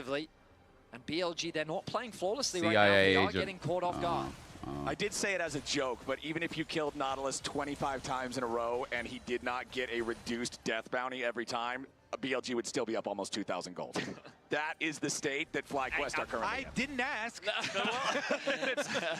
aggressively. And BLG, they're not playing flawlessly CIA right now. They are agent. getting caught off guard. I did say it as a joke, but even if you killed Nautilus 25 times in a row and he did not get a reduced death bounty every time, BLG would still be up almost 2,000 gold. That is the state that FlyQuest are currently in. I didn't ask.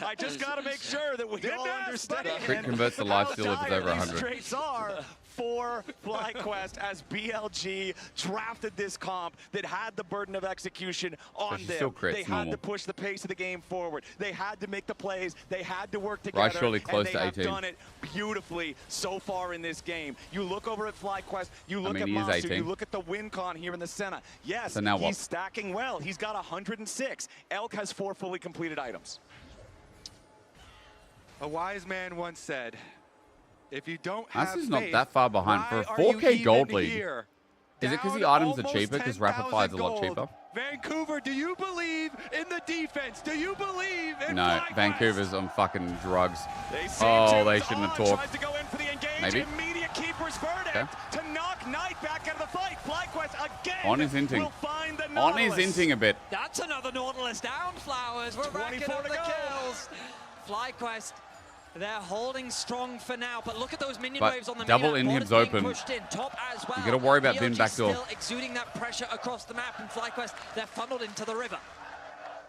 I just got to make sure that we all understand. Crit converts the life steal if it's over 100. Traits are for FlyQuest as BLG drafted this comp that had the burden of execution on them. They had to push the pace of the game forward. They had to make the plays. They had to work together. Right, surely close and they to have 18. done it beautifully so far in this game. You look over at FlyQuest, you look at he is Masu, 18. you look at the win con here in the center. Yes, So now what? he's stacking well. He's got 106. Elk has 4 fully completed items. A wise man once said, if you don't have Masu's faith, not that far behind for a 4K gold league. Is it because the items are cheaper? Because Rapid Fire is a lot cheaper? Vancouver, do you believe in the defense? Do you believe in No, FlyQuest? Vancouver's on fucking drugs. They Oh, they shouldn't have talked. Tries to go in for the engage. Maybe. Immediate keeper's verdict to knock Knight back out of the fight. FlyQuest again On his inting. will find the On his Nautilus. inting a bit. That's another Nautilus down, Flowers. We're racking 24 up to the go. kills. FlyQuest, they're holding strong for now, but look at those minion But waves on the double main map. inhibs Bot is being open. pushed in, top as well. You gotta worry about bin BLG backdoor. still exuding that pressure across the map, and FlyQuest, they're funneled into the river.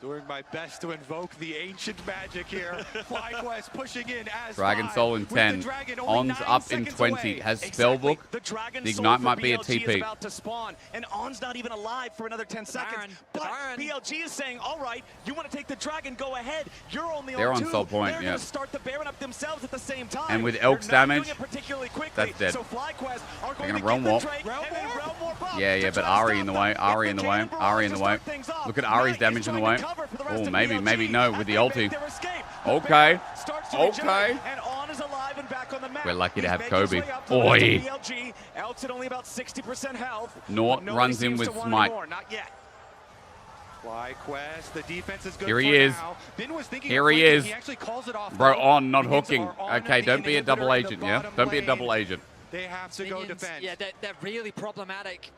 Doing my best to invoke the ancient magic here. FlyQuest pushing in as Dragon Soul in 10. On's up in 20. Has Spellbook. The Dragon The Soul Ignite for might be a BLG is TP. about to spawn, and On's not even alive for another 10 seconds. Baron, But Baron. BLG is saying, all right, you want to take the Dragon, go ahead. You're only They're on on 2. Soul Point, They're yeah. going to start the Baron up themselves at the same time. And with They're Elk's not damage, doing it particularly quickly. that's dead. So FlyQuest are They're going gonna realm to get warp. the Drake and then realm warp up Yeah, to but try to Ari stop in the them. way. If Ari they in the can way. barrage Ari in to the way. start things off, Look at Ari's Knight damage is in the trying way. to cover for the rest Oh, of maybe, BLG maybe no as with the they ulti. make their escape. The Okay. Baron starts to Okay. regenerate, and On is alive and back on the map. We're lucky to He's have making his Kobe. way up to the rest of Oi. BLG. Elk's at only about 60% health. Nort but nobody runs in seems with to want Smite. any more. Not yet. FlyQuest, the defense is good Here he for is. now. Bin was thinking Here of he flanking. is. He actually calls it off. Bro, though. On, not Minions hooking. are on Okay, the don't be a inhibitor double in the agent, yeah? bottom Don't be a lane. double agent. They have to go Minions, defense. yeah, they're really problematic.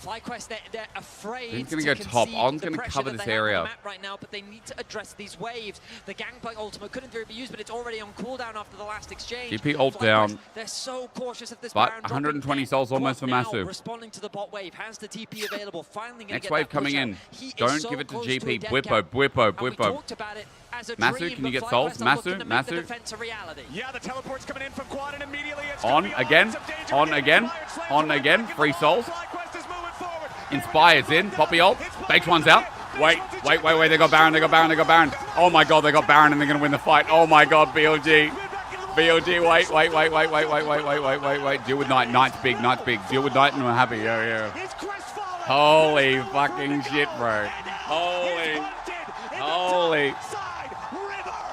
FlyQuest, they're afraid He's gonna to go top. concede On's the gonna pressure cover that this they have on area. the map right now, but they need to address these waves. The Gangplank ultimate couldn't be used, but it's already on cooldown after the last exchange. TP ult FlyQuest, down. They're so cautious of this But Baron dropping 120 dead. souls almost for Quad now Masu. responding to the bot wave, has the TP available, finally gonna Next get wave that coming push in. out. He is Don't so give it to close GP. a dead Bwippo, count. Bwippo, And we Bwippo. talked about it as a Masu, dream, can you but get souls? FlyQuest are looking Masu, to make the Masu. defense a reality. Yeah, the teleport's coming in from Quad, and immediately it's On gonna be again. lots of danger. On Getting again. inspired, slams On away, again. back in Free the souls. wall. FlyQuest is moving forward. Inspired's in. Poppy ult. Base one's out. Wait. They got Baron. They got Baron. Oh my god, they got Baron and they're going to win the fight. Oh my god, BLG. BLG, wait. Deal with Knight. Knight's big. Deal with Knight and we're happy. Yeah. Holy fucking shit, bro. Holy. Side river.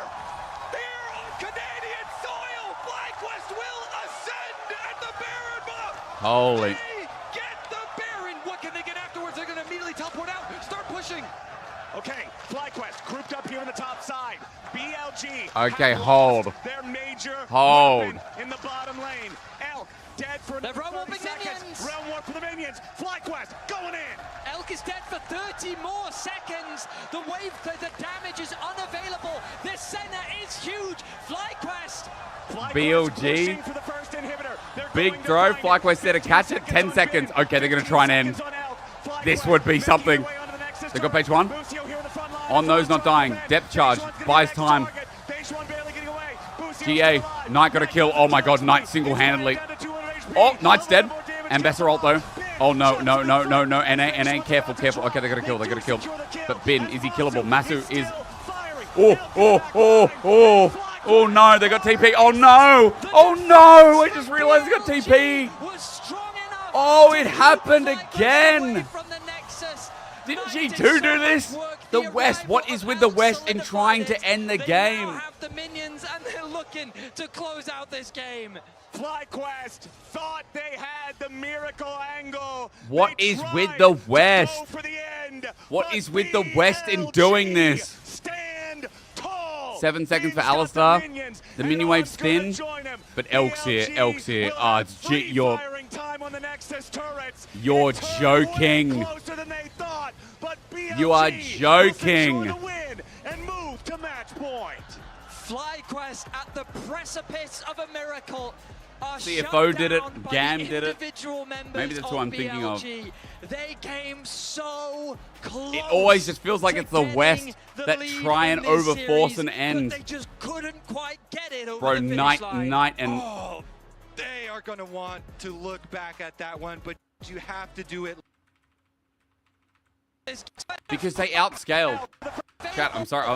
Here on Canadian soil, FlyQuest will ascend at the Baron buff. Holy. They get the Baron. What can they get afterwards? They're going to immediately teleport out. Start pushing. Okay, FlyQuest grouped up here on the top side. BLG. Okay, have hold. lost their major Hold. weapon in the bottom lane. Elk dead for They're another realm 30 warping seconds. minions. Realm warp for the minions. FlyQuest going in. Elk is dead for 30 more seconds. The wave, the damage is unavailable. This center is huge. FlyQuest. BLG. Pushing for the first inhibitor. They're Big going to throw. find it. FlyQuest said to catch it. 10 seconds. Okay, they're going to try and end. This would be something. They got page one. On those not dying. Depth charge. Buys time. GA. Knight got a kill. Oh my god, Knight single-handedly. Oh, Knight's dead. And Besser ult though. Oh no. NA, careful. Okay, they got a kill. But Bin, is he killable? Masu is. Oh no, they got TP. Oh no. I just realized they got TP. Oh, it happened again. Didn't G2 do this? The West, what is with the West in trying to end the game? They now have the minions and they're looking to close out this game. FlyQuest thought they had the miracle angle. What They is tried with the to West? go for the end, What but is with the West in doing this? Stand tall. 7 seconds for Bin's got Alistar. minions, The and minion wave On's gonna spin. join him. But Elk's here. BLG will Ah, have it's free you're firing time on the Nexus turrets. You're It's way joking. closer than they thought, but BLG You are will joking. secure the win and move to match point. FlyQuest at the precipice of a miracle. CFO did it. Gam did it. Maybe that's who I'm thinking of. They came so close. It always just feels like it's the West that try and overforce an end. They just couldn't quite get it over Bro, the Knight and... Oh, they are going to want to look back at that one, but you have to do it. Because they outscaled. Chat, I'm sorry, I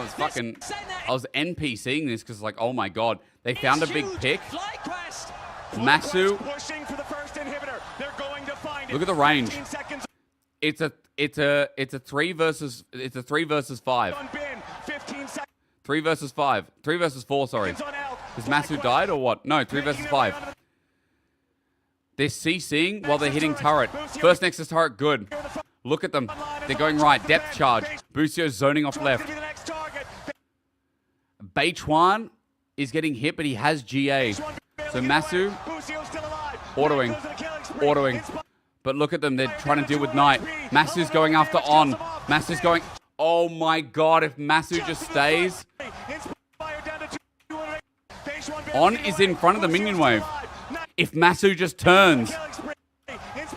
was NPCing this because like, oh my god, they found a big pick. Masu. Look at the range. It's a 3 versus 5. 3 versus 5. 3 versus 4, sorry. Has Masu died or what? No, 3 versus 5. They're CCing while they're hitting turret. First Nexus turret, good. Look at them. They're going right. Depth charge. Busio's zoning off left. Beichuan is getting hit, but he has GA. So Masu, autoing. But look at them. They're trying to deal with Knight. Masu's going after On. Masu's going... Oh my god, if Masu just stays... On is in front of the minion wave. If Masu just turns...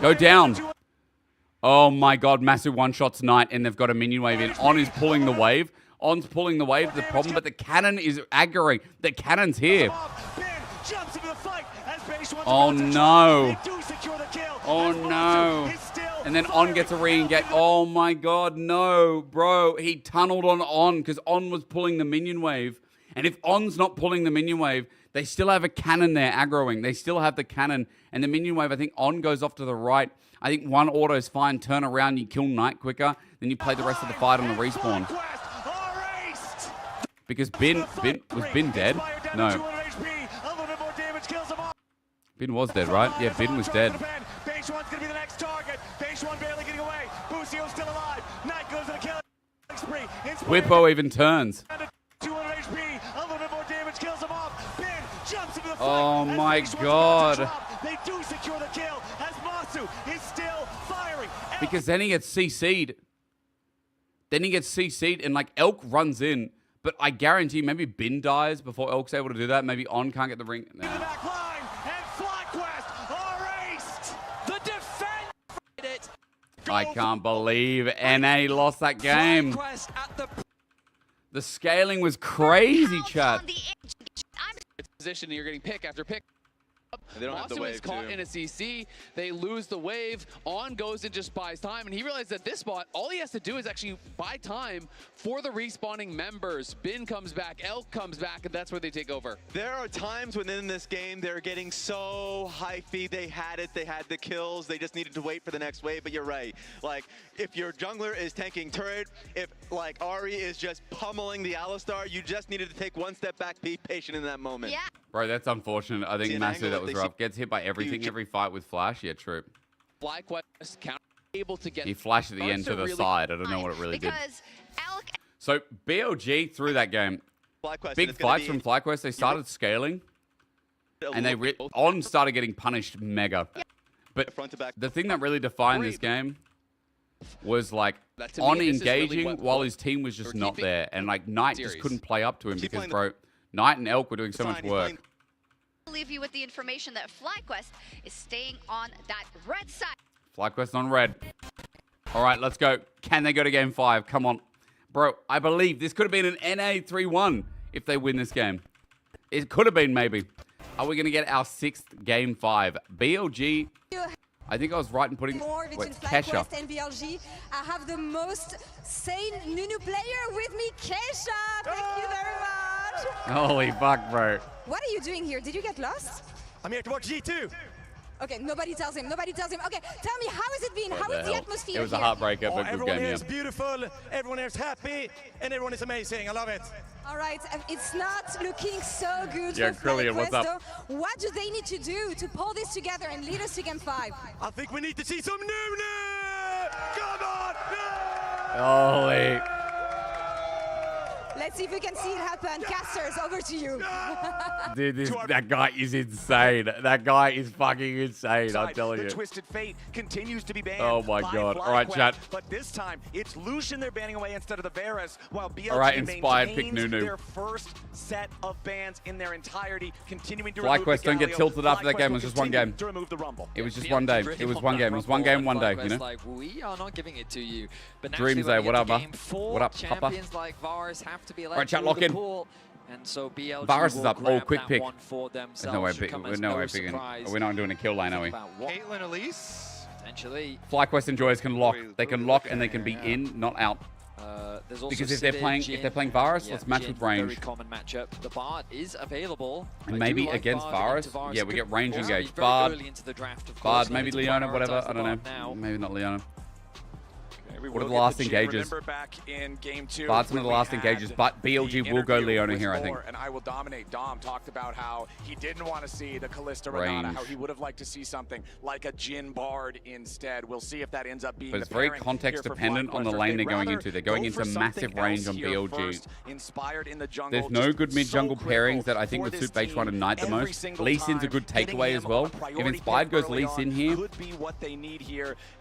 Go down. Oh my god, Masu one-shots Knight and they've got a minion wave in. On is pulling the wave. On's pulling the wave, the problem, but the cannon is aggroing. The cannon's here. Oh no. Oh no. And then On gets a re-engage. Oh my god, no. Bro, he tunneled on because On was pulling the minion wave. And if On's not pulling the minion wave, they still have a cannon there aggroing. They still have the cannon. And the minion wave, I think On goes off to the right. I think one auto is fine. Turn around, you kill Knight quicker. Then you play the rest of the fight on the respawn. Because Bin dead? No. Bin was dead, right? Yeah, Bin was dead. Whippo even turns. Oh my god. They do secure the kill as Masu is still firing. Because then he gets CC'd. And like Elk runs in. But I guarantee maybe Bin dies before Elk's able to do that. Maybe On can't get the ring. Nah. I can't believe NA lost that game. The scaling was crazy, chat. Position, you're getting pick after pick. They don't have the wave, is caught in a CC. They lose the wave. On goes and just buys time, and he realized that this spot, all he has to do is actually buy time for the respawning members. Bin comes back, Elk comes back, and that's where they take over. There are times when in this game they're getting so hypey. They had it, they had the kills, they just needed to wait for the next wave. But you're right. Like, if your jungler is tanking turret, if like Ari is just pummeling the Alistar, you just needed to take one step back, be patient in that moment. Yeah. Bro, that's unfortunate. I think Masu, that was rough. Gets hit by everything, every fight with Flash. Yeah, true. FlyQuest able to get. He flashed at the end to the side. I don't know what it really did. So BLG through that game. Big fights from FlyQuest. They started scaling. And they On started getting punished mega. But the thing that really defined this game was like On engaging while his team was just not there. And like Knight just couldn't play up to him because, bro, Knight and Elk were doing so much work. I'll leave you with the information that FlyQuest is staying on that red side. FlyQuest on red. All right, let's go. Can they go to game 5? Come on. Bro, I believe this could have been an NA 3-1 if they win this game. It could have been maybe. Are we going to get our 6th game 5? BLG, I think I was right in putting Kesha. And BLG. I have the most sane Nunu player with me, Kesha. Thank you very much. Holy fuck, bro. What are you doing here? Did you get lost? I'm here to watch G2. Okay, nobody tells him. Okay, tell me, how has it been? How is the atmosphere here? It was a heartbreaker, but good everyone game, here is beautiful, everyone here is happy, and everyone is amazing. I love it. All right, it's not looking so good for FlyQuest, what's up? What do they need to do to pull this together and lead us to game 5? I think we need to see some Nunu! Come on! Holy. Let's see if we can see it happen. Casters, over to you. Dude, that guy is insane. That guy is fucking insane, I'm telling you. The Twisted Fate continues to be banned. Oh my god. All right, chat. But this time, it's Lucian they're banning away instead of the Varus, while BLG All right, Inspired, pick maintains Nunu. their first set of bans in their entirety, continuing to FlyQuest, don't get tilted after that game. It was just one game. to remove the Rumble. It was just one day. It was one game. It was one game, one day, you know? Like, we are not giving it to you. But Dreams Day, what up, what up, Papa? Champions like Varus have to be All right, chat, lock in. And so BLG Varus is up. Oh, quick pick. There's no way picking. We're not doing a kill lane, are we? Caitlyn Elise. Potentially. FlyQuest enjoyers can lock. They can lock and they can be in, not out. There's also Because if they're playing Varus, let's match with range. Very common matchup. The Bard is available. And maybe against Varus, yeah, we get range engaged. Bard, maybe Leona, whatever. I don't know. Maybe not Leona. What are the last engages? Back in game 2. Bard's one of the last engages, but BLG will go Leona here, I think. And I will dominate. Dom talked about how he didn't want to see the Kalista Renata, how he would have liked to see something like a Jhin Bard instead. We'll see if that ends up being. But it's very context dependent on the lane they're going into. They're going into massive range on BLG. There's no good mid-jungle pairings that I think would suit Beachone and Knight the most. Lee Sin's a good takeaway as well. If Inspired goes Lee Sin here,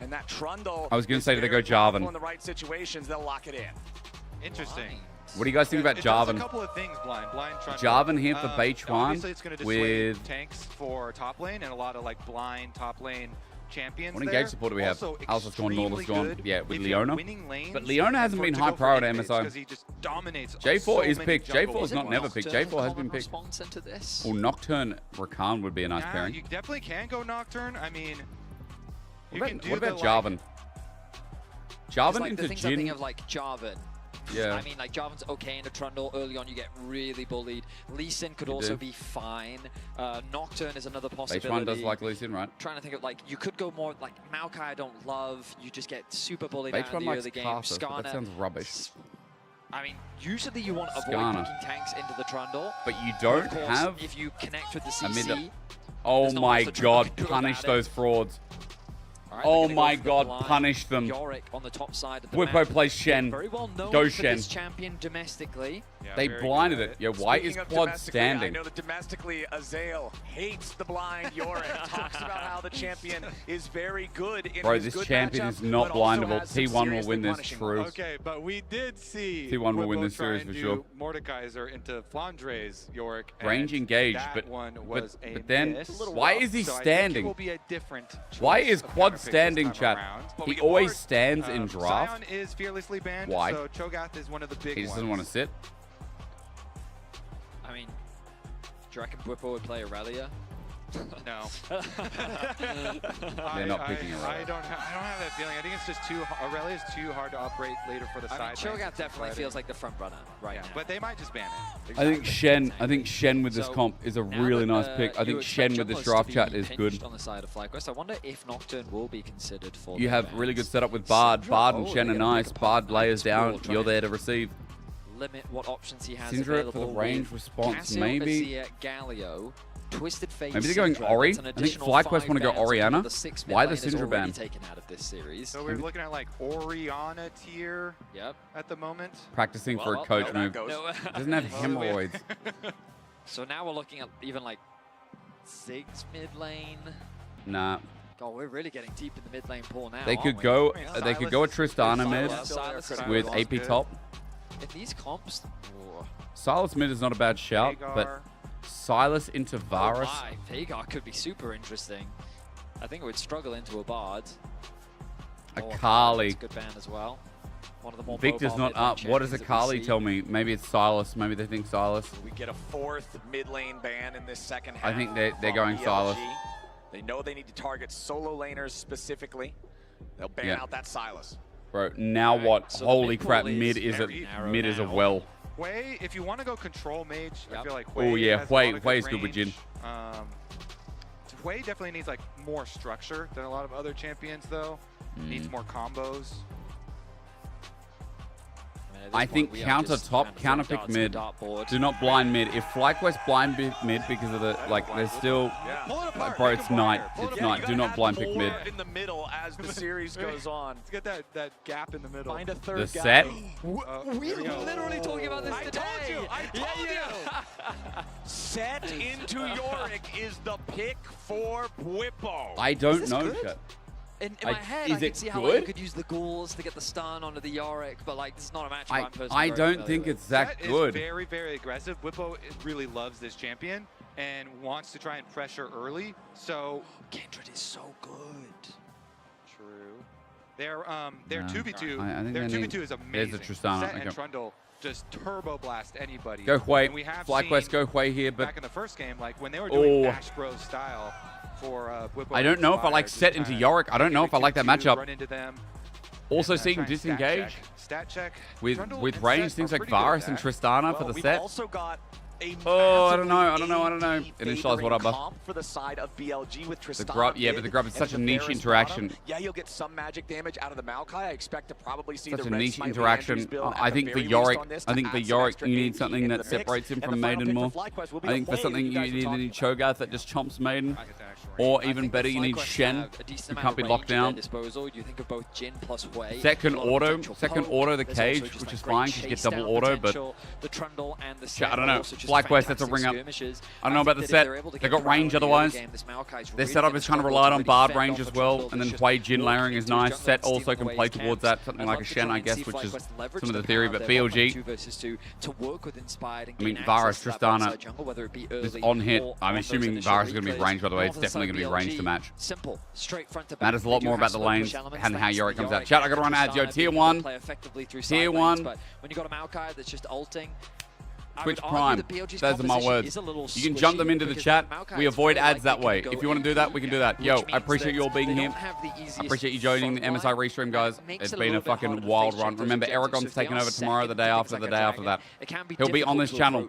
I was going to say, do they go Jarvan? In the right situations, they'll lock it in. Interesting. What do you guys think about Jarvan? A couple of things, Blind Jarvan here for Beachone obviously it's going to dissuade tanks for top lane and a lot of like blind top lane champions. What engage support do we have? Alsa's gone, Norla's gone. Yeah, with Leona. Lanes, but Leona hasn't been high priority to MSI. He just dominates J4 is picked. J4 is not never picked. J4 has been picked. Well, Nocturne Rakan would be a nice pairing. You definitely can go Nocturne. I mean, what about Jarvan? Jarvan like into the things I think Jhin. of like Jarvan. Yeah. I mean, like Jarvan's okay in a Trundle. Early on, you get really bullied. Lee Sin could also be fine. Nocturne is another possibility. Beachone does like Lee Sin, right? Trying to think of like you could go more like Maokai. I don't love. You just get super bullied out in the early game. Skarner, that sounds rubbish. I mean, usually you want to avoid picking tanks into the Trundle. But you don't have. If you connect with the CC. Oh my God! Punish those frauds. Right, oh my God, punish them. Yorick on the top side of the Whippo map. plays Shen. Very well known Go for Shen. this champion domestically. Yeah, they blinded it. Yeah, why is Quad standing? I know that domestically, Azael hates the blind Yorick. Talks about how the champion is very good in Bro, this champion is not blindable. T1 will win this, true. Okay, but we did see T1 will win this series for sure. Mordekaiser into Flandre's Yorick. Range engaged, but then why is he standing? Will be a different why is Quad standing, chat? He always stands in draft. Sion is fearlessly banned, why? So Cho'Gath is one of the big ones. He just doesn't want to sit. I mean, do you reckon Whippo would play Aurelia? No. They're not picking Aurelia. I don't have that feeling. I think it's just Aurelia is too hard to operate later for the side. Cho'Gath definitely feels like the front runner now. But they might just ban it. Exactly. I think Shen with this comp is a really nice pick. I think Shen with this draft chat is good. On the side of FlyQuest. I wonder if Nocturne will be considered for. You have really good setup with Bard. Bard and Shen are nice. Bard layers down. You're there to receive. Limit what options he has Syndra available. for the range response, Cassio, maybe. Azir, Galio, Twisted Fate. Maybe they're going Syndra. Ori. I think FlyQuest want to go Orianna. Why the Syndra ban? Taken out of this series. So we're looking at like Orianna tier. At the moment. Practicing for a coach move. Doesn't have hemorrhoids. So now we're looking at even like Ziggs mid lane. Nah. God, we're really getting deep in the mid lane pool now. They could go. They could go a Tristana mid with AP top. In these comps, Silas mid is not a bad shout, but Silas into Varus. Veigar could be super interesting. I think it would struggle into a Bard. Akali. Good ban as well. One of the more Victor's not up. What does Akali tell me? Maybe it's Silas. Maybe they think Silas. We get a fourth mid lane ban in this second half. I think they're going BLG. Silas. They know they need to target solo laners specifically. They'll ban out that Silas. Bro, now what? So holy crap, mid is a well. Hui, if you want to go control mage, I feel like Hui. Oh yeah, Hui's good with Jhin. Hui definitely needs like more structure than a lot of other champions though. Needs more combos. I mean, I think counter top, counter pick mid. Do not blind mid. If FlyQuest blind mid because of the there's still like, bro, it's night. It's night. Do not blind pick mid. In the middle as the series goes on. Let's get that gap in the middle. Find a third The set. We were literally talking about this today. I told you. Set into Yorick is the pick for Bwipo. I don't know. Chat. In my head, I could see how you could use the ghouls to get the stun onto the Yorick, but like, this is not a match I'm personally I don't think it's that good. Is very, very aggressive. Bwipo really loves this champion and wants to try and pressure early. So Kindred is so good. True. Their 2v2. Their 2v2 is amazing. There's a Tristana. Set and Trundle just turbo blast anybody. Go Hui. FlyQuest go Hui here, but back in the first game, like when they were doing Ash Bros style. I don't know if I like set into Yorick. I don't know if I like that matchup. Also seeing disengage stat check with range, things like Varus and Tristana for the set. Also got a I don't know. Initialize what up. For the side of BLG with Tristana. The grub, but the grub is such a niche interaction. Yeah, you'll get some magic damage out of the Maokai. I expect to probably see such the a niche interaction. I think for Yorick, you need something that separates him from Maiden more. I think for something you need Cho'Gath that just chomps Maiden. Or even better, you need Shen. You can't be locked down. Second auto the cage, which is fine because you get double auto, but I don't know. FlyQuest, that's a ring up. I don't know about the set. They got range otherwise. Their setup is kind of relied on Bard range as well, and then Hui Jin layering is nice. Set also can play towards that, something like a Shen, I guess, which is some of the theory, but BLG, I mean, Varus, Tristana is on hit. I'm assuming Varus is going to be range, by the way. It's definitely going to be range to match. Matters a lot more about the lanes and how Yorick comes out. Chat, I got to run ads. Yo, tier 1. Tier 1. But when you got a Maokai that's just ulting, Twitch Prime, those are my words. You can jump them into the chat. We avoid ads that way. If you want to do that, we can do that. Yo, I appreciate you all being here. I appreciate you joining the MSI restream, guys. It's been a fucking wild run. Remember, Eragon's taking over tomorrow, the day after that. He'll be on this channel.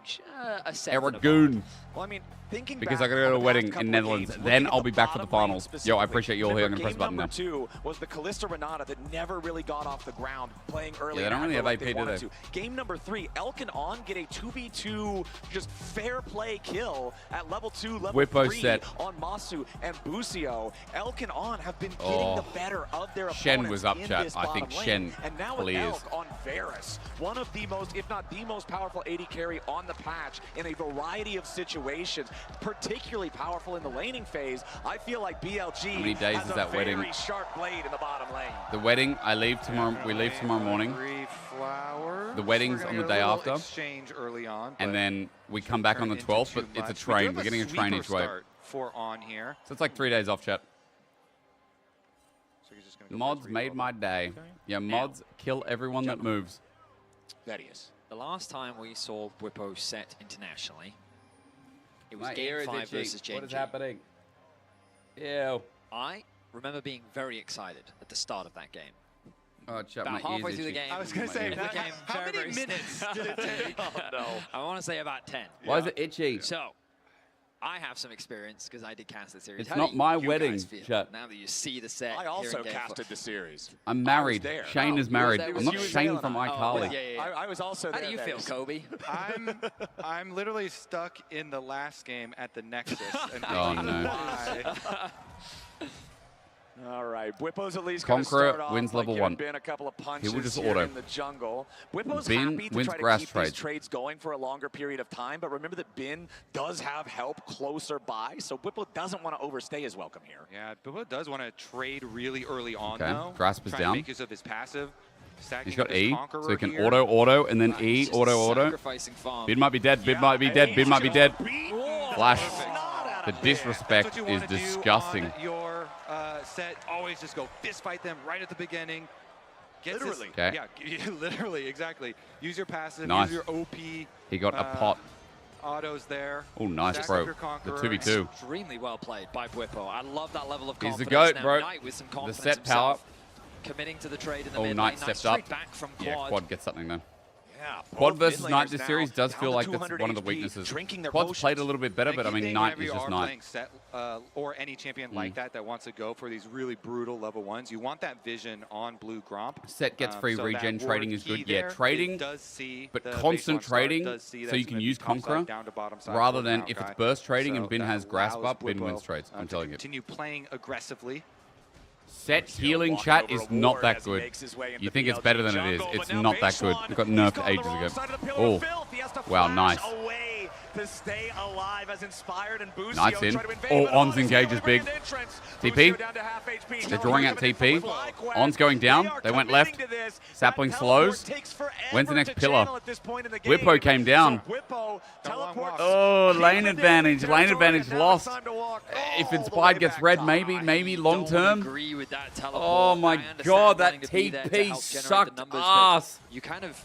Eragon. Well, I mean, because I gotta go to a wedding in Netherlands. Then I'll be back for the finals. Yo, I appreciate you all here. I'm gonna press the button now. Game number 2 was the Kalista Renata that never really got off the ground playing early. Yeah, they don't really have AP, do they? Game number 3, Elkin On get a 2v2 just fair play kill at level 2, level 3 set on Masu and Busio. Elkin On have been getting the better of their opponents. Shen was up, chat. I think Shen and now with Elk on Varus, one of the most, if not the most powerful AD carry on the patch in a variety of situations. Particularly powerful in the laning phase. I feel like BLG How many days has is that a wedding? very sharp blade in the bottom lane. The wedding, I leave tomorrow. We leave tomorrow morning. The wedding's on the day after. Early on, and then we come back on the 12th, but it's a train. We're getting a train each way. For on here. So it's like 3 days off, chat. So mods made my day. Yeah, mods kill everyone that moves. That is. The last time we saw Bwipo set internationally, it was game 5 versus Genji. What is happening? Ew. I remember being very excited at the start of that game. Oh, chat, about halfway through the game. I was going to say, how many minutes did it take? Oh, no. I want to say about 10. Why is it itchy? So, I have some experience because I did cast the series. It's not my wedding, chat. Now that you see the set. I also casted the series. I'm married. Shane is married. I'm not Shane from iCarly. I was also there. How do you feel, Kobe? I'm literally stuck in the last game at the Nexus. And oh, no. All right, Bwipo's at least Conqueror wins level 1. Been a couple of punches he will just here auto. In the jungle. Bwipo's Bin happy to wins try to grass keep trades. these trades going for a longer period of time, but remember that Bin does have help closer by, so Bwipo doesn't want to overstay his welcome here. Yeah, Bwipo does want to trade really early on, okay. though. Grasp is down. Make use of his passive. He's got E, so he can auto, and then E, auto. Bin might be dead, Bin might be dead, Bin might be dead. Flash. The disrespect is disgusting. Your set, always just go fist fight them right at the beginning. Literally. Okay. Yeah, literally, exactly. Use your passive, nice. use your OP. He got a pot. Autos there. Oh, nice, bro. The 2v2. Extremely well played by Bwipo. I love that level of confidence. He's the GOAT, bro. With some confidence the set power. Committing to the trade in the mid lane. Knight stepped up. Back from Yeah, Quad gets something though. Yeah, Quad both versus mid Knight laners this now series does down feel to like that's 200 one of the HP, weaknesses. drinking their Quad's played a potions. little bit better, but I mean, Knight is just Knight. Playing Set, or any champion like that wants to go for these really brutal level 1s. You want that vision on Blue Gromp. Set gets free so regen, that trading ward is good. key Yeah, there, trading, it does see but the constant base 1 star, trading, does see so that's you can gonna use be top side Conqueror, down to bottom side rather for than Maokai. if it's burst trading and So Bin that has grasp allows up, Bin Bwipo, wins trades. I'm to telling you. continue playing aggressively. Set healing chat is not that good. You think it's better than it is. It's not that good. It got nerfed ages ago. Oh, wow, nice. To stay alive as Inspired and Busio Nice in. try to invade, Oh, but On's On's engage is big. TP. down to half HP. They're drawing out TP. On's going down. They went left. Sapling slows. When's the next pillar? Bwipo came down. Oh, lane advantage. Lane advantage lost. If Inspired gets red, maybe long term. Oh my god, that TP sucked ass. You kind of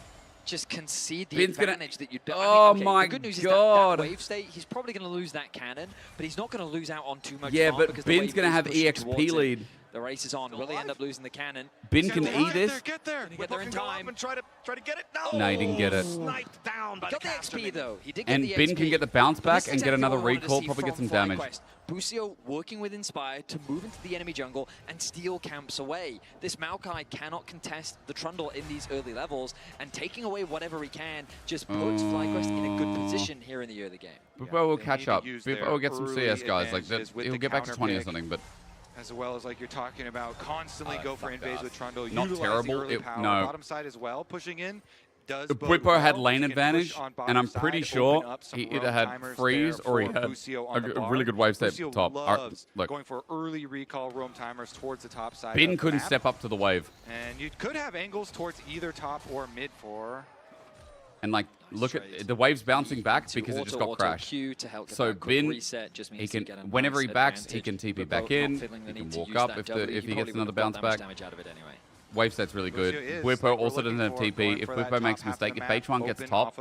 just concede the Bin's advantage that you don't. Oh my the good news god. is that wave state, he's probably going to lose that cannon, but he's not going to lose out on too much. Yeah, farm but because the Bin's wave going to is have pushing EXP towards lead. him. The race is on. Will they end up losing the cannon? Bin can eat this. Get there. Get there in time. And try to get it. No, No, he didn't get it. Sniped down by Got the XP though. He did get And the Bin XP, can get the bounce but this back is and get exactly another what I wanted to recall, see probably get from some damage. FlyQuest. Busio working with Inspired to move into the enemy jungle and steal camps away. This Maokai cannot contest the Trundle in these early levels, and taking away whatever he can just puts FlyQuest in a good position here in the early game. Bwipo will catch up. Bwipo will get some CS guys. Like that, he'll get back to 20 or something, but as well as like you're talking about, constantly go for invades with Trundle. Not utilize terrible. The early power. No. Bottom side as well, pushing in. Does Bwipo had lane advantage, and I'm pretty sure he either had freeze or he had a really good wave step top. Look, going for early recall roam timers towards the top side. Bin couldn't step up to the wave. And you could have angles towards either top or mid for. And like, look at the wave's bouncing back because it just got crashed. So Bin, he can, whenever he backs, he can TP back in. He can walk up if he gets another bounce back. Wave set's really good. Bwipo also doesn't have TP. If Bwipo makes a mistake, if H1 gets top,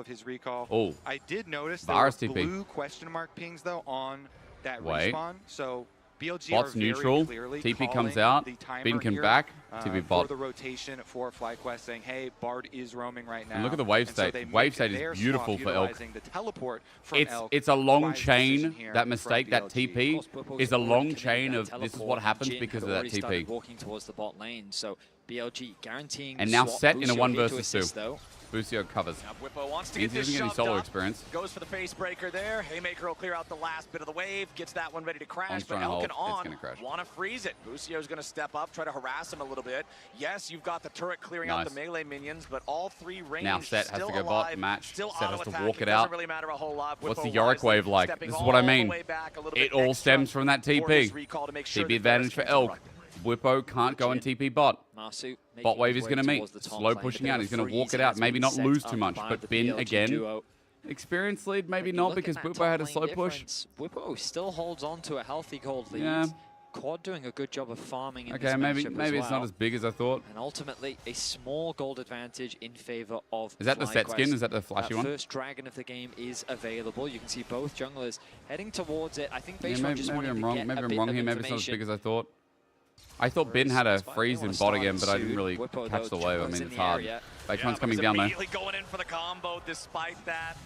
oh, I did notice Virus there were TP. blue question mark pings though on that Wait. respawn. So BLG Bot's are neutral. very TP comes out. Bin can back. TP bot. For the rotation for FlyQuest saying, hey, Bard is roaming right now. And look at the wave so state. Wave state is beautiful for Elk. The teleport from Elk. It's a long Wise chain. decision here That mistake, from that BLG. TP, is a long chain of this is what happens Jin because of had that already started TP. walking towards the bot lane, so BLG guaranteeing And the now swap. set in a Busio 1 here to versus 2. assist, though. Busio covers. Now Bwipo wants to Means get he this doesn't get any shoved solo up. experience. Goes for the face breaker there. Haymaker will clear out the last bit of the wave. Gets that one ready to crash. On's But trying to Elk and hold. It's On gonna crash. want to freeze it. Busio's going to step up, try to harass him a little bit. Yes, you've got the turret clearing out the melee minions, but all three range Now Set has still to go alive, bot, match. still Set has to auto-attacking. walk it Doesn't out. really matter a whole lot. What's the Bwipo Yorick wisely wave like? stepping This is what I all the mean. way back a little It bit all extra stems from that for his TP. recall to make sure TP that advantage for Ferris Elk. can't Bwipo can't go and TP bot. Masu Bot wave is making going to his way meet. towards the top Slow lane. pushing A bit out. of He's a going to walk freeze it out. has Maybe been not set lose up too much, by but the Bin BLG again. duo. Experience lead, maybe But you not look at because that Bwipo top had a lane slow push. difference, Bwipo still holds on to a healthy gold lead. Yeah. Quad doing a good job of farming in Okay, this maybe matchup maybe as it's not well. as big as I thought. And ultimately, a small gold advantage in favor of Is that the set FlyQuest. skin? Is that the flashy That one? first dragon of the game is available. You can see both junglers heading towards it. I think Yeah, Base Run just maybe wanted I'm to wrong. get Maybe a I'm bit wrong of here. Maybe it's not as information. big as I thought. I thought Bin had a freeze in bot again, but I didn't really catch the wave. I mean, it's hard. H1's coming down though. Immediately going in for the combo despite that.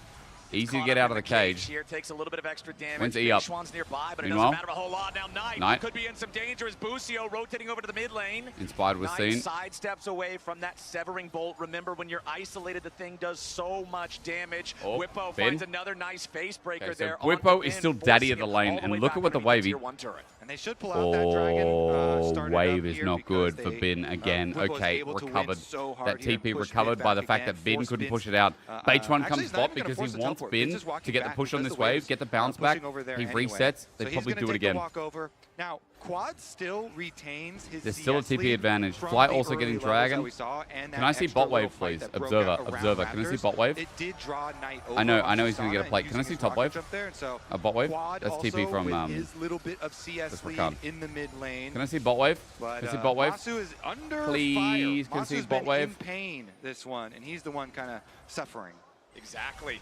Easy to get out of the cage. Here takes a little bit of extra damage. When's E up? Schwann's nearby, but it Meanwhile, doesn't matter a whole lot. Now Knight could be in some danger as Busio rotating over to the mid lane. Inspired was Knight seen. sidesteps away from that severing bolt. Remember, when you're isolated, the thing does so much damage. Oh, Bwipo Bin. finds another nice face breaker Okay, so there. Bwipo is still daddy of the lane, and look at what the wave. And they should pull out that dragon. Started Wave up is here not because good for they, Bin again. Bwipo was Okay, able to win recovered. so hard That here, TP pushed recovered Bin by the back fact again, that Bin forced couldn't Bin. push it out. H1 Actually, comes he's not bot even gonna because force he the wants teleport. Bin Bin's just walking to get the back push on because this the wave, wave's, get the bounce back. pushing over there He anyway. resets. They So he's probably gonna do it take the again. walk over. Now, Quad still retains his There's still a CS TP lead advantage. from Fly the also early getting levels dragon. that we saw, and Can that I see extra bot wave, little fight please? that broke Observer, out around observer. Can I see Raptors. bot wave? It did draw Knight I know over he's going to get a Sana play. and Can I using see his top rocket wave? jump there, and so A bot wave? Quad That's TP also from with his little bit of CS lead Rakan. in the mid lane. Can I see bot wave? But, Can I see bot wave? Masu is under Please, fire. can I see Masu's bot been wave? in pain this one, and he's the one kind of suffering. Exactly.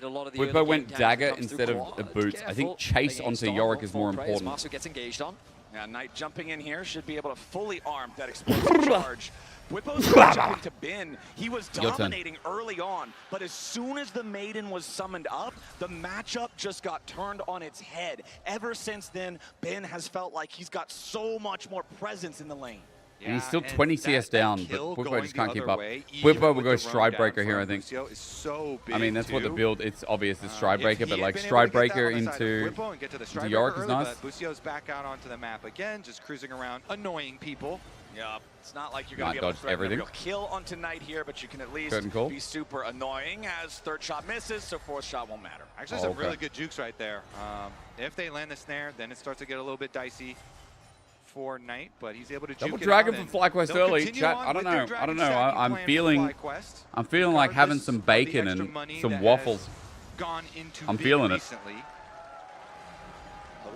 did a lot of the Whippo went dagger instead of boots. I think chase onto Yorick is more important. Masu gets engaged on. Yeah, Knight jumping in here should be able to fully arm that explosive charge. Whippo's matchup into Bin, he was dominating early on, but as soon as the Maiden was summoned up, the matchup just got turned on its head. Ever since then, Bin has felt like he's got so much more presence in the lane. Yeah, and he's still 20 CS down, but Whippo just can't keep up. Whippo will go Stride Breaker here, I think. I mean, that's what the build, it's obvious, it's Stride Breaker, but like Stride Breaker into Yorick is nice. Busio's back out onto the map again, just cruising around, annoying people. Yeah, it's not like you're going to be able to threaten a real kill on tonight here, but you can at least be super annoying as third shot misses, so fourth shot won't matter. Actually, some really good jukes right there. If they land the snare, then it starts to get a little bit dicey. for Knight, but he's able to Double juke it dragon out, from FlyQuest early. Chat, I don't know. I'm feeling like having some bacon and some waffles. I'm feeling it.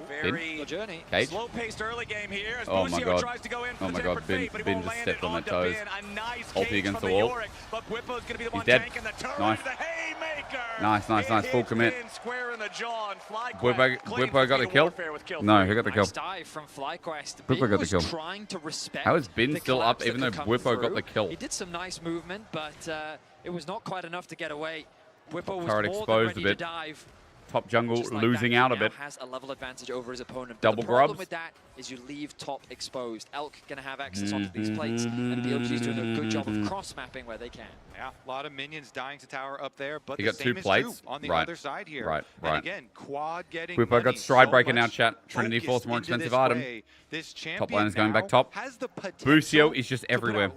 Very Cage. slow-paced early game here as oh my Busio god. tries to go in for oh my the god. fate, Bin just stepped on their toes. Nice Ulti against the wall. Yorick, but Bwipo's gonna be the He's one dead. tanking the turret. Nice. The haymaker. Nice. Full commit. Square in the jaw, and Bwipo got the kill? No, who got the kill? Nice dive from FlyQuest. Bwipo got the kill. Trying to respect How is Bin the still up collapse even though that could come Bwipo got through. the kill? He did some nice movement, but it was not quite enough to get away. Bwipo was Turret more exposed than a ready bit. to dive. Top jungle Just like losing that, out a he bit. now has a level advantage over his opponent. Double But the problem grubs. with that is you leave top exposed. Elk going to have access onto these plates, and BLG's doing a good job of cross-mapping where they can. Yeah, a lot of minions dying to tower up there, but He the got same 2 is plates. true on the Right. other side here. Right. And again, Quad getting Bwipo got stride breaker now, chat. Trinity Force, more expensive item. Top lane is going back top. Busio is just everywhere.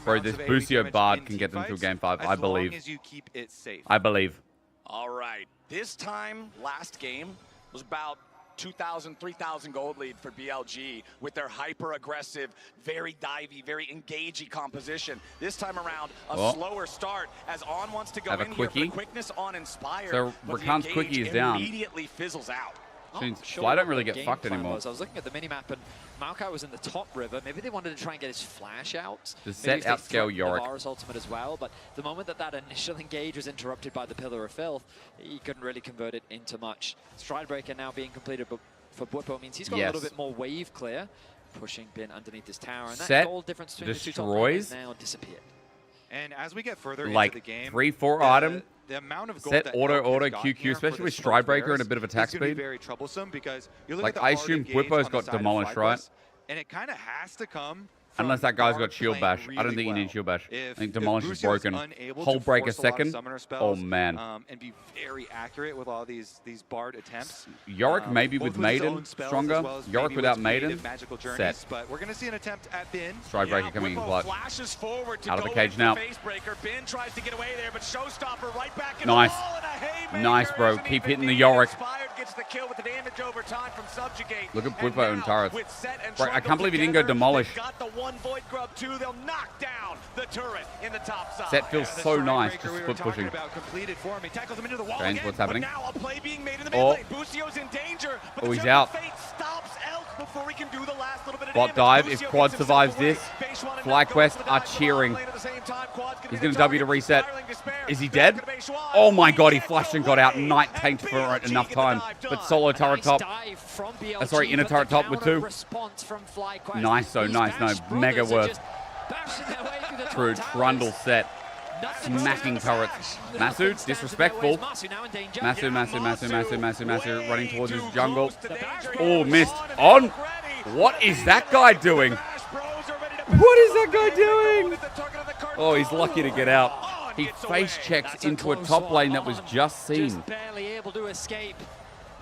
Bro, this Busio Bard can get them to game 5, I believe. As long as you keep it safe. I believe. All right, this time last game was about 2,000, 3,000 gold lead for BLG with their hyper-aggressive, very divey, very engagey composition. This time around, a slower start as On wants to go in here for quickness on Inspired. So Rakan's quickie is down. Immediately fizzles out. Fly don't really get fucked anymore. I was looking at the minimap and Maokai was in the top river. Maybe they wanted to try and get his flash out. Does Set outscale Yorick? Varus ultimate as well, but the moment that initial engage was interrupted by the Pillar of Filth, he couldn't really convert it into much. Stride breaker now being completed for Bwipo means he's got a little bit more wave clear, pushing Bin underneath his tower, and that Set gold difference between the two top destroys now disappeared. And as we get further like into the game, 3-4 item. The amount of gold Set that auto Elk has QQ, gotten especially here with for the stride breaker Bears and a bit of attack is gonna be speed. very troublesome because you look Like, at the I hard assume engage Bwipo's on got the side of demolished, right? FlyQuest, and it kind of has to come Unless that guy's got shield bash. I don't think you need shield bash. I think Demolish is broken. Hull break a second. Oh man. And be very accurate with all these Bard attempts. Yorick maybe with Maiden stronger. Yorick without Maiden. Set. But we're gonna see an attempt at Bin. Stride breaker coming in clutch. Flashes forward to out of the go cage in now. Face breaker. Bin tries to get away there, but Showstopper right back in Nice. the wall and a haymaker. Nice, bro. Isn't Keep even hitting the needed. Yorick. Inspired gets the kill with the damage over time from Subjugate. Look at Bwipo and turrets. With Set and Bro, I Trundle can't believe he didn't go together, demolish. they've got the one Void Grub too. They'll knock down the turret in the top side. Set feels so nice, just we split pushing. Completed for him. He tackles him into the wall James, again, what's happening? But now a play being made in the mid Oh. lane. Busio's in danger, but Oh, the he's Turtle out. Fate stops Elk before he can do the last little bit of Bot damage. dive. If Busio Quad gets survives himself this, away. Base one and FlyQuest Elk goes for the are dive to the cheering. bottom lane at the same time. Quad's gonna He's be going the to W to target. reset. Spiraling despair. Is he Elk dead? gonna base one. Oh my god, he gets flashed and got out. away. Knight tanked for BLG enough get the time. dive But done. solo turret top. Dive from BLG, Sorry, inner but the turret top with 2. response from FlyQuest. Nice, so These nice. No, Bash mega brothers are worth. just bashing their way through the top True, towers. Trundle Set. Nothing Smacking but turrets. Bash. Masu, Nothing stands disrespectful. in their way. Masu now in danger. Massive, running towards his jungle. Close to danger. Oh, missed. On and On. Elk ready. What is that guy doing? Bash Bros are ready to What is pass that guy on. They go doing? with the target of the card. Oh, he's lucky to get out. On He gets face away. checks That's into a close top one. lane that was On just seen. Just barely able to escape.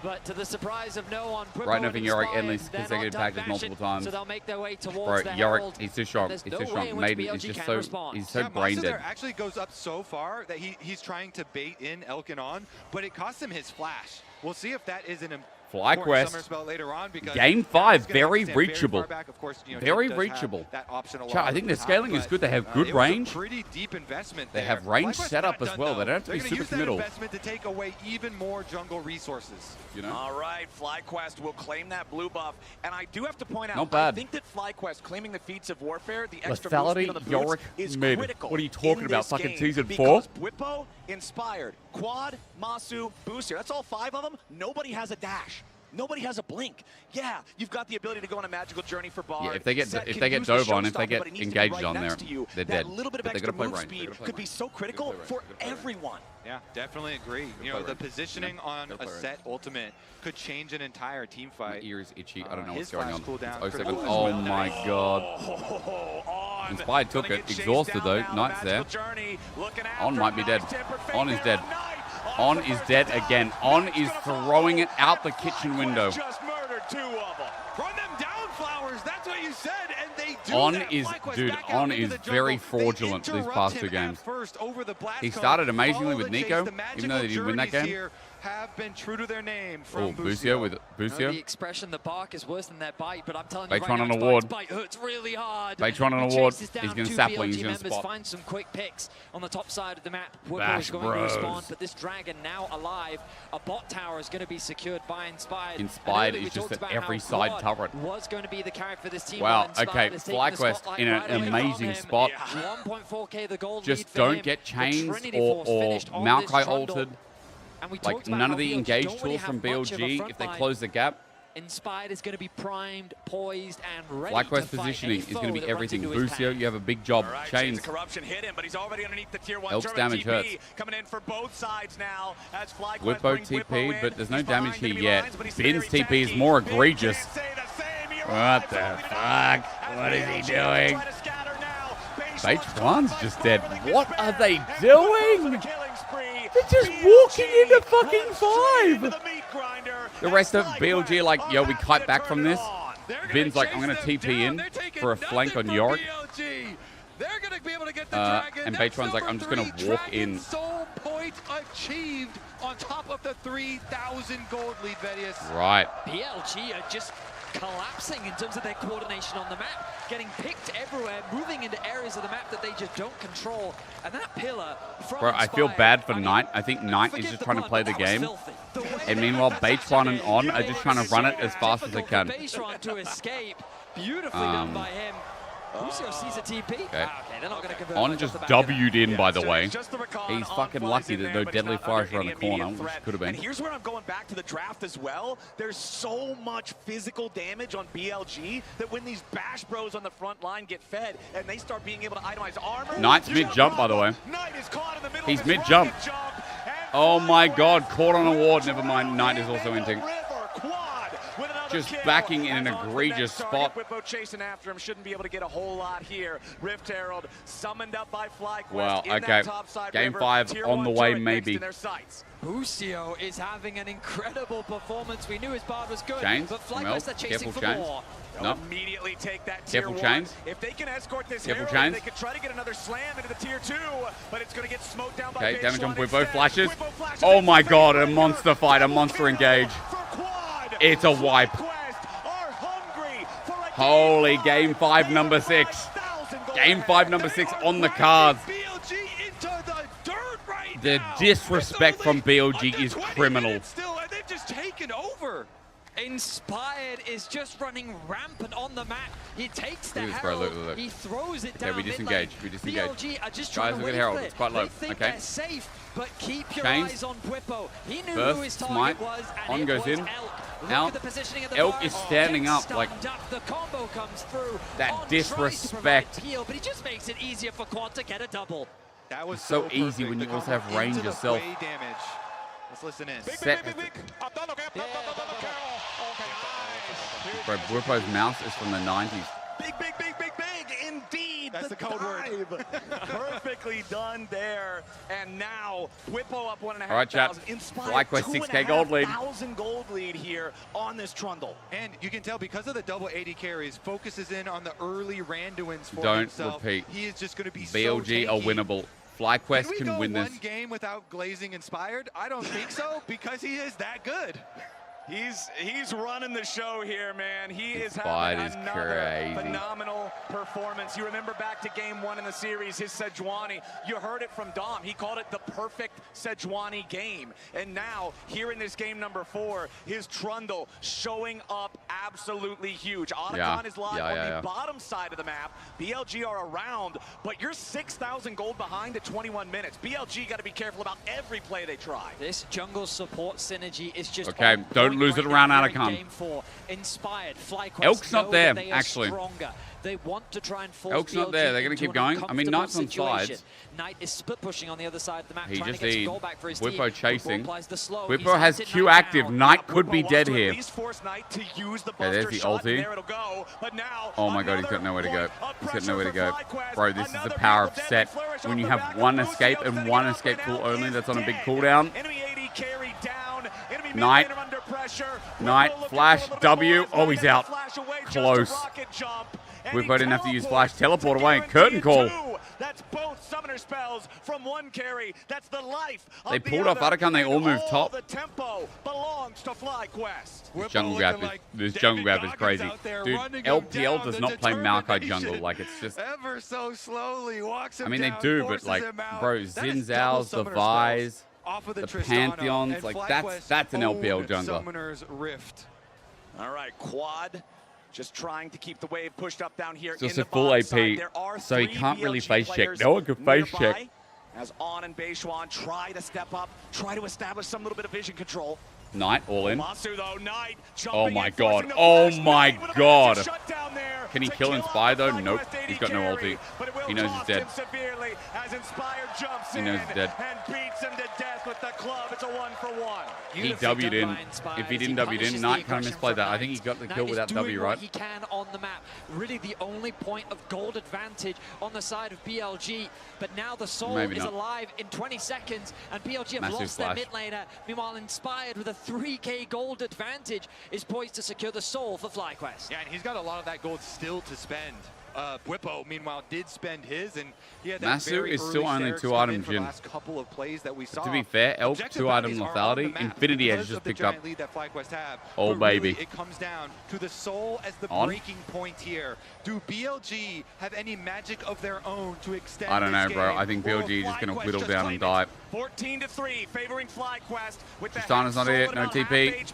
But to the surprise of no one, Right now, I think Yorick endless consecutive packages multiple times. So they'll make their way towards Bro, the Yorick, Herald. he's too strong. There's He's no too way strong. in which Maiden is BLG just can so, respond. he's so Yeah, brain Masu there dead. actually goes up so far that he's trying to bait in Elkin on, but it costs him his flash. We'll see if that is an FlyQuest. summer spell later on because Game now 5, he's gonna very stand reachable. far back. Of course, you know, Very Jake does have reachable. that option Chat, I think their scaling is good. They have good it was a range. pretty deep investment They there. have range FlyQuest set up not as done, well. though. They don't have to They're be gonna super use that committal. investment to take away even more jungle resources. You know? All right, FlyQuest will claim that blue buff. And I do have to point out, Not bad. I think that FlyQuest claiming the feats of warfare, the extra Lethality, boost speed on the boots, Yorick, is mid. critical. What are you talking in about, this fucking game season because 4? Bwipo, Inspired, Quad, Masu, Booster. That's all 5 of them. Nobody has a dash. Nobody has a blink. Yeah, you've got the ability to go on a magical journey for Bard. Yeah, if they get Set if can they get use the dove on, if they showstopper, get but it needs to be engaged right on there, next to you. they're that dead. little bit of But they extra gotta play move range. They speed gotta play could be range. so critical for everyone. Yeah, definitely agree. You know, the positioning on a set ultimate could change an entire team My fight. ear is itchy. I don't know His what's going flash on. cooldown It's 07. critical as Oh well. my god. On. Inspired took Gonna it. get chased Exhausted down though. now. Knight's there. Magical journey, looking On after might be dead. Knight's temper fate On is there. dead. Knight On for is first dead down. again. On Knight's is gonna fall throwing it back. out the kitchen window. Just murdered 2 of them. Run them down, Flowers. That's what you said, and they do On that. is, FlyQuest dude, back out On into is the very jungle. They fraudulent these interrupt past him 2 at games. first over the blast He cone. started amazingly Follow with the chase. Nico, The even though they magical didn't win that journeys game. here have been true to their name Oh, from Busio with Busio. The expression, the bark is worse than their bite, but I'm telling you Batron right on now, award. bite hurts really hard. Batron on award. He's going to sapling. He's going to spot. Find some quick picks on the top side of the map. Whippo Bash is going Bros. to respond, but this dragon now alive. A bot tower is going to be secured by Inspired. Inspired is just at every side turret. Was going to be the carry for this team. Wow. Okay. FlyQuest in an amazing spot. 1.4k the gold just don't get chains or Maokai altered. Like none of the engage tools from BLG, if they close the gap. Inspired is going to be primed, poised, and ready FlyQuest positioning is going to be everything. Busio, you have a big job. Right, Chains. Corruption hit him, but he's already underneath the tier 1. Elk's damage hurts. Coming in for both sides now as FlyQuest Whippo TP'd, but there's no damage here yet. Ben's TP is more egregious. What the fuck? What is he doing? H1's just dead. What are they doing? They're just walking into fucking 5. The rest of BLG are like, yo, we kite back from this. Vin's like, I'm going to TP in for a flank on Yorick. And Batron's like, I'm just going to walk in. Soul point achieved on top of the 3,000 gold lead, Vedius. Right. BLG are just collapsing in terms of their coordination on the map, getting picked everywhere, moving into areas of the map that they just don't control. And that pillar from Bro, I feel bad for Knight. I think Knight is just trying to play the game. And meanwhile, Batron and On are just trying to run it as fast as they can. Batron to escape. Beautifully done by him. Busio sees a TP. Okay. Okay, they're not going to convert. On just W'd in, by the way. He's fucking lucky that no deadly fires around the corner, which could have been. And here's where I'm going back to the draft as well. There's so much physical damage on BLG that when these Bash Bros on the front line get fed and they start being able to itemize armor. Knight's mid-jump, by the way. He's mid-jump. Oh my god, caught on a ward. Never mind, Knight is also inting. Just backing in an egregious spot. Whippo chasing after him, shouldn't be able to get a whole lot here. Rift Herald summoned up by FlyQuest. Well, okay. Game 5 on the way, maybe. Busio is having an incredible performance. We knew his bard was good, Chains, but FlyQuest are chasing for Chains. more. No. Immediately take that tier Careful 1. Chains. If they can escort this Careful Herald, Chains. they could try to get another slam into the tier 2, but it's going to get smoked down by Okay, damage on Whippo. Whippo. Flashes. Oh my god, a monster fight, a monster engage. It's a wipe. Holy, game 5, number 6. Game 5, number 6 on the cards. The disrespect from BLG is criminal. They've just taken over. Inspired is just running rampant on the map. He takes the Look at this, bro. Herald, Look. he throws it down. Okay, we disengage. mid-lane. We disengage. BLG are just Guys, trying to look at wait Herald. for It's quite low. They think Okay. they're safe, but keep your Chains. eyes on Whippo. He knew Burst, who his smite. target was, and On it goes was in. Elk. Look Out. at the positioning of the Elk bar. is standing up, like, The combo comes through. that On disrespect. tries to provide heal, but he just makes it easier for Quad to get a double. That was so easy when you also have range yourself. Damage. Let's listen in. Bro, Whippo's mouse is from the 90s. Big indeed. That's the code word. Perfectly done there. And now Whippo up 1,500. All right, chat. FlyQuest 6K gold lead. 2,500 gold lead here on this Trundle. And you can tell because of the double 80 carries, focuses in on the early Randuins for Don't himself. repeat. He is just going to be BLG so are tanky. winnable. FlyQuest Can we can go win this. one game without glazing Inspired? I don't think so, because he is that good. He's running the show here, man. He is Inspired having is another crazy. phenomenal performance. You remember back to game 1 in the series, his Sejuani. You heard it from Dom. He called it the perfect Sejuani game. And now, here in this game number 4, his Trundle showing up absolutely huge. Otacon is live on the bottom side of the map. BLG are around, but you're 6,000 gold behind at 21 minutes. BLG got to be careful about every play they try. This jungle support synergy is just Okay, don't lose it around Otacon. Game 4. Inspired, FlyQuest Elk's not there, they actually. Stronger. They want to try and force Elk's not there. They're going to keep going. I mean, Knight's on sides. Knight is split pushing on the other side of the map, He trying just to get some need goal back for his Whippo team. chasing. Whippo Whippo has Q active. Knight could be dead here. There's the ulti. Oh my god, he's got nowhere to go. He's got nowhere to go. Bro, this is the power of set. When you have one escape and one escape tool only, that's on a big cooldown. Knight. Knight, flash, W. Oh, he's out. Close. Whippo didn't have to use flash. Teleport away. Curtain call. That's both Summoner counter spells from one carry. That's the life of They the pulled off other, Otacon, they all and moved top. The tempo belongs to FlyQuest. This jungle grab is crazy. Dude, LPL does not play Maokai jungle. Like, it's just... Ever so slowly walks him I mean, they down, do, but forces like, him out. bro, That is Xin double Zhao's, the summoner Vi's, spells off of the Tristana, Pantheons, and like, FlyQuest that's an LPL own jungler. Summoner's Rift. All right, Quad just trying to keep the wave pushed up down here. Just in a the full bottom AP, side. There are so he 3 can't really BLG face check. players No one can face nearby, check. As On and Beishuan try to step up, try to establish some little bit of vision control. Knight all in. Masu, though, Knight Oh my in, god. Oh my god. there Can he to kill Inspire though? off Nope. FlyQuest He's got no carry, ulti. but it will He knows he's cost dead. him severely as Inspire jumps He in knows he's dead. and beats him to death with the club. It's a 1-for-1. He W'd in. If he didn't W in, Knight kind of misplayed that. I think he got the kill without W, right? What he can on the map. Really the only point of gold advantage on the side of BLG. But now the Soul is alive in 20 seconds, and BLG have lost their mid laner. Meanwhile, Inspired with a 3k gold advantage is poised to secure the Soul for FlyQuest. Yeah, and he's got a lot of that gold still to spend. Bwipo, meanwhile, did spend his, and he had that Masu is still only 2 items in. Last couple of plays that we saw. To be fair, Elk 2 item lethality. Infinity Edge just picked up. Oh baby. Really, it comes down to the Soul as the breaking point here. Do BLG have any magic of their own to extend? I don't know, this bro. game, I think BLG is just gonna whittle down and die. 14-3, favoring FlyQuest with the Tristana's not here, no TP.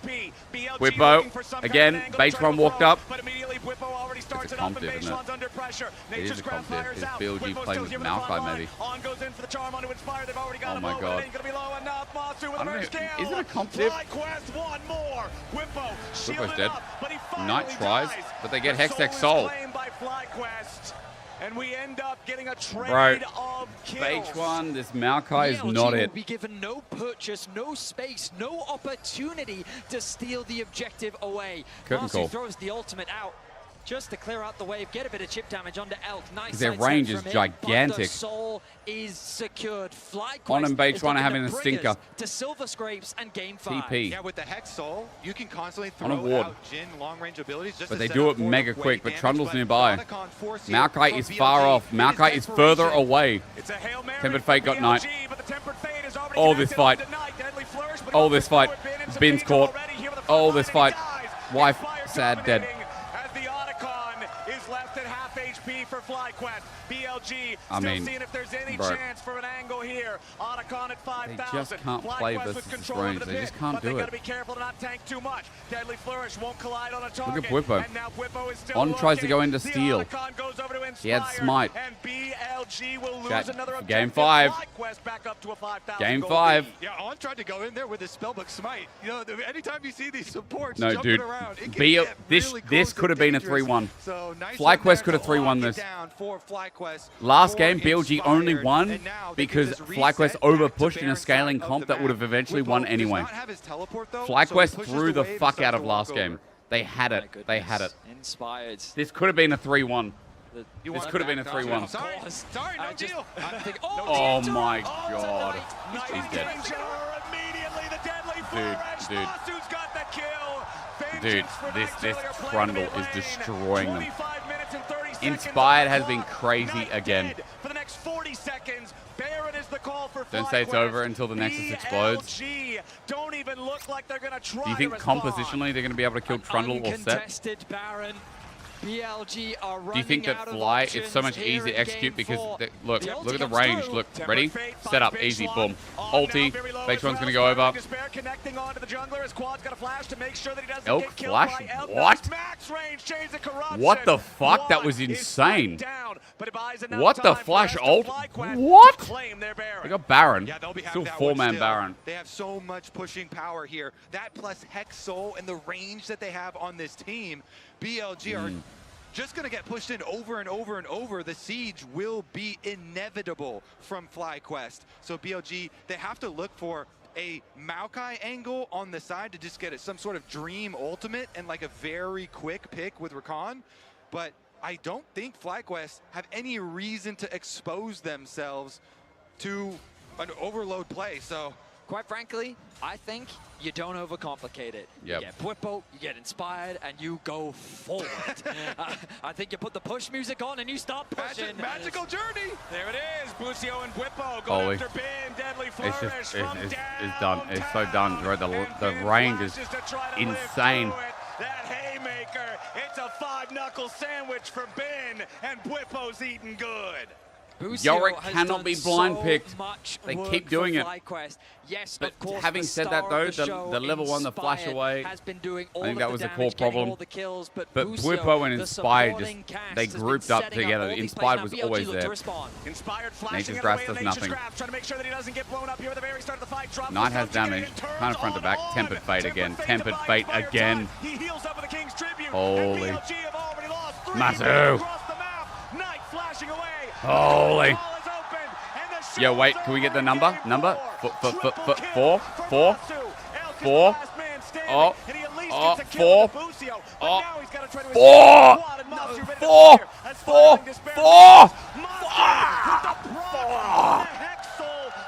Bwipo, again, Beishuan walked up. But immediately Bwipo already starts it comp up, and div, isn't it? Beishuan's under pressure. It is Nature's a grab comp div. fires It's out. BLG Bwipo's playing still with here the Maokai, front maybe. line. On goes in for the charm onto Inspire. They've already got him my low, god. It ain't gonna be low enough. Masu with a I don't first know. kill. Is it a comp div? FlyQuest one more. Bwipo shielded dead. up, but he finally Knight tries, dies. but they get The Hextech Soul Soul. is claimed by FlyQuest. And we end up getting a trade Bro, of kills. Beishuan, this Maokai is BLG not will it. be given no purchase, no space, no opportunity to steal the objective away. Curtain call. Masu throws the ultimate out just to clear out the wave, get a bit of chip damage onto Elk. Nice Their sidestep range is from him, gigantic. but the Soul is secured. FlyQuest On and is Beishuan looking having to a bring stinker. us to Silver Scrapes and Game 5. TP. Yeah, with the Hex Soul, you can constantly On a throw ward. out Jin long-range abilities. Just But to they set do up it for mega the quick, wave but damage, Trundle's nearby. Otacon forced here Maokai for is BLG. far off. It Maokai is further desperation. away. It's a Hail Mary Tempered for Fate got BLG, Knight. but the Tempered Fate is already Oh, this connected fight. onto Knight. Deadly Flourish, but he Oh, wants this to fight. throw it in. It's a Bin's danger caught. already here with the Oh, front this line, fight. and he dies. Wife, Inspire sad, dead. dominating As the Otacon is left at half HP for FlyQuest. BLG I still mean, seeing if there's any bro. chance for an angle here. Otacon at 5,000. They just can't play FlyQuest versus with this control over range. the They pit, just can't but do they it. gotta be careful to not tank too much. Deadly Flourish won't collide on a target. Bwipo. And now Bwipo is still On tries to go into The steal. Otacon goes over to He had Inspire, smite. And BLG will lose Chat, another game objective. 5. FlyQuest back up to a 5,000 Game gold 5. lead. Yeah, On tried to go in there with his spellbook smite. You know, anytime you see these supports No, jumping dude. around, it can BL get this really this close could have and been a dangerous. 3-1. So nice FlyQuest could have 3-1 this. Last game, BLG only won because FlyQuest over-pushed in a scaling comp that would have eventually won anyway. FlyQuest threw the fuck out of last game. They had it. They had it. Inspired. This could have been a 3-1. This could have been a 3-1. Sorry, no deal. Oh my god. He's dead. Dude, this Trundle is destroying them. Inspired has been crazy again. For the next 40 seconds, Baron is the call for Don't say it's over until the Nexus explodes. Don't even look like they're gonna try. Do you think compositionally they're going to be able to kill Trundle or Set? Uncontested Baron. BLG are running Do you think that out of Fly, it's so much options easier to here in execute game because, four. look The at ulti the comes range. through. Look, ready, set up, easy, boom. Ulti, Beishuan's going to go over. Connecting onto the jungler as Quad's got a flash to make sure that he doesn't Elk get killed flash? by Elk. What? Max range, change the corruption. What the fuck? That was Quad is insane. down, but it buys enough What the time for flash us to ult? FlyQuest What? to claim their Baron. They got Baron. Yeah, they'll be Still having that 4-man one Baron. They have so much pushing power here. That plus Hex Soul and the range that they have on this team, BLG are just going to get pushed in over and over and over. The siege will be inevitable from FlyQuest. So BLG, they have to look for a Maokai angle on the side to just get some sort of dream ultimate and like a very quick pick with Rakan. But I don't think FlyQuest have any reason to expose themselves to an overload play. So quite frankly, I think you don't overcomplicate it. Yep. You get Bwipo, you get Inspired, and you go forward. I think you put the push music on and you start pushing. magical journey. There it is. Bucio and Whippo go after Bin. Deadly flourish it's done. It's so done. Right, the range is insane. That haymaker, it's a 5-knuckle sandwich for Bin, and Whippo's eating good. Yorick cannot be blind picked. They keep doing it. Yes, but having said that, though, the level 1, the flash away, I think that was the core problem. But Whippo and Inspired, they grouped up together. Inspired was always there. Nature's Grasp does nothing. Knight has damage, kind of front to back. Tempered Fate again. Tempered Fate again. Holy. Massive. Holy. Yo, wait, can we get the number? Number? Four. Oh, 4. Oh. 4. 4.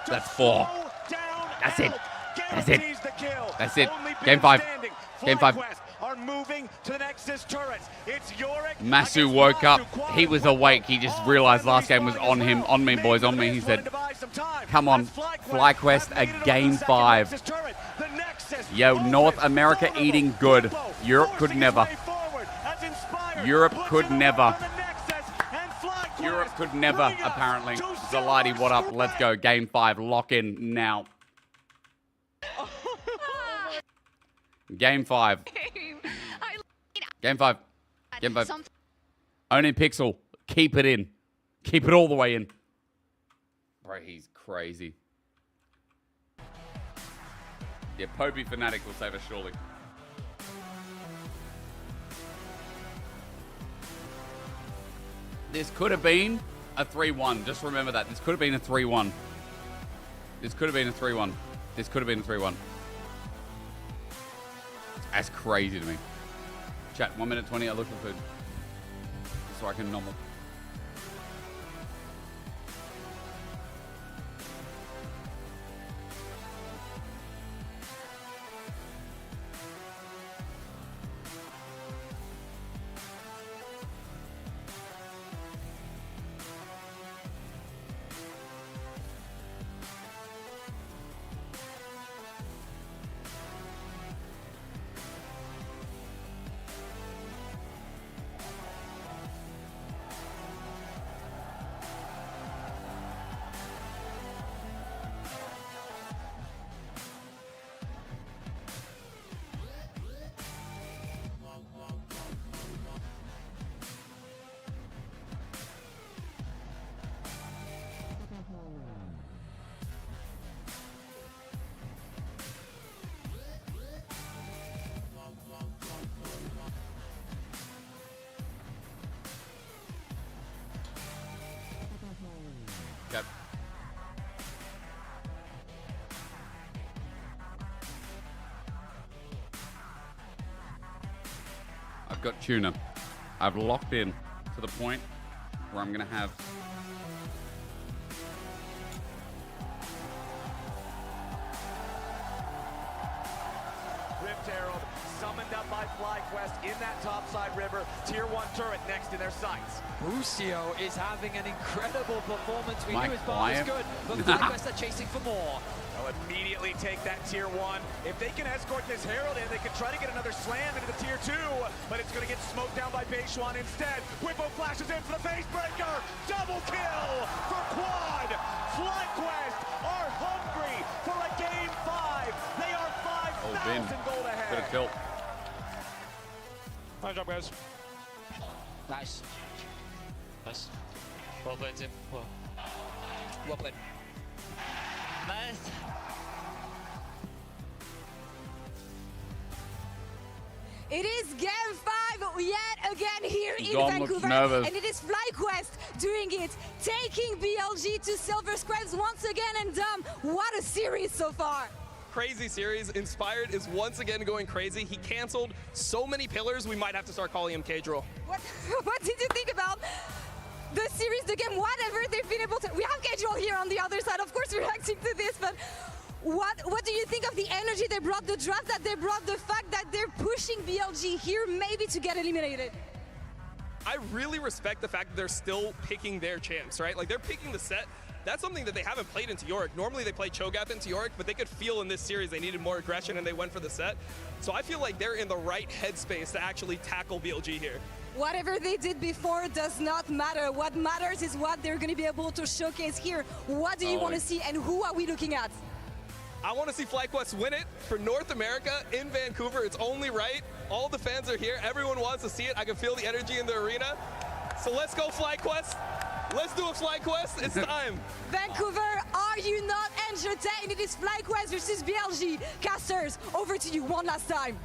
That's 4. That's it. That's it. That's it. Game 5. Game 5. Are moving to the Nexus turrets. It's Yorick. Masu woke up. He was awake. He just realized last game was on him. On me, boys. On me. He said, come on. FlyQuest at game 5. Yo, North America eating good. Europe could never. Europe could never. Europe could never, apparently. Zaladi, what up? Let's go. Game 5. Lock in now. Game 5. Game 5. Game 5. Only Pixel. Keep it in. Keep it all the way in. Bro, he's crazy. Yeah, Popey Fnatic will save us surely. This could have been a 3-1. Just remember that. This could have been a 3-1. This could have been a 3-1. This could have been a 3-1. That's crazy to me. Chat, 1 minute 20. I look for food. So I can normal. I've got tuna. I've locked in to the point where I'm going to have Rift Herald summoned up by FlyQuest in that topside river. Tier 1 turret next in their sights. Bucio is having an incredible performance. We knew his bar was good, but FlyQuest are chasing for more. They'll immediately take that tier 1. If they can escort this Herald in, they can try to get another slam into the tier 2, but it's going to get smoked down by Beishuan instead. Whippo flashes in for the face breaker. Double kill for Quad. FlyQuest are hungry for a game 5. They are 5,000 gold ahead. Bit of tilt. Nice job, guys. Nice. Nice. Well played, Tim. Well played. Nice. It is game 5 yet again here in Vancouver, and it is FlyQuest doing it, taking BLG to Silver Scribes once again, and what a series so far. Crazy series. Inspired is once again going crazy. He canceled so many pillars, we might have to start calling him K-Drill. What did you think about the series, the game, whatever they've been able to? We have K-Drill here on the other side, of course, reacting to this, but what do you think of the energy they brought, the draft that they brought, the fact that they're pushing BLG here maybe to get eliminated? I really respect the fact that they're still picking their champs, right? Like, they're picking the set. That's something that they haven't played into Yorick. Normally they play Cho'Gath into Yorick, but they could feel in this series they needed more aggression and they went for the set. So I feel like they're in the right headspace to actually tackle BLG here. Whatever they did before does not matter. What matters is what they're going to be able to showcase here. What do you want to see and who are we looking at? I want to see FlyQuest win it for North America in Vancouver. It's only right. All the fans are here. Everyone wants to see it. I can feel the energy in the arena. So let's go FlyQuest. Let's do a FlyQuest. It's time. Vancouver, are you not entertained? It is FlyQuest versus BLG. Casters, over to you one last time.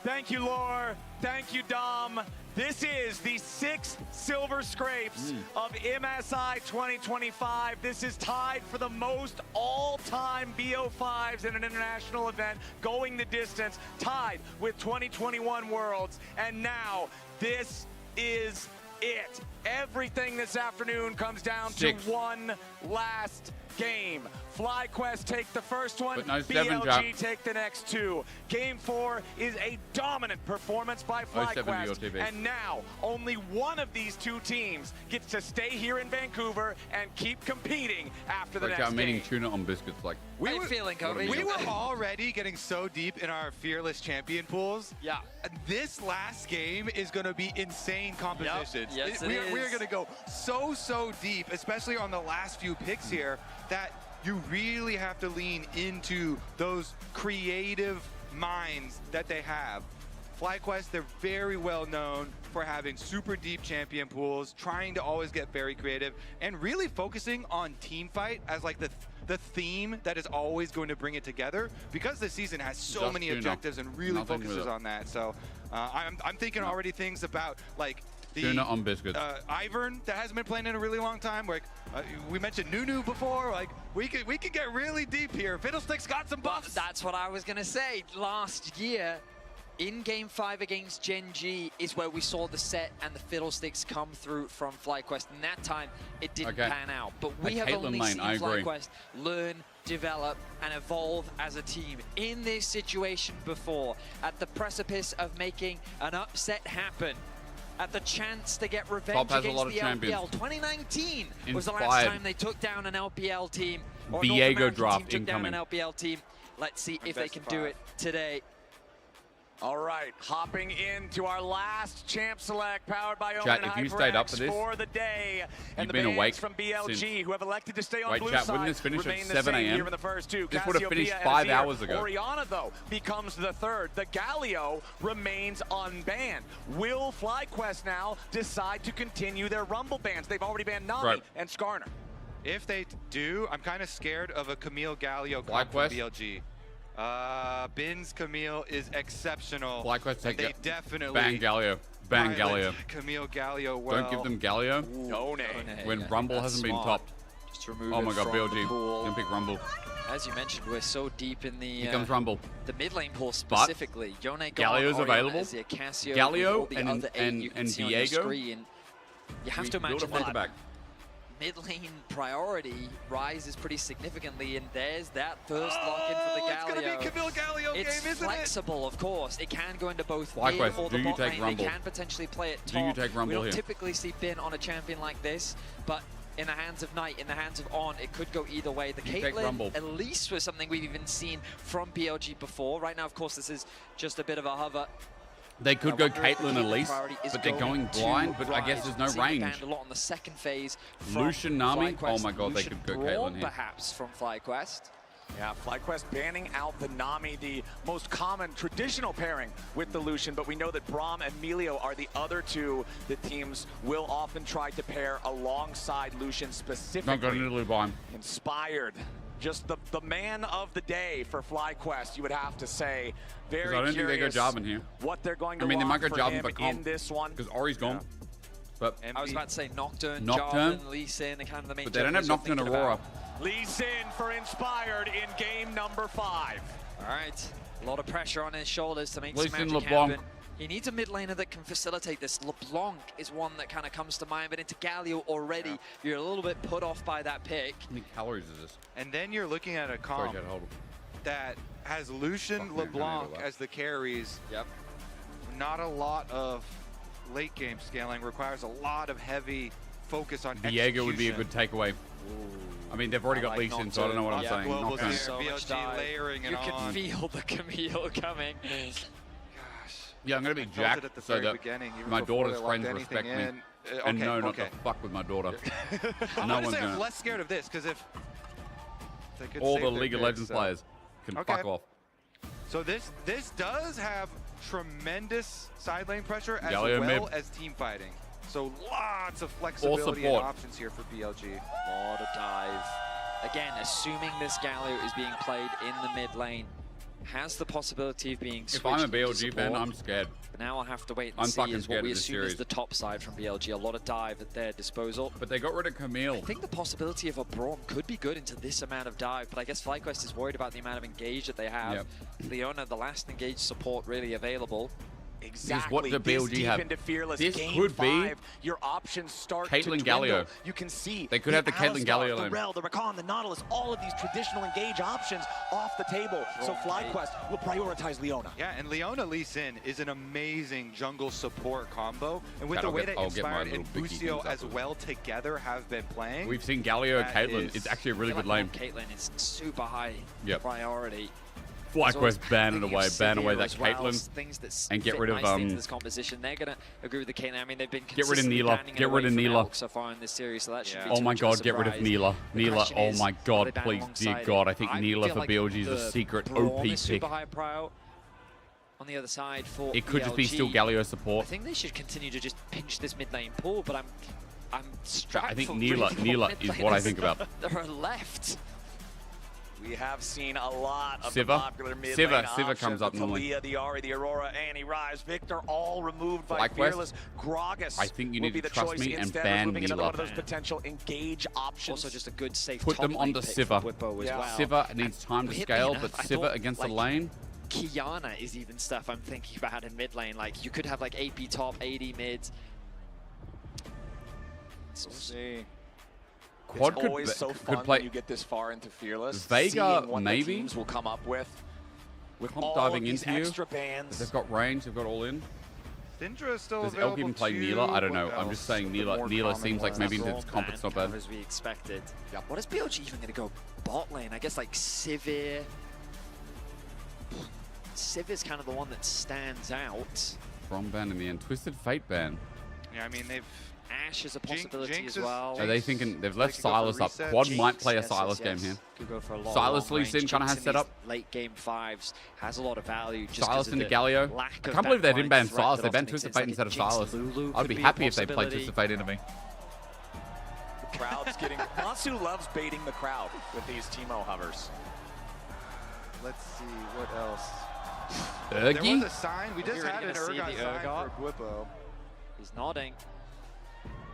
Thank you, Laure. Thank you, Dom. This is the 6th silver scrapes of MSI 2025. This is tied for the most all-time BO5s in an international event, going the distance, tied with 2021 Worlds. And now, this is it. Everything this afternoon comes down to one last game. FlyQuest take the first one, BLG take the next two. Game 4 is a dominant performance by FlyQuest, and now only one of these two teams gets to stay here in Vancouver and keep competing after the next I'm game. eating tuna on biscuits like. We were already getting so deep in our Fearless Champion pools. Yeah. This last game is going to be insane compositions. Yep. Yes, we're going to go so deep, especially on the last few picks here, that you really have to lean into those creative minds that they have. FlyQuest, they're very well known for having super deep champion pools, trying to always get very creative, and really focusing on team fight as like the theme that is always going to bring it together, because the season has so many objectives and really focuses on that. So I'm thinking already things about like the on biscuits. Ivern that hasn't been playing in a really long time. Like we mentioned Nunu before. Like we could get really deep here. Fiddlestick's got some buffs. That's what I was gonna say. Last year, in Game 5 against Gen G is where we saw the set and the Fiddlesticks come through from FlyQuest, and that time it didn't pan out. But we have only seen FlyQuest learn, develop, and evolve as a team in this situation before, at the precipice of making an upset happen, at the chance to get revenge against the LPL. 2019 was the last time they took down an LPL team, or Viego North drop team took down an LPL team. Let's see if they can do it today. All right, hopping into our last champ select, powered by Omen Chat, if you stayed up for this, for the day, and you've the been awake from BLG who have elected to stay on Wait, blue chat, side. wouldn't this finish at 7 Here a.m.? in the first two. This would have finished 5 hours ago. Oriana, though, becomes the third. The Galio remains unbanned. Will FlyQuest now decide to continue their Rumble bans? They've already banned Nami and Skarner. If they do, I'm kind of scared of a Camille Galio comp from BLG. Bin's Camille is exceptional. FlyQuest take they definitely ban Galio. Ban Galio. Camille Galio well. Don't give them Galio. No name. When Rumble hasn't been topped. Just remove oh my god, BLG. Gonna pick Rumble. As you mentioned, we're so deep in the Here comes Rumble. The mid lane pool specifically. Yone Galio's available. Galio and Viego. You have to imagine that mid lane priority rises pretty significantly, and there's that first lock-in for the Galio. It's gonna be Camille Galio game, isn't it? It's flexible, of course. It can go into both mid or the bot lane. They can potentially play it top. Do you take Rumble We don't typically see Bin on a champion like this, but in the hands of Knight, in the hands of On, it could go either way. The Caitlyn, at least, was something we've even seen from BLG before. Right now, of course, this is just a bit of a hover. They could go Caitlyn at least, but they're going blind, but I guess there's no range. A lot on the second phase. Lucian, Nami, oh my god, they could go Caitlyn here. Perhaps from FlyQuest. Yeah, FlyQuest banning out the Nami, the most common traditional pairing with the Lucian, but we know that Braum and Melio are the other two that teams will often try to pair alongside Lucian specifically. Not going to blind. Inspired. Just the man of the day for FlyQuest, you would have to say. Very I don't think they go jobbing here. What they're going to they might go jobbing for in this one. Because Ori's gone. But I was about to say Nocturne, Jarvan, Lee Sin, and kind of the main. But they don't have Nocturne Aurora. Lee Sin for Inspired in game number 5. All right, a lot of pressure on his shoulders to make Lee some magic happen. He needs a mid laner that can facilitate this. LeBlanc is one that kind of comes to mind, but into Galio already, you're a little bit put off by that pick. How many calories is this? And then you're looking at a comp that has Lucian, LeBlanc as the carries. Yep. not a lot of late game scaling. Requires a lot of heavy focus on Diego would be a good takeaway. I mean, they've already got Lee Sin, so I don't know what I'm saying. Global so BLG layering it you on. can feel the Camille coming. Gosh. Yeah, I'm going to be jacked so that my daughter's friends respect me. And no, not to fuck with my daughter. No one's I'm less scared of this, because if they could all the League of Legends players can fuck off. So this does have tremendous side lane pressure as Galio well as team fighting. So lots of flexibility and options here for BLG. A lot of dive. Again, assuming this Galio is being played in the mid lane, has the possibility of being switched. If I'm a BLG fan, I'm scared. But now I'll have to wait and see is what we assume is the top side from BLG. A lot of dive at their disposal. But they got rid of Camille. I think the possibility of a Braum could be good into this amount of dive, but I guess FlyQuest is worried about the amount of engage that they have. Yep. Leona, the last engage support really available. Exactly. What the BLG have. Into Fearless. This Game could 5, be your options start Caitlyn to Galio. dwindle. You can see they could have the Caitlyn Galio the lane. Rel, the Rakan, the Nautilus, all of these traditional engage options off the table. So FlyQuest will prioritize Leona. Yeah, and Leona Lee Sin is an amazing jungle support combo. And with the way that Inspired and Busio as well together have been playing. We've seen Galio and Caitlyn. It's actually a really good lane. Caitlyn is super high priority. FlyQuest ban it away, ban away that Caitlyn, and get rid of this composition. They're gonna agree with the Caitlyn. I mean, they've been get rid of Neela. Get rid of Neela so far in this series, so that should be oh my God, get rid of Neela. Neela, oh my God, ban please, dear God, I think Neela for like BLG is a secret OP pick. Super high prio on the other side for it could BLG. just be still Galio support. I think they should continue to just pinch this mid lane pool, but I'm strapped. I think for Neela is what I think about. There are left. We have seen a lot of Siva. the popular mid lane options. Siva comes up the normally. Talia, the Ahri, the Aurora, Annie, Rise, Victor, all removed by Fearless. Gragas I think you will need be to the trust choice me and instead ban of moving another Neela. one of those potential engage options. Also just a good safe Put top them onto lane pick Siva. for Whippo as well. Siva needs time to scale, but I Siva thought, against like, the lane. Kiana is even stuff I'm thinking about in mid lane. Like, you could have like AP top, AD mid. We'll see. Quad it's always so fun when you get this far into Fearless. Vega, what maybe. The teams will come up with Comp all diving these into extra you. bands. They've got range. They've got all in. Syndra is still Does available Elk even play too. Neela? I don't know. What I'm just else? saying The more Neela common seems like ones. maybe it's comp. It's not bad. As we expected. Yep. What is BLG even going to go bot lane? I guess like Sivir. Sivir's kind of the one that stands out. From ban in the end. Twisted Fate ban. Yeah, I mean, they've... Ashe is a possibility Jinx as well. Are they thinking they've left Silas up? Quad Jinx, might play a yes, Silas yes, game yes. here. Could go for a lot Silas long Lee Sin range. kind of has Jinx in set up. these late game fives has a lot of value. Just Silas of into the Galio. lack I of can't believe they didn't ban backline threat Silas. that They often banned Twisted exists. Fate instead of Jinx Silas. Lulu I'd could be a happy if they played possibility. Twisted Fate into me. The crowd's getting... Masu loves baiting the crowd with these Teemo hovers. Let's see, what else? Ergy? There was a sign. We just We're had an gonna see Urgot the sign Urgot. for Whippo. He's nodding.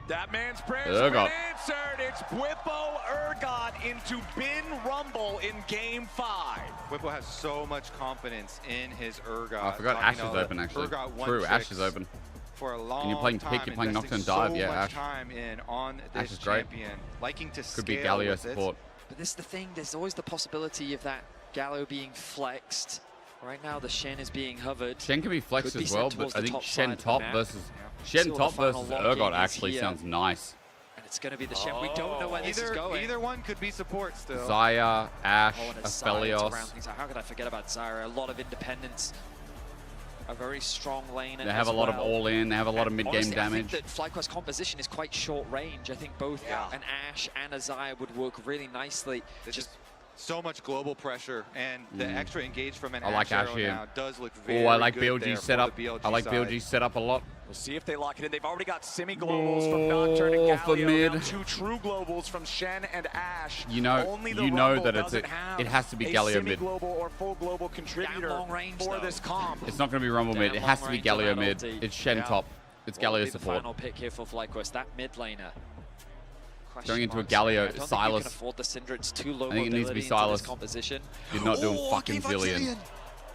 That man's prayers have been answered. It's Whippo Urgot into Bin Rumble in Game 5. Whippo has so much confidence in his Urgot. I forgot Ashe is open actually. True, Ashe is open. For a long And you're playing time, pick, you're playing investing Nocturne dive, so yeah, much Ashe. time in on Ashe this is great. champion, liking to Could be scale Galio with it. support. But this is the thing, there's always the possibility of that Gallo being flexed. Right now the Shen is being hovered. Shen can be flexed Could be as well, sent but towards I the think top Shen side of the top map. versus See Shen what top the final versus locking Urgot is actually here. sounds nice. And it's going to be the Shen. We don't know where this is going. Either one could be support still. Zaya, Ashe, and a Zaya to round Aphelios. things out. How could I forget about Zyra? A lot of independence. A very strong laner. They have a lot of all in. They have a lot of mid game Honestly, damage. I think that FlyQuest composition is quite short range. I think both an Ashe and a Zaya would work really nicely. Just so much global pressure, and the extra engage from an I like Ashe Ashe arrow here. now does look very Oh, I like good BLG there for setup. the BLG I like side. BLG setup a lot. We'll see if they lock it in. They've already got semi-globals from Nocturne and for Galio. mid. Now 2 true globals from Shen and Ashe. You know, Only the you know Rumble that it's doesn't have it has to be a Galio mid. semi-global or full global contributor long range, for though. this comp. It's not going to be Rumble mid. It has to be long range on Galio mid. that ulti. It's Shen top. It's What would Galio be the support. final pick here for FlyQuest? That mid laner. Going into a Question marks. Galio, I don't think Silas. you can afford the Syndra. It's too low I think it needs to be mobility into Silas. this composition. You're not doing fucking gave Zillion.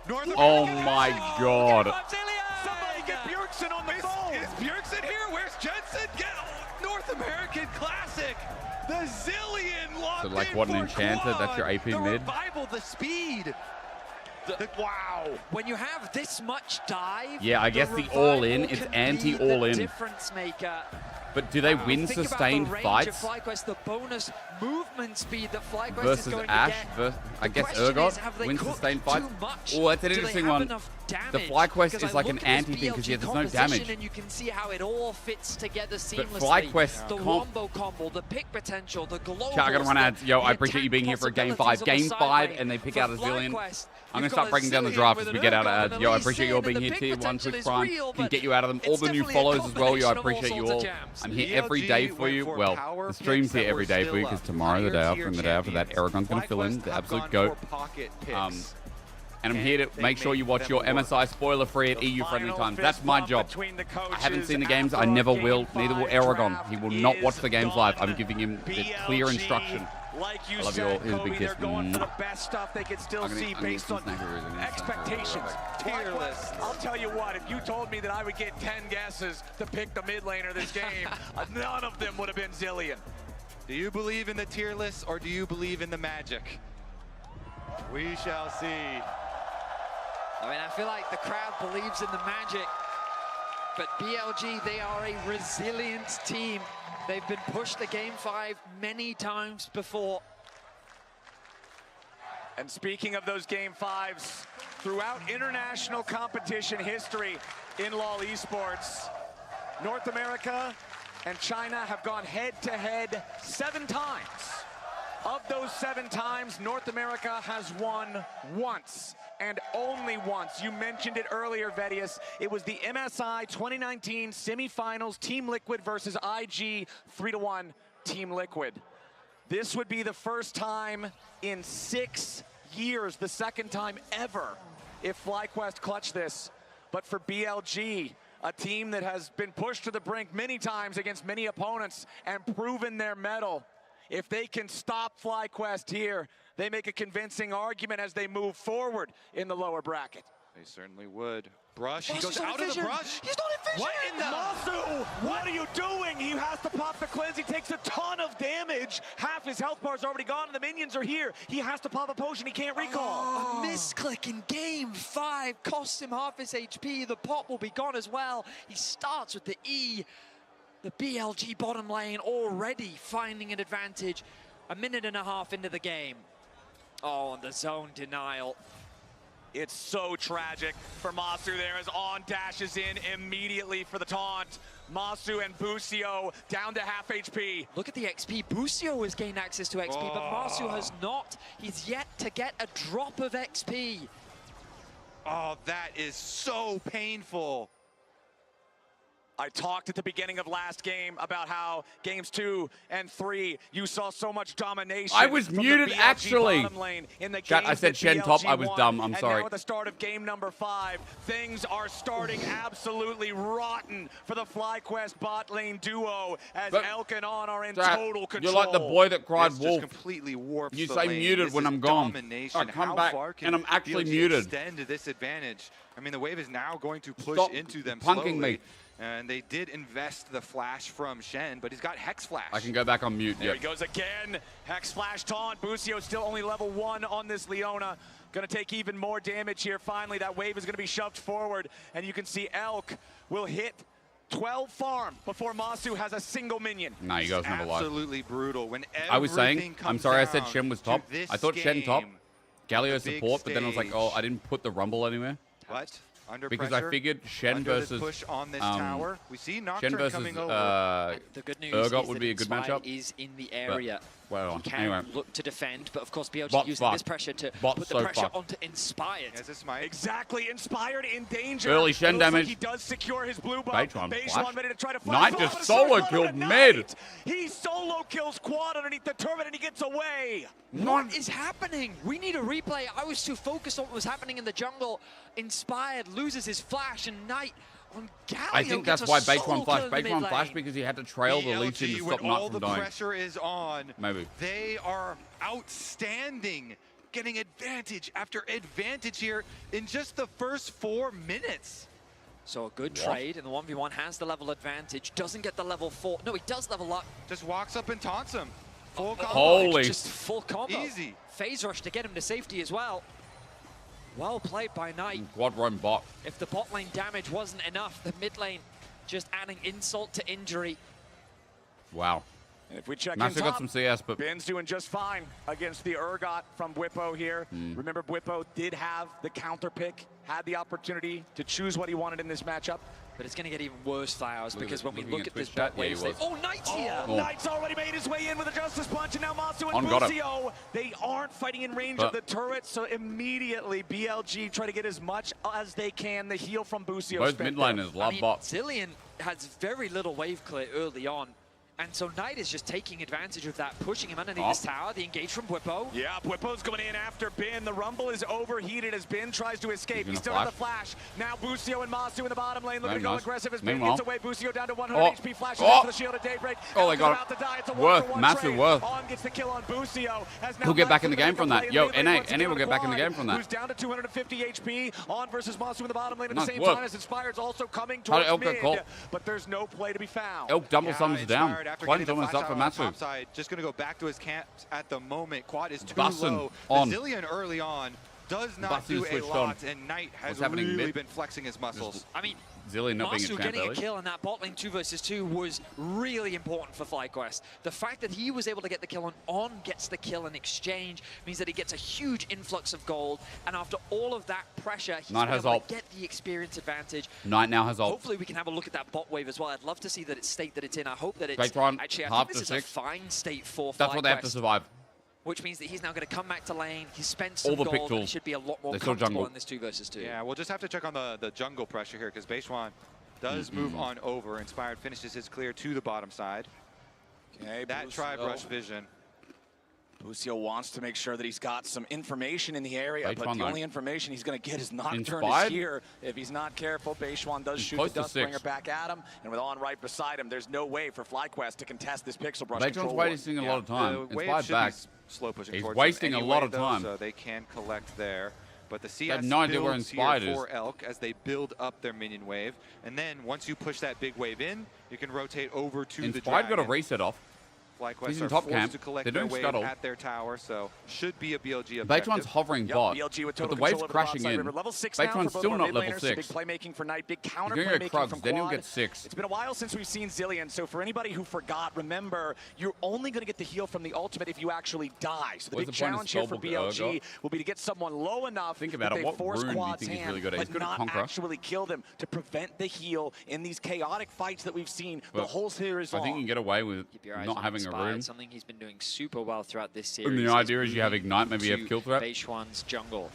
North Oh American my Ashe! god. Somebody get Bjergsen on the phone. Is Bjergsen here? Where's Jensen? Get North American Classic. The Zillion locked So like in what an for enchanter. That's your Quad. AP the mid. Revival, the speed. Wow. When you have this much dive, yeah, I guess the all-in, it's anti-all-in. Difference maker. But do they win sustained fights? FlyQuest, the bonus movement speed that FlyQuest versus is going Ash, to get. I guess Urgot wins sustained fights. Oh, that's an interesting one. The FlyQuest is like an anti-thing because there's no damage. And you can see how it all fits together seamlessly. But FlyQuest, the wombo combo, the pick potential, the global. I gotta run ads. Yo, I appreciate you being here for Game 5. Game 5, and they pick out a zillion. I'm going to start breaking down the draft as we get out of ads. Yo, I appreciate you all being here. Tier 1 Twitch Prime can get you out of them. All the new follows as well. Yo, I appreciate you all. I'm here every day for you. Well, the stream's here every day for you because tomorrow, the day after, and the day after that, Aragon's going to fill in, the absolute GOAT. And I'm here to make sure you watch your MSI spoiler-free at EU-friendly times. That's my job. I haven't seen the games. I never will. Neither will Aragon. He will not watch the games live. I'm giving him the clear instruction. Like you I love said, you all. Here's a Kobe, big kiss. they're going for the best stuff they can still see based on expectations. Tier list. I'll tell you what, if you told me that I would get 10 guesses to pick the mid laner this game, none of them would have been Zillion. Do you believe in the tier list or do you believe in the magic? We shall see. I mean, I feel like the crowd believes in the magic, but BLG, they are a resilient team. They've been pushed to Game 5 many times before. And speaking of those Game 5s, throughout international competition history in LoL esports, North America and China have gone head-to-head 7 times. Of those 7 times, North America has won once. And only once. You mentioned it earlier, Vedius. It was the MSI 2019 semifinals, Team Liquid versus IG 3-1 Team Liquid. This would be the first time in 6 years, the second time ever, if FlyQuest clutched this. But for BLG, a team that has been pushed to the brink many times against many opponents and proven their mettle, if they can stop FlyQuest here, they make a convincing argument as they move forward in the lower bracket. They certainly would. Brush, he goes out of the brush. He's not in vision. What in the? Masu, what are you doing? He has to pop the cleanse. He takes a ton of damage. Half his health bar's already gone and the minions are here. He has to pop a potion. He can't recall. A misclick in Game 5 costs him half his HP. The pop will be gone as well. He starts with the E. The BLG bottom lane already finding an advantage. A minute and a half into the game. Oh, and the zone denial. It's so tragic for Masu there as On dashes in immediately for the taunt. Masu and Busio down to half HP. Look at the XP. Busio has gained access to XP, but Masu has not. He's yet to get a drop of XP. Oh, that is so painful. I talked at the beginning of last game about how games 2 and 3, you saw so much domination. I was muted, actually. In the Chat, I said Shen top. I was dumb. I'm sorry. Now at the start of game number 5, things are starting absolutely rotten for the FlyQuest bot lane duo as Elk and On are in total control. You're like the boy that cried wolf. Just completely warps you the say lane. muted this when I'm gone. I come back and I'm actually muted. Extend this advantage. I mean, the wave is now going to push Stop into them punking slowly. Me. And they did invest the flash from Shen, but he's got Hex Flash. I can go back on mute. There he goes again. Hex Flash taunt. Busio still only level 1 on this Leona. Gonna take even more damage here. Finally, that wave is gonna be shoved forward. And you can see Elk will hit 12 farm before Masu has a single minion. Nah, you guys never lied. Absolutely brutal. When I was saying, I'm sorry I said Shen was top. I thought Shen top. Galio support, but then I was like, oh, I didn't put the Rumble anywhere. What? Under because pressure, I figured Shen versus push on this tower. We see Nocturne Shen versus coming over. The good news Urgot is would that be a good Inspired matchup. is in the area. Well, he can anyway. look to defend, but of course BLG Bot's using this pressure to put the pressure fucked. onto Inspired. Exactly, Inspired in danger. Early Shen damage. Like he does secure his blue buff. Baitron ready to try to flash. Knight just solo killed mid. He solo kills Quad underneath the turret and he gets away. What is happening? We need a replay. I was too focused on what was happening in the jungle. Inspired loses his flash and Knight on Galio. I think that's why Baitron flashed. Baitron flashed because he had to trail the Lee Sin to stop Knight from dying. All the pressure is on. Maybe. They are outstanding, getting advantage after advantage here in just the first 4 minutes. So a good trade, and the 1v1 has the level advantage. Doesn't get the level 4. No, he does level up. Just walks up and taunts him. Full combo. Holy. Just full combo. Easy. Phase rush to get him to safety as well. Well played by Knight. Quad roam bot. If the bot lane damage wasn't enough, the mid lane just adding insult to injury. Wow. And if we check Master in got top, some CS, but Ben's doing just fine against the Urgot from Bwipo here. Remember, Bwipo did have the counter pick, had the opportunity to choose what he wanted in this matchup. But it's going to get even worse for ours because when we look at this chat, bot wave, Oh, Knight's here! Knight's already made his way in with a Justice Punch, and now Masu and Busio, they aren't fighting in range of the turret, so immediately BLG try to get as much as they can. The heal from Busio. Both mid laners love bot. Zilean has very little wave clear early on. And so Knight is just taking advantage of that, pushing him underneath his tower. The engage from Bwipo. Yeah, Bwipo's going in after Ben. The Rumble is overheated as Ben tries to escape. He still has the flash. Now Busio and Masu in the bottom lane looking to go aggressive as Ben gets away. Busio down to 100 HP, flashes into the shield of Daybreak. Oh, they got it. Worth, massive worth. On gets the kill on Busio. He'll get back in the game from that. Yo, NA will get back in the game from that. Who's down to 250 HP. On versus Masu in the bottom lane at the same time as Inspired's also coming towards mid. But there's no play to be found. Elk double thumbs down. Quite almost up for Masu. Top side, just going to go back to his camps at the moment. Quad is too Bussin low. on. The Zilean early on does not do a lot, and Knight has really been flexing his muscles. I mean, Zilean not being a Masu champ getting early. a kill in that bot lane 2 versus 2 was really important for FlyQuest. The fact that he was able to get the kill on gets the kill in exchange means that he gets a huge influx of gold, and after all of that pressure, he's been able to get the experience advantage. Knight now has ult. Hopefully we can have a look at that bot wave as well. I'd love to see that state that it's in. I hope that it's actually, I think this is a fine state for FlyQuest. That's what they have to survive. Which means that he's now going to come back to lane. He's spent some all the gold, and he should be a lot more comfortable in this 2 versus 2. Yeah, we'll just have to check on the jungle pressure here because Beishwan does move on over. Inspired finishes his clear to the bottom side. Okay, that tri-brush vision. Busio wants to make sure that he's got some information in the area, but the only information he's going to get is Nocturne is here. If he's not careful, Beishwan does shoot the Dustbringer back at him, and with On right beside him, there's no way for FlyQuest to contest this Pixel Brush control. Beishwan's wasting a lot of time. Inspired back. Slow pushing he's towards wasting anyway, a lot of time. So they can collect there. But the CS have no idea where Inspired is for Elk as they build up their minion wave. And then once you push that big wave in, you can rotate over to the dragon. Inspired got a reset off. FlyQuest are forced to collect their wave at their tower, so should be a BLG objective. Beishwan's hovering bot, but the wave's crashing in. Beishwan's still not level 6. Big playmaking for Knight, big counter You're going to get playmaking Krugs, from then you'll Quad. get 6. It's been a while since we've seen Zilean, so for anybody who forgot, remember, you're only going to get the heal from the ultimate if you actually die. So the big challenge here for BLG will be to get someone low enough that they force Quad's hand, but not actually kill them to prevent the heal in these chaotic fights that we've seen. The whole series long. I think you can get away with not having a rune. Something he's been doing super well throughout this series. And the idea is you have Ignite, maybe you have Kill Threat. Beishwan's jungle,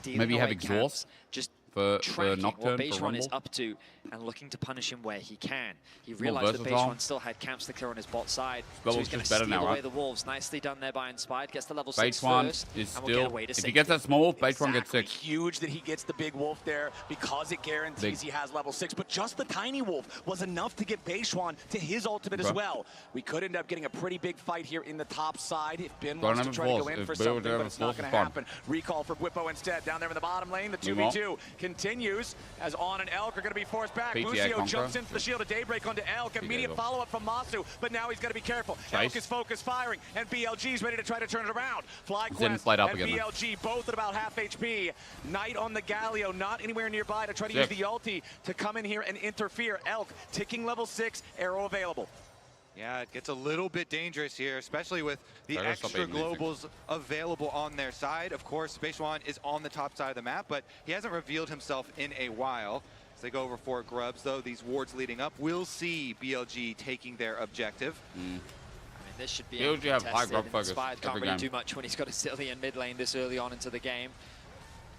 maybe you have Exhaust. Just for tracking Nocturne, what Beishwan is up to and looking to punish him where he can. He realized that Beishwan still had camps to clear on his bot side, so he's going to steal away the wolves. Nicely done there by Inspired. Gets the level 6 first, is and we'll get away to if he gets that small wolf, Beishwan gets 6. Huge that he gets the big wolf there because it guarantees he has level 6, but just the tiny wolf was enough to get Beishwan to his ultimate as well. We could end up getting a pretty big fight here in the top side if Ben wants to try to go in for something, but it's not going to happen. Recall for Bwipo instead. Down there in the bottom lane, the 2v2 continues as On and Elk are going to be forced back. Busio jumps into the shield of Daybreak onto Elk. Immediate follow-up from Masu, but now he's got to be careful. Elk is focused firing, and BLG's ready to try to turn it around. FlyQuest and BLG both at about half HP. Knight on the Galio, not anywhere nearby to try to use the ulti to come in here and interfere. Elk ticking level 6, arrow available. Yeah, it gets a little bit dangerous here, especially with the extra globals available on their side. Of course, Beishwan is on the top side of the map, but he hasn't revealed himself in a while. As they go over for Grubs, though, these wards leading up, we'll see BLG taking their objective. I mean, this should be BLG have high grub focus. Inspired can't really do much when he's got a Zilean mid lane this early on into the game.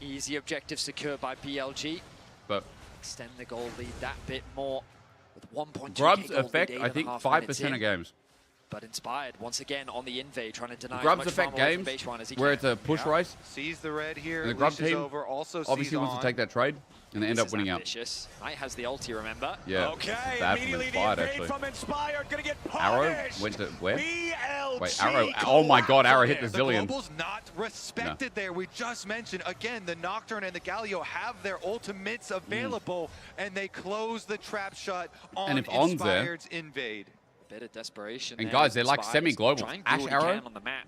Easy objective secured by BLG. But extend the goal lead that bit more. With 1.2 Grubs affect, I think, 5% of games. But Inspired, once again, on the invade, trying to deny Grubs affect games where it's a push race. Sees the red here, and the Grub team over, also obviously wants to take that trade, and they end up winning out. Knight has the ulti, remember? Yeah, okay, bad from Inspired, actually. From Inspired, gonna get Arrow went to where? BLG Wait, Arrow, oh my god, Arrow hit the Zilean. The global's not respected there. We just mentioned, again, the Nocturne and the Galio have their ultimates available, and they close the trap shut on Inspired's invade. Bit of desperation. And guys, they're like semi-global. Ash Arrow, on the map.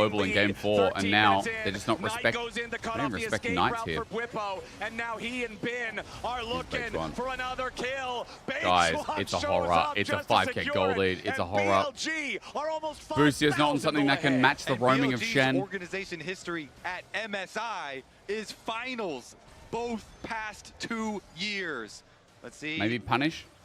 global in game 4, and now they're just not respecting Knights here. And now he and Bin are looking for another kill. Guys, it's a horror. It's a 5k gold lead. It's a horror. Boostier's not on something that can match the roaming of Shen. Organization history at MSI is finals both past 2 years. Let's see. Maybe punish.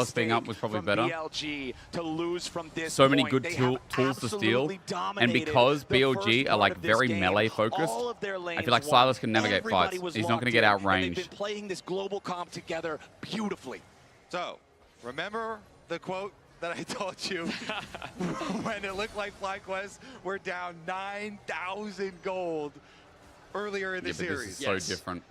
Silas being up was probably better. BLG to lose from this so many point. good tools to steal. And because BLG are like very melee focused, I feel like Silas can navigate fights. He's not going to get outranged. They've been playing this global comp together beautifully. So, remember the quote that I told you when it looked like FlyQuest were down 9,000 gold earlier in the series. This is so different.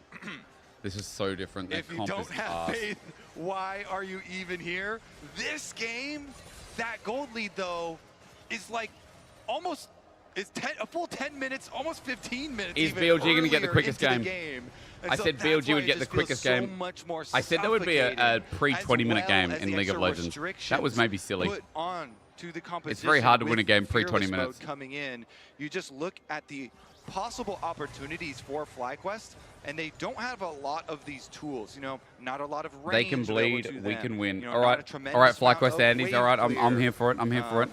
This is so different. If you don't have faith, why are you even here? This game, that gold lead though, is like almost a full 10 minutes, almost 15 minutes. Is BLG going to get the quickest game? I said BLG would get the quickest game. I said there would be a pre-20-minute game in League of Legends. That was maybe silly. It's very hard to win a game pre-20 minutes. Coming in, you just look at the possible opportunities for FlyQuest, and they don't have a lot of these tools. You know, not a lot of range. They can bleed. We can win. All right, FlyQuest Andes. All right, I'm here for it. I'm here for it.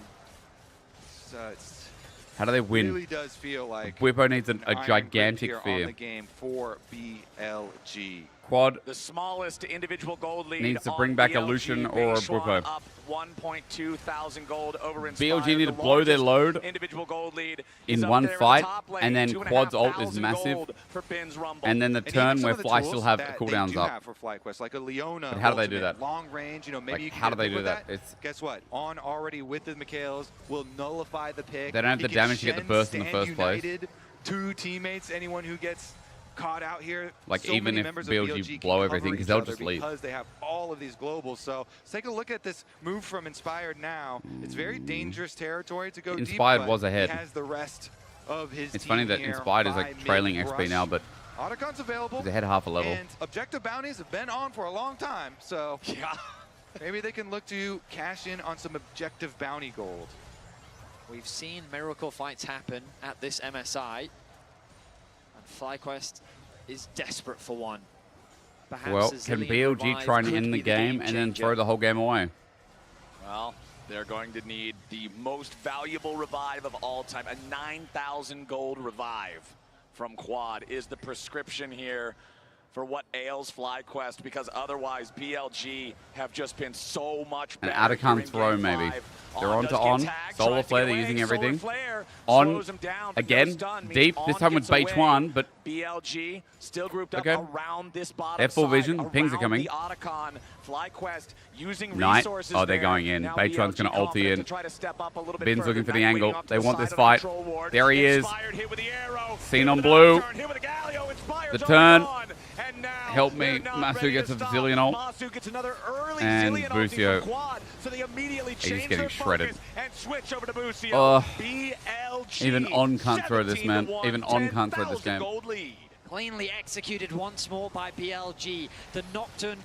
How do they win? It really does feel like Whippo needs a gigantic fear. On the game for BLG. Quad the smallest individual gold lead needs to bring back a BLG. Lucian or a Whippo. Up 1.2 thousand gold over BLG need to blow their load individual gold lead in one fight, and then Quad's ult is massive, and then the turn where Fly still have cooldowns up. For FlyQuest, like a Leona, but how do they do that? Long range, you know, maybe like, how do they do that? Guess what? On already with the Mikhails will nullify the pick. They don't have the damage to get the burst in the first place. Two teammates, anyone who gets caught out here, like so even if BLG blow everything, because they'll just leave. Because they have all of these globals. So let's take a look at this move from Inspired now. It's very dangerous territory to go deep. Inspired was ahead. He has the rest of his it's funny that Inspired is like trailing XP now, but Otacon's available. He's ahead half a level. And objective bounties have been on for a long time, so yeah, maybe they can look to cash in on some objective bounty gold. We've seen miracle fights happen at this MSI. FlyQuest is desperate for one. Perhaps well, can BLG try and end the game and then throw the whole game away? Well, they're going to need the most valuable revive of all time. A 9,000 gold revive from Quad is the prescription here for what ails FlyQuest, because otherwise BLG have just been so much better. An Otacon's throw, maybe. They're on to on. Solar Flare, they're using everything. On, again, deep, this time with Bait 1, but BLG still grouped up around this bottom they have full vision. Side, Pings are coming. The Otacon, FlyQuest using Night. resources Oh, they're going in. Bait 1's going to ulti in. Bin's further. looking for the angle. They want this fight. There he is. The Seen on blue. The turn. Help me. Masu gets a Zillion ult. And Busio. He's just getting shredded. Even On can't throw this, man. Even On can't throw this game. Cleanly executed once more by BLG. The Nocturne.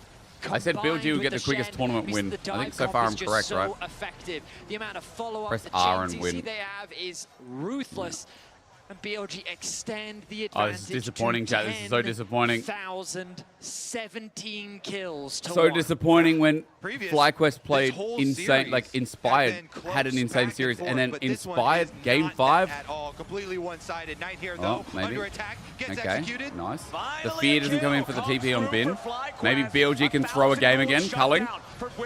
I said BLG would get the quickest tournament win. I think so far I'm correct, right? Effective. The amount of follow-up, press the R and chain win. CC they have is ruthless. And BLG extend the advantage. Oh, this is disappointing, chat. This is so disappointing. 17 kills to so 1. disappointing when FlyQuest played insane, like Inspired had an insane series, and then Inspired Game 5. At all. Completely one-sided. Knight here, though, maybe. Under attack, gets okay, executed. Nice. The fear doesn't come in for the TP on Bin. Maybe BLG can throw a game again. Culling.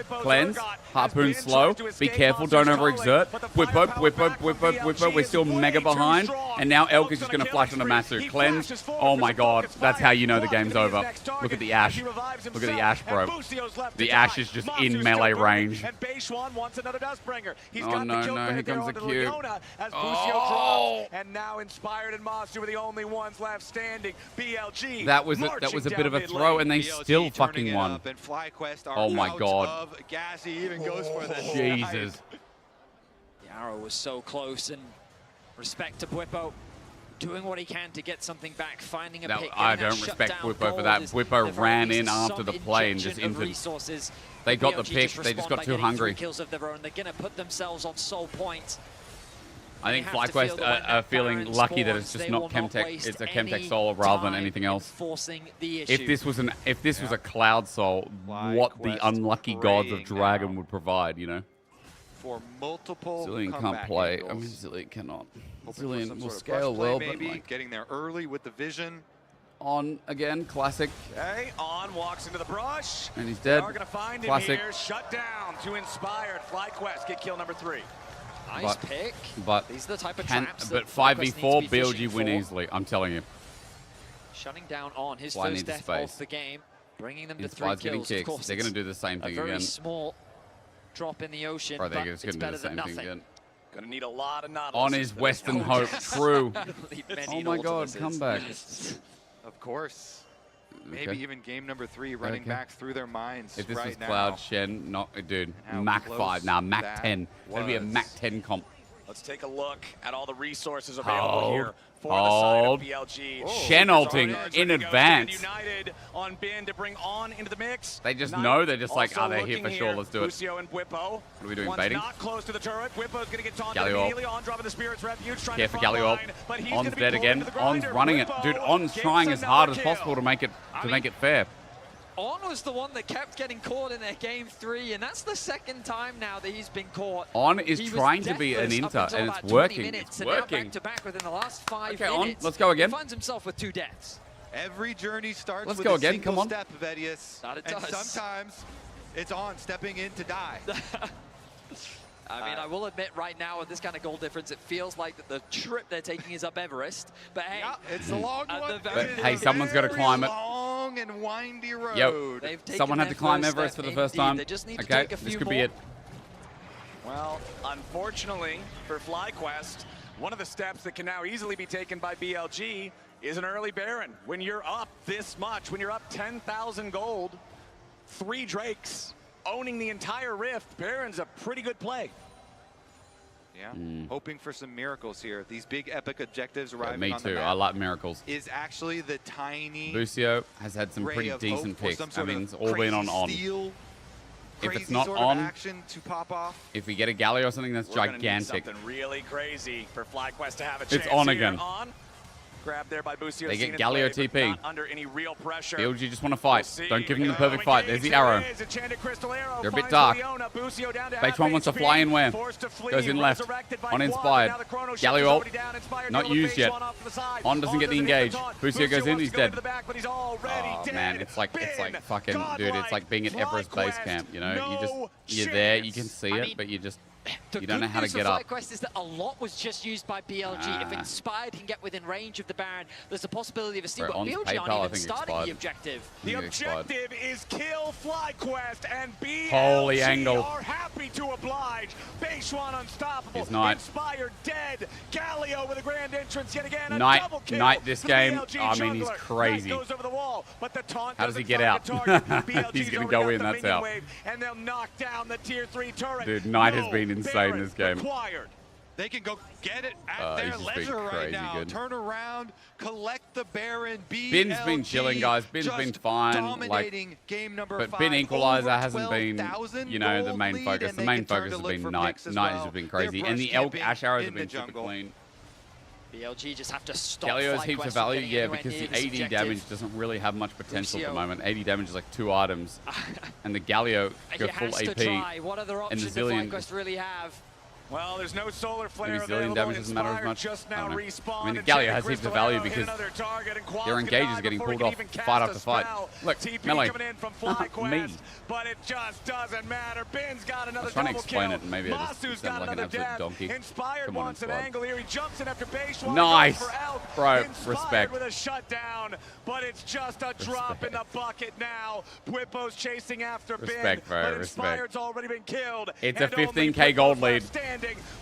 Cleanse. Harpoon slow. Be careful, don't overexert. Whippo, Whippo, Whippo, Whippo. We're still mega behind. And now Elk is just going to flash on a Masu. Cleanse. Oh my god. That's how you know the game's over. Look at the Ashe. Look at the Ashe, bro. The Ashe is just in melee range. Oh no, no, here comes the Q. Oh! And now Inspired and Masu are the only ones left standing. BLG. That was a bit of a throw, and they still fucking won. Oh my god. Jesus. The arrow was so close, and respect to Whippo. Doing what he can to get something back, finding a pick. I don't respect Whippo for that. Whippo ran in after the play and just into. They got the pick. They just got too hungry. Kills of their own. They're going to put themselves on soul point. I think FlyQuest are feeling lucky that it's just not Chemtech. It's a Chemtech Soul rather than anything else. If this was a Cloud Soul, what the unlucky gods of Dragon would provide, you know? For multiple Zillion can't play. I mean, Zillion cannot. Zillion will scale well, but like, getting there early with the vision. On again, classic. Okay, On walks into the brush. And he's dead. They're going to find classic. him here. Shut down to Inspired. FlyQuest get kill number 3. Nice pick. But these are the type of traps. But 5v4, BLG win easily. I'm telling you. Shutting down On his first death of the game, bringing them to 3 kills. Of course, they're going to do the same thing again. A very small drop in the ocean, Bro, but it's better than nothing. Gonna need a lot of Nautilus. On his Western Hope. True. Oh my God, comeback. Of course. Maybe even game number 3 running back through their minds. If this right was now. Cloud Shen, not dude, Mac 5. Nah, Mac 10. It's gonna be a Mac 10 comp. Let's take a look at all the resources available here for the side of BLG. Shen ulting in advance. United on Bin to bring on into the mix. They just know. They're just like, oh, they're here for sure. Let's do it. Busio and Bwipo. What are we doing? One's Baiting? not close to the turret. Bwipo's going to get taunted Galio immediately on, dropping the Spirit's Refuge. Trying to Galio ult. but he's On's gonna be dead pulled again. into the On's grinder. running it. Dude, On's trying as hard as possible to make it fair. On was the one that kept getting caught in their game 3, and that's the second time now that he's been caught. On is trying to be an inter, and it's working. It's working. Back to back within the last 5 Okay, minutes. On, let's go again. He finds himself with 2 deaths. Every journey starts Let's with go a again. single Come on. step, Vedius. That it and does. sometimes it's On stepping in to die. I mean, I will admit right now with this kind of goal difference, it feels like that the trip they're taking is up Everest. But hey, it's a long one. But hey, someone's got to climb it. Long and windy road. Yo, someone had to climb Everest for the first time. They just need to Okay, take a few this could more. be it. Well, unfortunately for FlyQuest, one of the steps that can now easily be taken by BLG is an early Baron. When you're up this much, when you're up 10,000 gold, 3 Drakes, owning the entire Rift, Baron's a pretty good play. Yeah, hoping for some miracles here. These big epic objectives arriving Me on the too. map I like miracles. is actually the tiny Busio has had some ray pretty of decent hope for picks. some I sort mean, of it's all been on. steal, If crazy it's not sort on, of action to pop off. if we get a Galio or something that's We're gonna need gigantic. something really crazy for FlyQuest to have a chance. It's On here. again. On. Grabbed there by Busio. They get seen in Galio play, but TP. not under any real pressure. BLG just want to fight. We'll see. Don't give them the perfect fight. There's the arrow. They're a bit dark. Base one wants to fly in where? Goes in left. Uninspired. Galio ult. Not used yet. On doesn't get the engage. Busio goes in, he's dead. Oh man, it's like fucking dude, it's like being at Everest base camp, you know? You're there, you can see it, but you don't know how to get up. The quest is that a lot was just used by BLG. If Inspired can get within range of the Baron, there's a possibility of a steal. But BLG aren't even starting the objective. The objective is kill FlyQuest, and BLG Holy angle. are happy to oblige. Beishwan unstoppable. He's Knight. Inspired dead. Galio with a grand entrance yet again. A Knight, double kill Knight this for game. BLG I mean, he's jungler. crazy. Knight goes over the wall, but the taunt How does he doesn't get find out? the target. BLG's He's gonna already go got in, the that's minion out. wave, and they'll knock down the tier 3 turret. Dude, Knight has No been insane Baron this game. required. They can go get it at their he's just been leisure right crazy now. good. Turn around, collect the Baron. Bin's been chilling, guys. Bin's been fine. Dominating game number But 5. Bin Equalizer Over hasn't been, 12,000 you know, the gold main lead, focus. and The they main can turn focus to has look been for Knight. picks as Knight well. has been They're crazy. And the brush Elk camping Ash arrows in have the been super jungle. clean. BLG just have to stop Galio's heaps FlyQuest of value, from getting yeah, anywhere because near the this 80 objective. damage doesn't really have much potential at the Busio. moment. 80 damage is like 2 items. And the Galio go He full has to AP. try. What other and the options does Zillion, FlyQuest really have? Well, there's no solar flare maybe Zillion available. damage doesn't matter as Inspired much. just I now don't know. respawned. I mean, the and Galio Jake has heaps of Crystal value Arrow hit because another target, and Qual's their gonna engage die is getting before he pulled can off even fight cast after a fight. spell. Look, TP melee. coming in from Me. FlyQuest, but it just doesn't matter. Bin's got another I was trying to double explain kill. it, and maybe I just Masu's sound got like an another absolute death. donkey. Inspired Come on, wants an Inspired. angle here. He jumps in after Beishwan. Nice. Goes for Elk. Bro, Inspired respect. with a shutdown, but it's just a drop in the bucket now. Bwipo's chasing after Bin, Respect, bro, but respect. Inspired's already been killed. It's a and only 15K gold Bwipo's lead. left standing.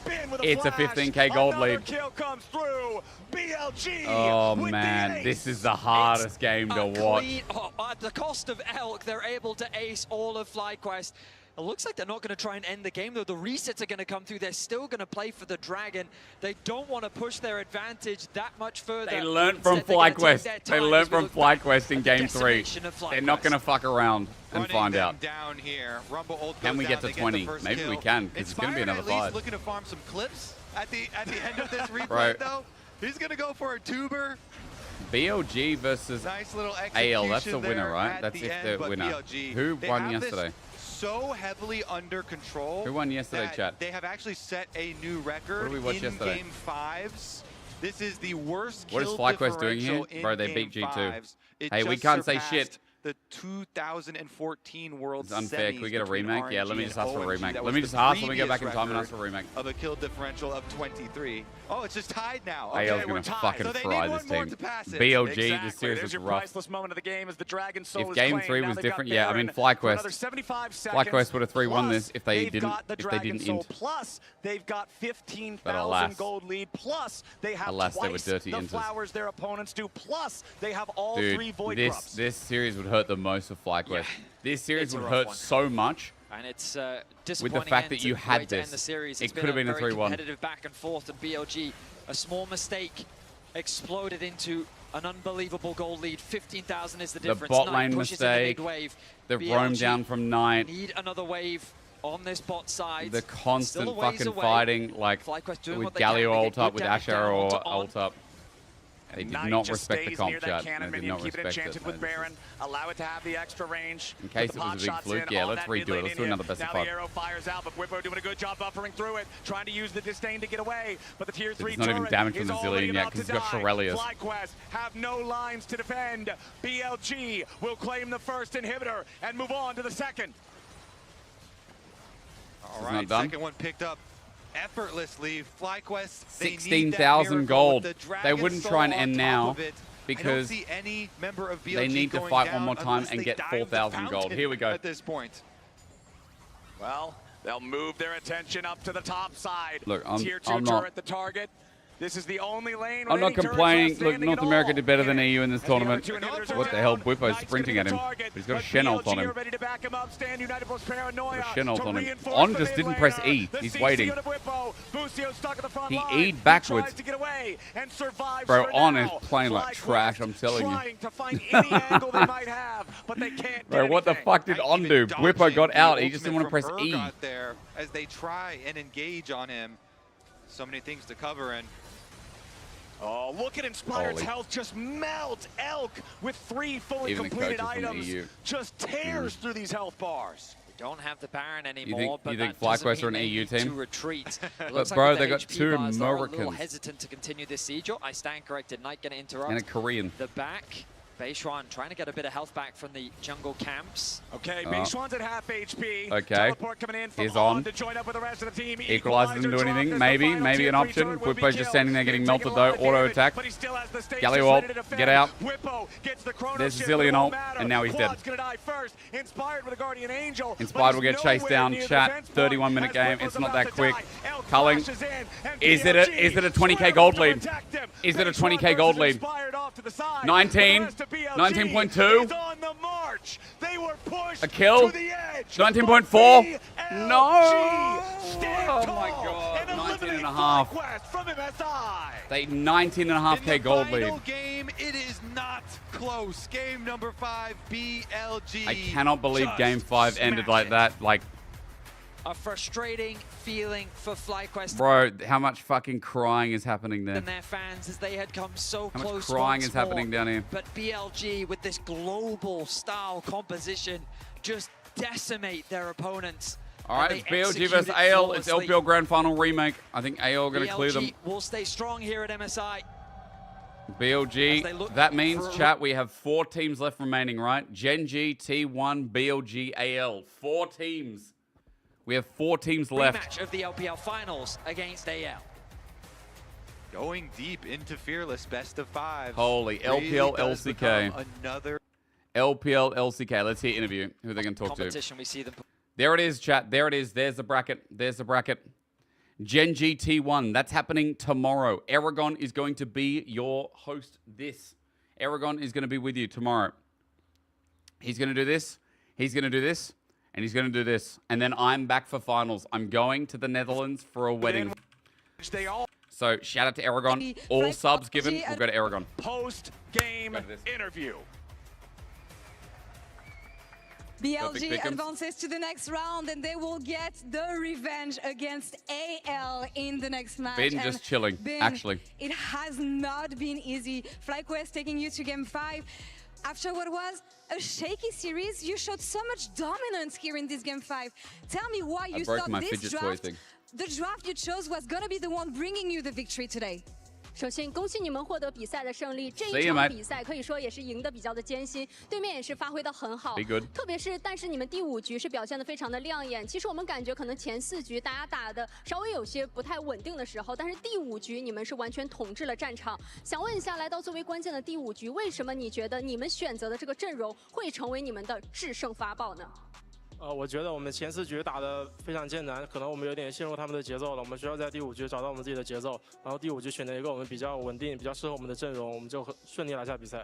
Bin with a It's a flash. 15K gold Another lead. kill comes through. BLG. Oh with man, the ace. this is the hardest game to watch. At the cost of Elk, they're able to ace all of FlyQuest. It looks like they're not going to try and end the game, though. The resets are going to come through. They're still going to play for the Dragon. They don't want to push their advantage that much further. They learned from Instead, they're gonna take FlyQuest. their They time learned as we from look back FlyQuest in at the Game 3. decimation of They're not going to FlyQuest. fuck around and Running find them out. down here. Rumble ult Can goes we down, get to they 20? the first Maybe kill. we can, because it's going to be Inspired another at least 5. looking to farm some clips at the end of this replay, Right. though. He's going to go for a tuber. BLG versus Nice little AL, that's execution the winner, there right? at That's the if end, the but winner. BLG, Who they won have this yesterday? so heavily under control. Who won yesterday, that chat? They have actually set a new record What did we watch in yesterday? game 5s. This is the worst What is kill FlyQuest doing here? differential in Bro, they game beat G2. 5s. It Hey, we just can't say surpassed shit. the 2014 World It's unfair. Can we get a remake? Yeah, let me just ask for a OMG. remake. That Let was me the just ask. Let me go previous back in time and ask record for a remake. of a kill differential of 23. Oh, it's just tied now. AL's Okay, gonna we're tied. fucking So they fry need this one more team. to pass it. BLG, Exactly. this series There's was your rough. priceless moment of the game as the Dragon Soul If is game claimed. 3 Now was they've got different, yeah, I mean Baron for FlyQuest. another 75 seconds. FlyQuest would have 3-1 this if they They've didn't got the if they Dragon didn't Soul, int. plus they've got 15,000 alas. gold lead, plus they have Alas, they were twice dirty the inters. flowers their opponents do, plus they have all Dude, 3 Void this Corrupts. series would hurt the most for FlyQuest. Yeah. This series It's a would rough hurt one. so much. And it's With disappointing the fact that end you to- had way to end this. the series. It It's could been have been a very 3-1. competitive back and forth, and BLG, a small mistake, exploded into an unbelievable goal lead. 15,000 is the The difference. bot Knight lane pushes in the mistake, mid-wave. the BLG roam down from Knight, need another wave on this bot side. the constant Still a ways fucking away. fighting, like FlyQuest doing with what they can. Galio They ult get up, good with damage Asher down or onto On. ult up. They did Knight not just respect the stays near comp that chat. cannon They did minion, not keep it respect enchanted it. with Baron, allow it to have the extra range. In case Put it the was a pot big shots fluke, in yeah, on let's that redo mid it. lane Let's do India. another best of Now 5. the arrow fires out, but Whippo doing a good job buffering through it, trying to use the disdain to get away. But the tier 3 There's not even turret damage from is the already Zillion yet about because to he's got die. Shurelius. FlyQuest have no lines to defend. BLG will claim the first inhibitor and move on to the second. All This is right, not done. second one picked up effortlessly. FlyQuest, they need that 16,000 miracle gold. with the They Dragon wouldn't Soul try and on end top now of it. because I don't see any member of BLG they need to going fight down one more time unless and they get dive the 4,000 gold. fountain Here we go. At this point. Well, they'll move their attention up to the top side. Look, Tier 2 I'm not- turret the target. This is the only lane. I'm not complaining. Look, North America did better than EU in this tournament. What the hell? Whippo's sprinting at him. But he's got a Shen ult on him. Ready to back him up. Stand united plus paranoia. Got a Shen ult to on him. reinforce On the just mid didn't laner. press E. The He's CC waiting. of Whippo. Busio stuck at the front He line. E'd backwards. Tries to get away and survives Bro, for On now. is playing like FlyQuest trash, I'm telling you. Trying to find any angle they might have, but they can't Bro, get what the anything. fuck did On do? Whippo got out. He just didn't want to press E. Got there as they try and engage on him. So many things to cover, and oh, look at Inspired's Holy. health just melt. Elk with 3 fully Even the completed coaches from the items EU. just tears through these health bars. We don't have the Baron anymore, you think but that doesn't FlyQuest are mean an they EU need team? to retreat. It But looks like bro, with they the got HP 2 bars, they're a little Americans hesitant to continue this siege. Oh, I stand corrected. Knight going to interrupt. and a Korean. The back. Beishuan trying to get a bit of health back from the jungle camps. Okay, Oh. Beishuan's at half HP. Okay. Teleport coming in from He's on. to join up with the rest of the team. Equalizer didn't do Equalizer anything. dropped as Maybe the final an tier 3 option. turret will be Whippo's just killed. standing there getting They're taking melted a lot though. of Auto damage, attack. but he still has the stage Galio just ult. ready to defend. Get out. Whippo gets the chrono There's shift, Zillion but it won't ult, matter. and now he's dead. Quad's gonna die first. Inspired with a Guardian Angel. Inspired will get chased down. Chat, 31-minute game. It's not that quick. Culling. Is it a 20k gold lead? Is it a 20k gold lead? 19. 19.2. A kill. 19.4. No. Oh my god. 19.5. From MSI. They 19.5k gold lead. Final game, it is not close. Game number 5, BLG. I cannot believe game 5 ended like that. Like, A frustrating feeling for FlyQuest bro, how much fucking crying is happening there? and their fans as they had come so How much close. crying once is happening more. down here? But BLG with this global style composition just decimate their opponents. All right, and it's they BLG execute versus it AL. It's flawlessly. LPL Grand Final remake. I think AL are going to clear them. BLG will stay strong here at MSI. As they BLG, look that means, for a- chat, we have 4 teams left remaining, right? Gen G, T1, BLG, AL. 4 teams. We have 4 teams left. Rematch of the LPL finals against AL. Going deep into Fearless, best of 5. Holy, LPL, does LCK. become Another LPL, LCK. Let's hear interview. Who they going to talk to. Competition, we see them. There it is, chat. There it is. There's the bracket. There's the bracket. Gen G T1. That's happening tomorrow. Aragon is going to be your host this. Aragon is going to be with you tomorrow. He's going to do this. He's going to do this. And he's going to do this. And then I'm back for finals. I'm going to the Netherlands for a wedding. So shout out to Aragon. All subs given will go to Aragon. Post-game interview. BLG advances to the next round, and they will get the revenge against AL in the next match. Been And just chilling, Ben, actually. It has not been easy. FlyQuest taking you to game 5. After what was a shaky series, you showed so much dominance here in this game 5. Tell me why you broke thought my this fidget toy draft, thing. the draft you chose was going to be the one bringing you the victory today. 首先，恭喜你们获得比赛的胜利。这一场比赛可以说也是赢得比较的艰辛，对面也是发挥得很好。特别是，但是你们第5局是表现得非常的亮眼。其实我们感觉可能前4局大家打的稍微有些不太稳定的时候，但是第5局你们是完全统治了战场。想问一下，来到最为关键的第5局，为什么你觉得你们选择的这个阵容会成为你们的制胜法宝呢？我觉得我们前4局打得非常艰难，可能我们有点陷入他们的节奏了。我们需要在第5局找到我们自己的节奏，然后第5局选择一个我们比较稳定、比较适合我们的阵容，我们就顺利拿下比赛。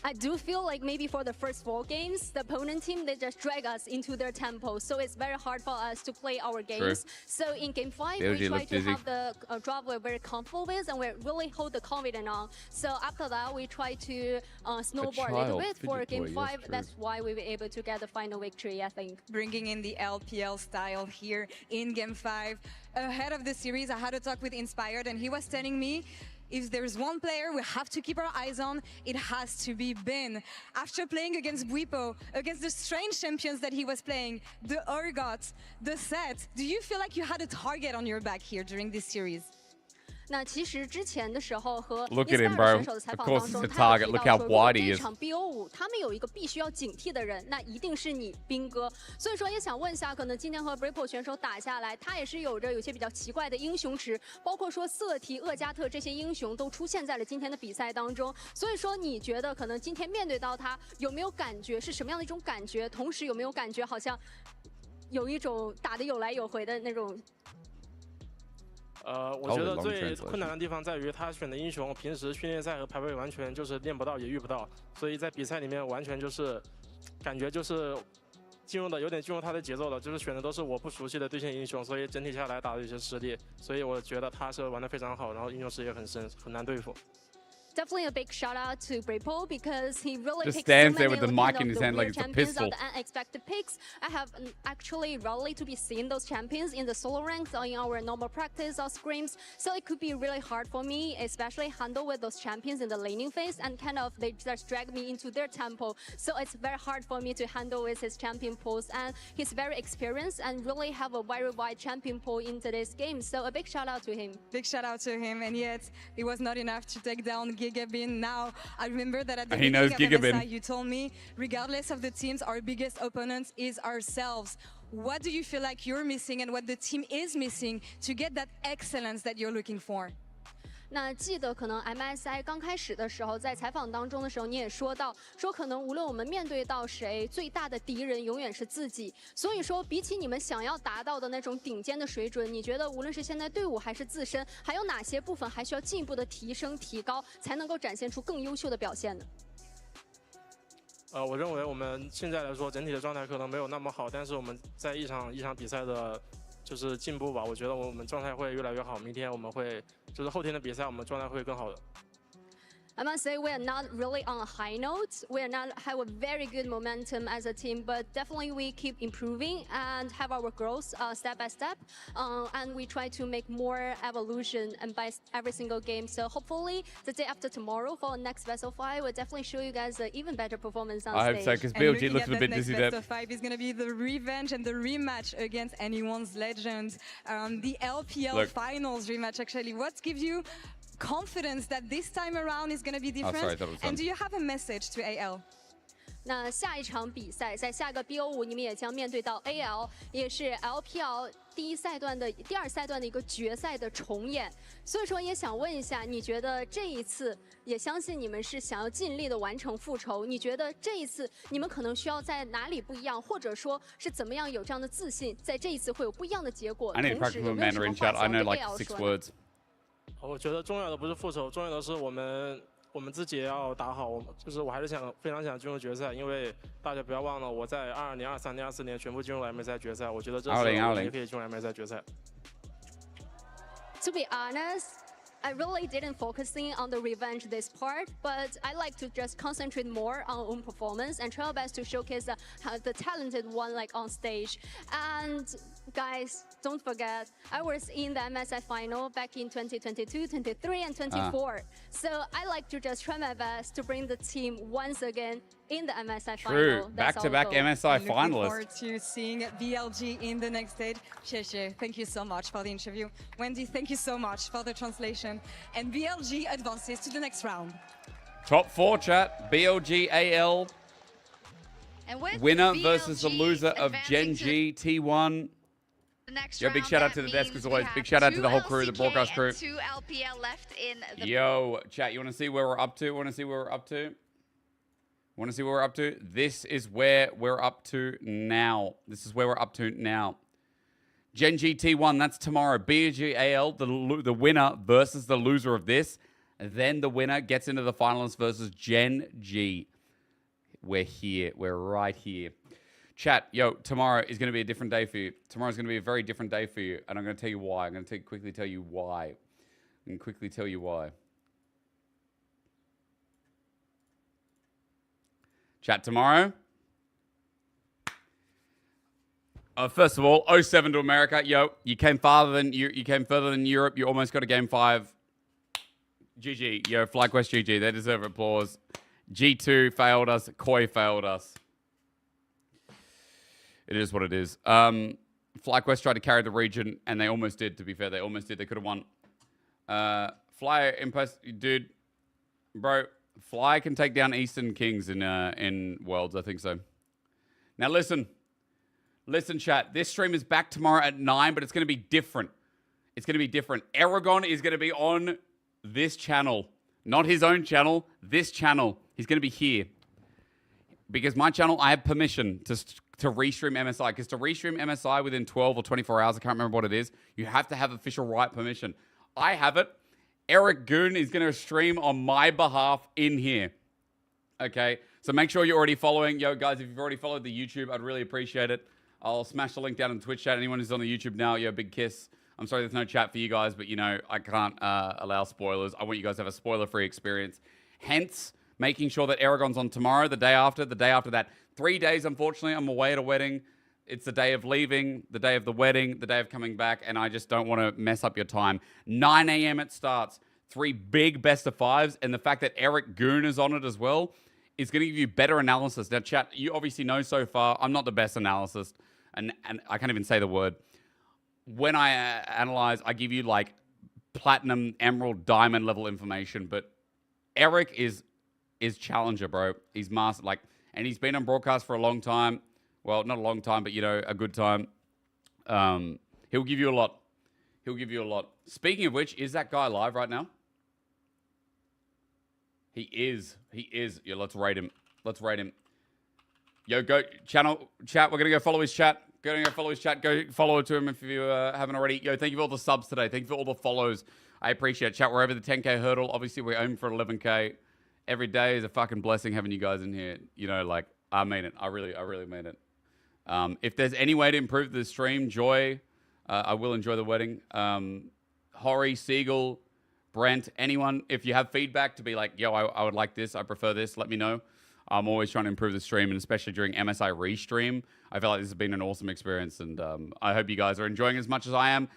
I do feel like maybe for the first 4 games, the opponent team, they just drag us into their tempo. So it's very hard for us to play our games. So in game 5, we try to have the drop we're very comfortable with and we really hold the confidence on. So after that, we try to snowboard a little bit for game 5. That's why we were able to get the final victory, I think. Bringing in the LPL style here in game 5. Ahead of the series, I had a talk with Inspired and he was telling me, if there's one player we have to keep our eyes on, it has to be Ben. After playing against Bwipo, against the strange champions that he was playing, the Urgot, the Set, do you feel like you had a target on your back here during this series? 那其实之前的时候和 Look at him, bro. Of course it's a target. Look how wide he is. 这场 BO5 他们有一个必须要警惕的人，那一定是你兵哥。所以说也想问一下，可能今天和 Bwipo 选手打下来，他也是有些比较奇怪的英雄值，包括说瑟提、厄加特这些英雄都出现在了今天的比赛当中。所以说你觉得可能今天面对到他，有没有感觉是什么样的一种感觉？同时有没有感觉好像有一种打得有来有回的那种？我觉得最困难的地方在于他选的英雄，平时训练赛和排位完全就是练不到也遇不到，所以在比赛里面完全就是感觉就是有点进入他的节奏了，就是选的都是我不熟悉的对线英雄，所以整体下来打的有些吃力，所以我觉得他是玩得非常好，然后英雄池也很深，很难对付。Definitely a big shout out to Bwipo because he really just picks stands so there with the mic in his hand like weird it's a champions pistol. Of the unexpected picks. I have actually rarely to be seen those champions in the solo ranks or in our normal practice or scrims, so it could be really hard for me, especially handle with those champions in the laning phase and kind of they just drag me into their tempo. So it's very hard for me to handle with his champion pools, and he's very experienced and really have a very wide champion pool in today's game. So a big shout out to him. Big shout out to him, and yet it was not enough to take down Gigabin. Now I remember that at the beginning of MSI, you told me, regardless of the teams, our biggest opponent is ourselves. What do you feel like you're missing and what the team is missing to get that excellence that you're looking for? 那记得可能 MSI 刚开始的时候，在采访当中的时候，你也说到，说可能无论我们面对到谁，最大的敌人永远是自己。所以说，比起你们想要达到的那种顶尖的水准，你觉得无论是现在队伍还是自身，还有哪些部分还需要进一步的提升、提高，才能够展现出更优秀的表现呢？我认为我们现在来说整体的状态可能没有那么好，但是我们在一场比赛的。就是进步吧，我觉得我们状态会越来越好。明天我们会，就是后天的比赛，我们状态会更好的。I must say we are not really on a high note. We are not have a very good momentum as a team, but definitely we keep improving and have our growth step by step. And we try to make more evolution and by every single game. So hopefully the day after tomorrow for our next Best of 5, we'll definitely show you guys an even better performance on stage. I hope so, because BLG looks a bit dizzy there. Best of 5 is going to be the revenge and the rematch against anyone's legend. The LPL finals rematch actually. What gives you confidence that this time around is going to be different? And do you have a message to AL? 那下一场比赛，在下个 BO5，你们也将面对到 AL， 也是 LPL 第2赛段的一个决赛的重演。所以说，也想问一下，你觉得这一次，也相信你们是想要尽力的完成复仇。你觉得这一次你们可能需要在哪里不一样，或者说是怎么样有这样的自信，在这一次会有不一样的结果？同时有没有什么话想对 AL 说呢？我觉得重要的不是复仇，重要的是我们自己也要打好。就是我还是非常想进入决赛，因为大家不要忘了，我在22年、23年、24年全部进入了 MSI 决赛。我觉得这次我们也可以进入 MSI 决赛。To be honest, I really didn't focusing on the revenge this part, but I like to just concentrate more on own performance and try our best to showcase the talented one like on stage. And guys, don't forget, I was in the MSI final back in 2022, 23, and 24. So I like to just try my best to bring the team once again in the MSI True. final. Back-to-back MSI Looking finalists. forward to seeing BLG in the next stage. Xie, thank you so much for the interview. Wendy, thank you so much for the translation. And BLG advances to the next round. Top 4, chat. BLG AL. And with Winner BLG versus the loser of Gen G T1. Yo, big shout out to the desk as always. Big shout out to the whole crew, the broadcast crew. 2 LPL left in the Yo, chat, you want to see where we're up to? Want to see where we're up to? This is where we're up to now. Gen G T1, that's tomorrow. BLG AL, the winner versus the loser of this. Then the winner gets into the finalists versus Gen G. We're here. We're right here. Chat, yo, tomorrow is going to be a different day for you. Tomorrow's going to be a very different day for you. And I'm going to tell you why. Quickly tell you why. Chat, tomorrow. First of all, 07 to America. Yo, you came further than Europe. You almost got a game 5. GG. Yo, FlyQuest GG. They deserve applause. G2 failed us. Koi failed us. It is what it is. FlyQuest tried to carry the region, and they almost did, to be fair. They almost did. They could have won. Fly impressed. Dude, bro, Fly can take down Eastern Kings in Worlds. I think so. Now, listen. Listen, chat. This stream is back tomorrow at 9, but it's going to be different. Aragon is going to be on this channel. Not his own channel. This channel. He's going to be here. Because my channel, I have permission to restream MSI. Because to restream MSI within 12 or 24 hours, I can't remember what it is, you have to have official right permission. I have it. Eric Goon is going to stream on my behalf in here. Okay? So make sure you're already following. Yo, guys, if you've already followed the YouTube, I'd really appreciate it. I'll smash the link down in the Twitch chat. Anyone who's on the YouTube now, yo, big kiss. I'm sorry there's no chat for you guys, but, you know, I can't allow spoilers. I want you guys to have a spoiler-free experience. Hence, making sure that Aragon's on tomorrow, the day after that. 3 days, unfortunately, I'm away at a wedding. It's the day of leaving, the day of the wedding, the day of coming back, and I just don't want to mess up your time. 9 a.m. it starts. 3 big best of 5s, and the fact that Eric Goon is on it as well is going to give you better analysis. Now, chat, you obviously know so far, I'm not the best analyst, and I can't even say the word. When I analyze, I give you, like, platinum, emerald, diamond level information, but Eric is challenger, bro. He's master, like, and he's been on broadcast for a long time. Well, not a long time, but, you know, a good time. He'll give you a lot. Speaking of which, is that guy live right now? He is. Yo, let's rate him. Yo, go, chat, we're going to go follow his chat. Go follow it to him if you haven't already. Yo, thank you for all the subs today. Thank you for all the follows. I appreciate it. Chat, we're over the 10K hurdle. Obviously, we're aiming for 11K. Every day is a fucking blessing having you guys in here. You know, like, I mean it. I really mean it. If there's any way to improve the stream, Joy, I will enjoy the wedding. Hori, Siegel, Brent, anyone, if you have feedback to be like, yo, I would like this, I prefer this, let me know. I'm always trying to improve the stream, and especially during MSI Restream. I feel like this has been an awesome experience, and I hope you guys are enjoying as much as I am.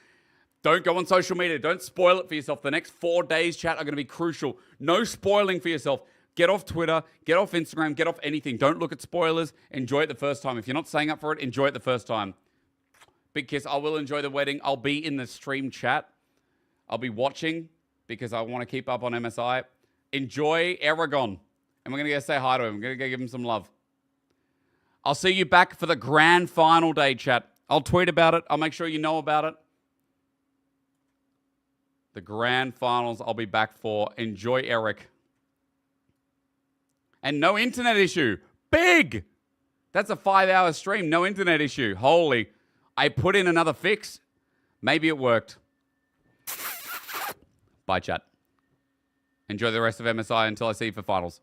Don't go on social media. Don't spoil it for yourself. The next 4 days, chat, are going to be crucial. No spoiling for yourself. Get off Twitter. Get off Instagram. Get off anything. Don't look at spoilers. Enjoy it the first time. If you're not staying up for it, enjoy it the first time. Big kiss. I will enjoy the wedding. I'll be in the stream chat. I'll be watching because I want to keep up on MSI. Enjoy Aragon. And we're going to go say hi to him. We're going to go give him some love. I'll see you back for the grand final day, chat. I'll tweet about it. I'll make sure you know about it. The grand finals I'll be back for. Enjoy Eric. And no internet issue. Big! That's a 5-hour stream. No internet issue. Holy. I put in another fix. Maybe it worked. Bye, chat. Enjoy the rest of MSI until I see you for finals.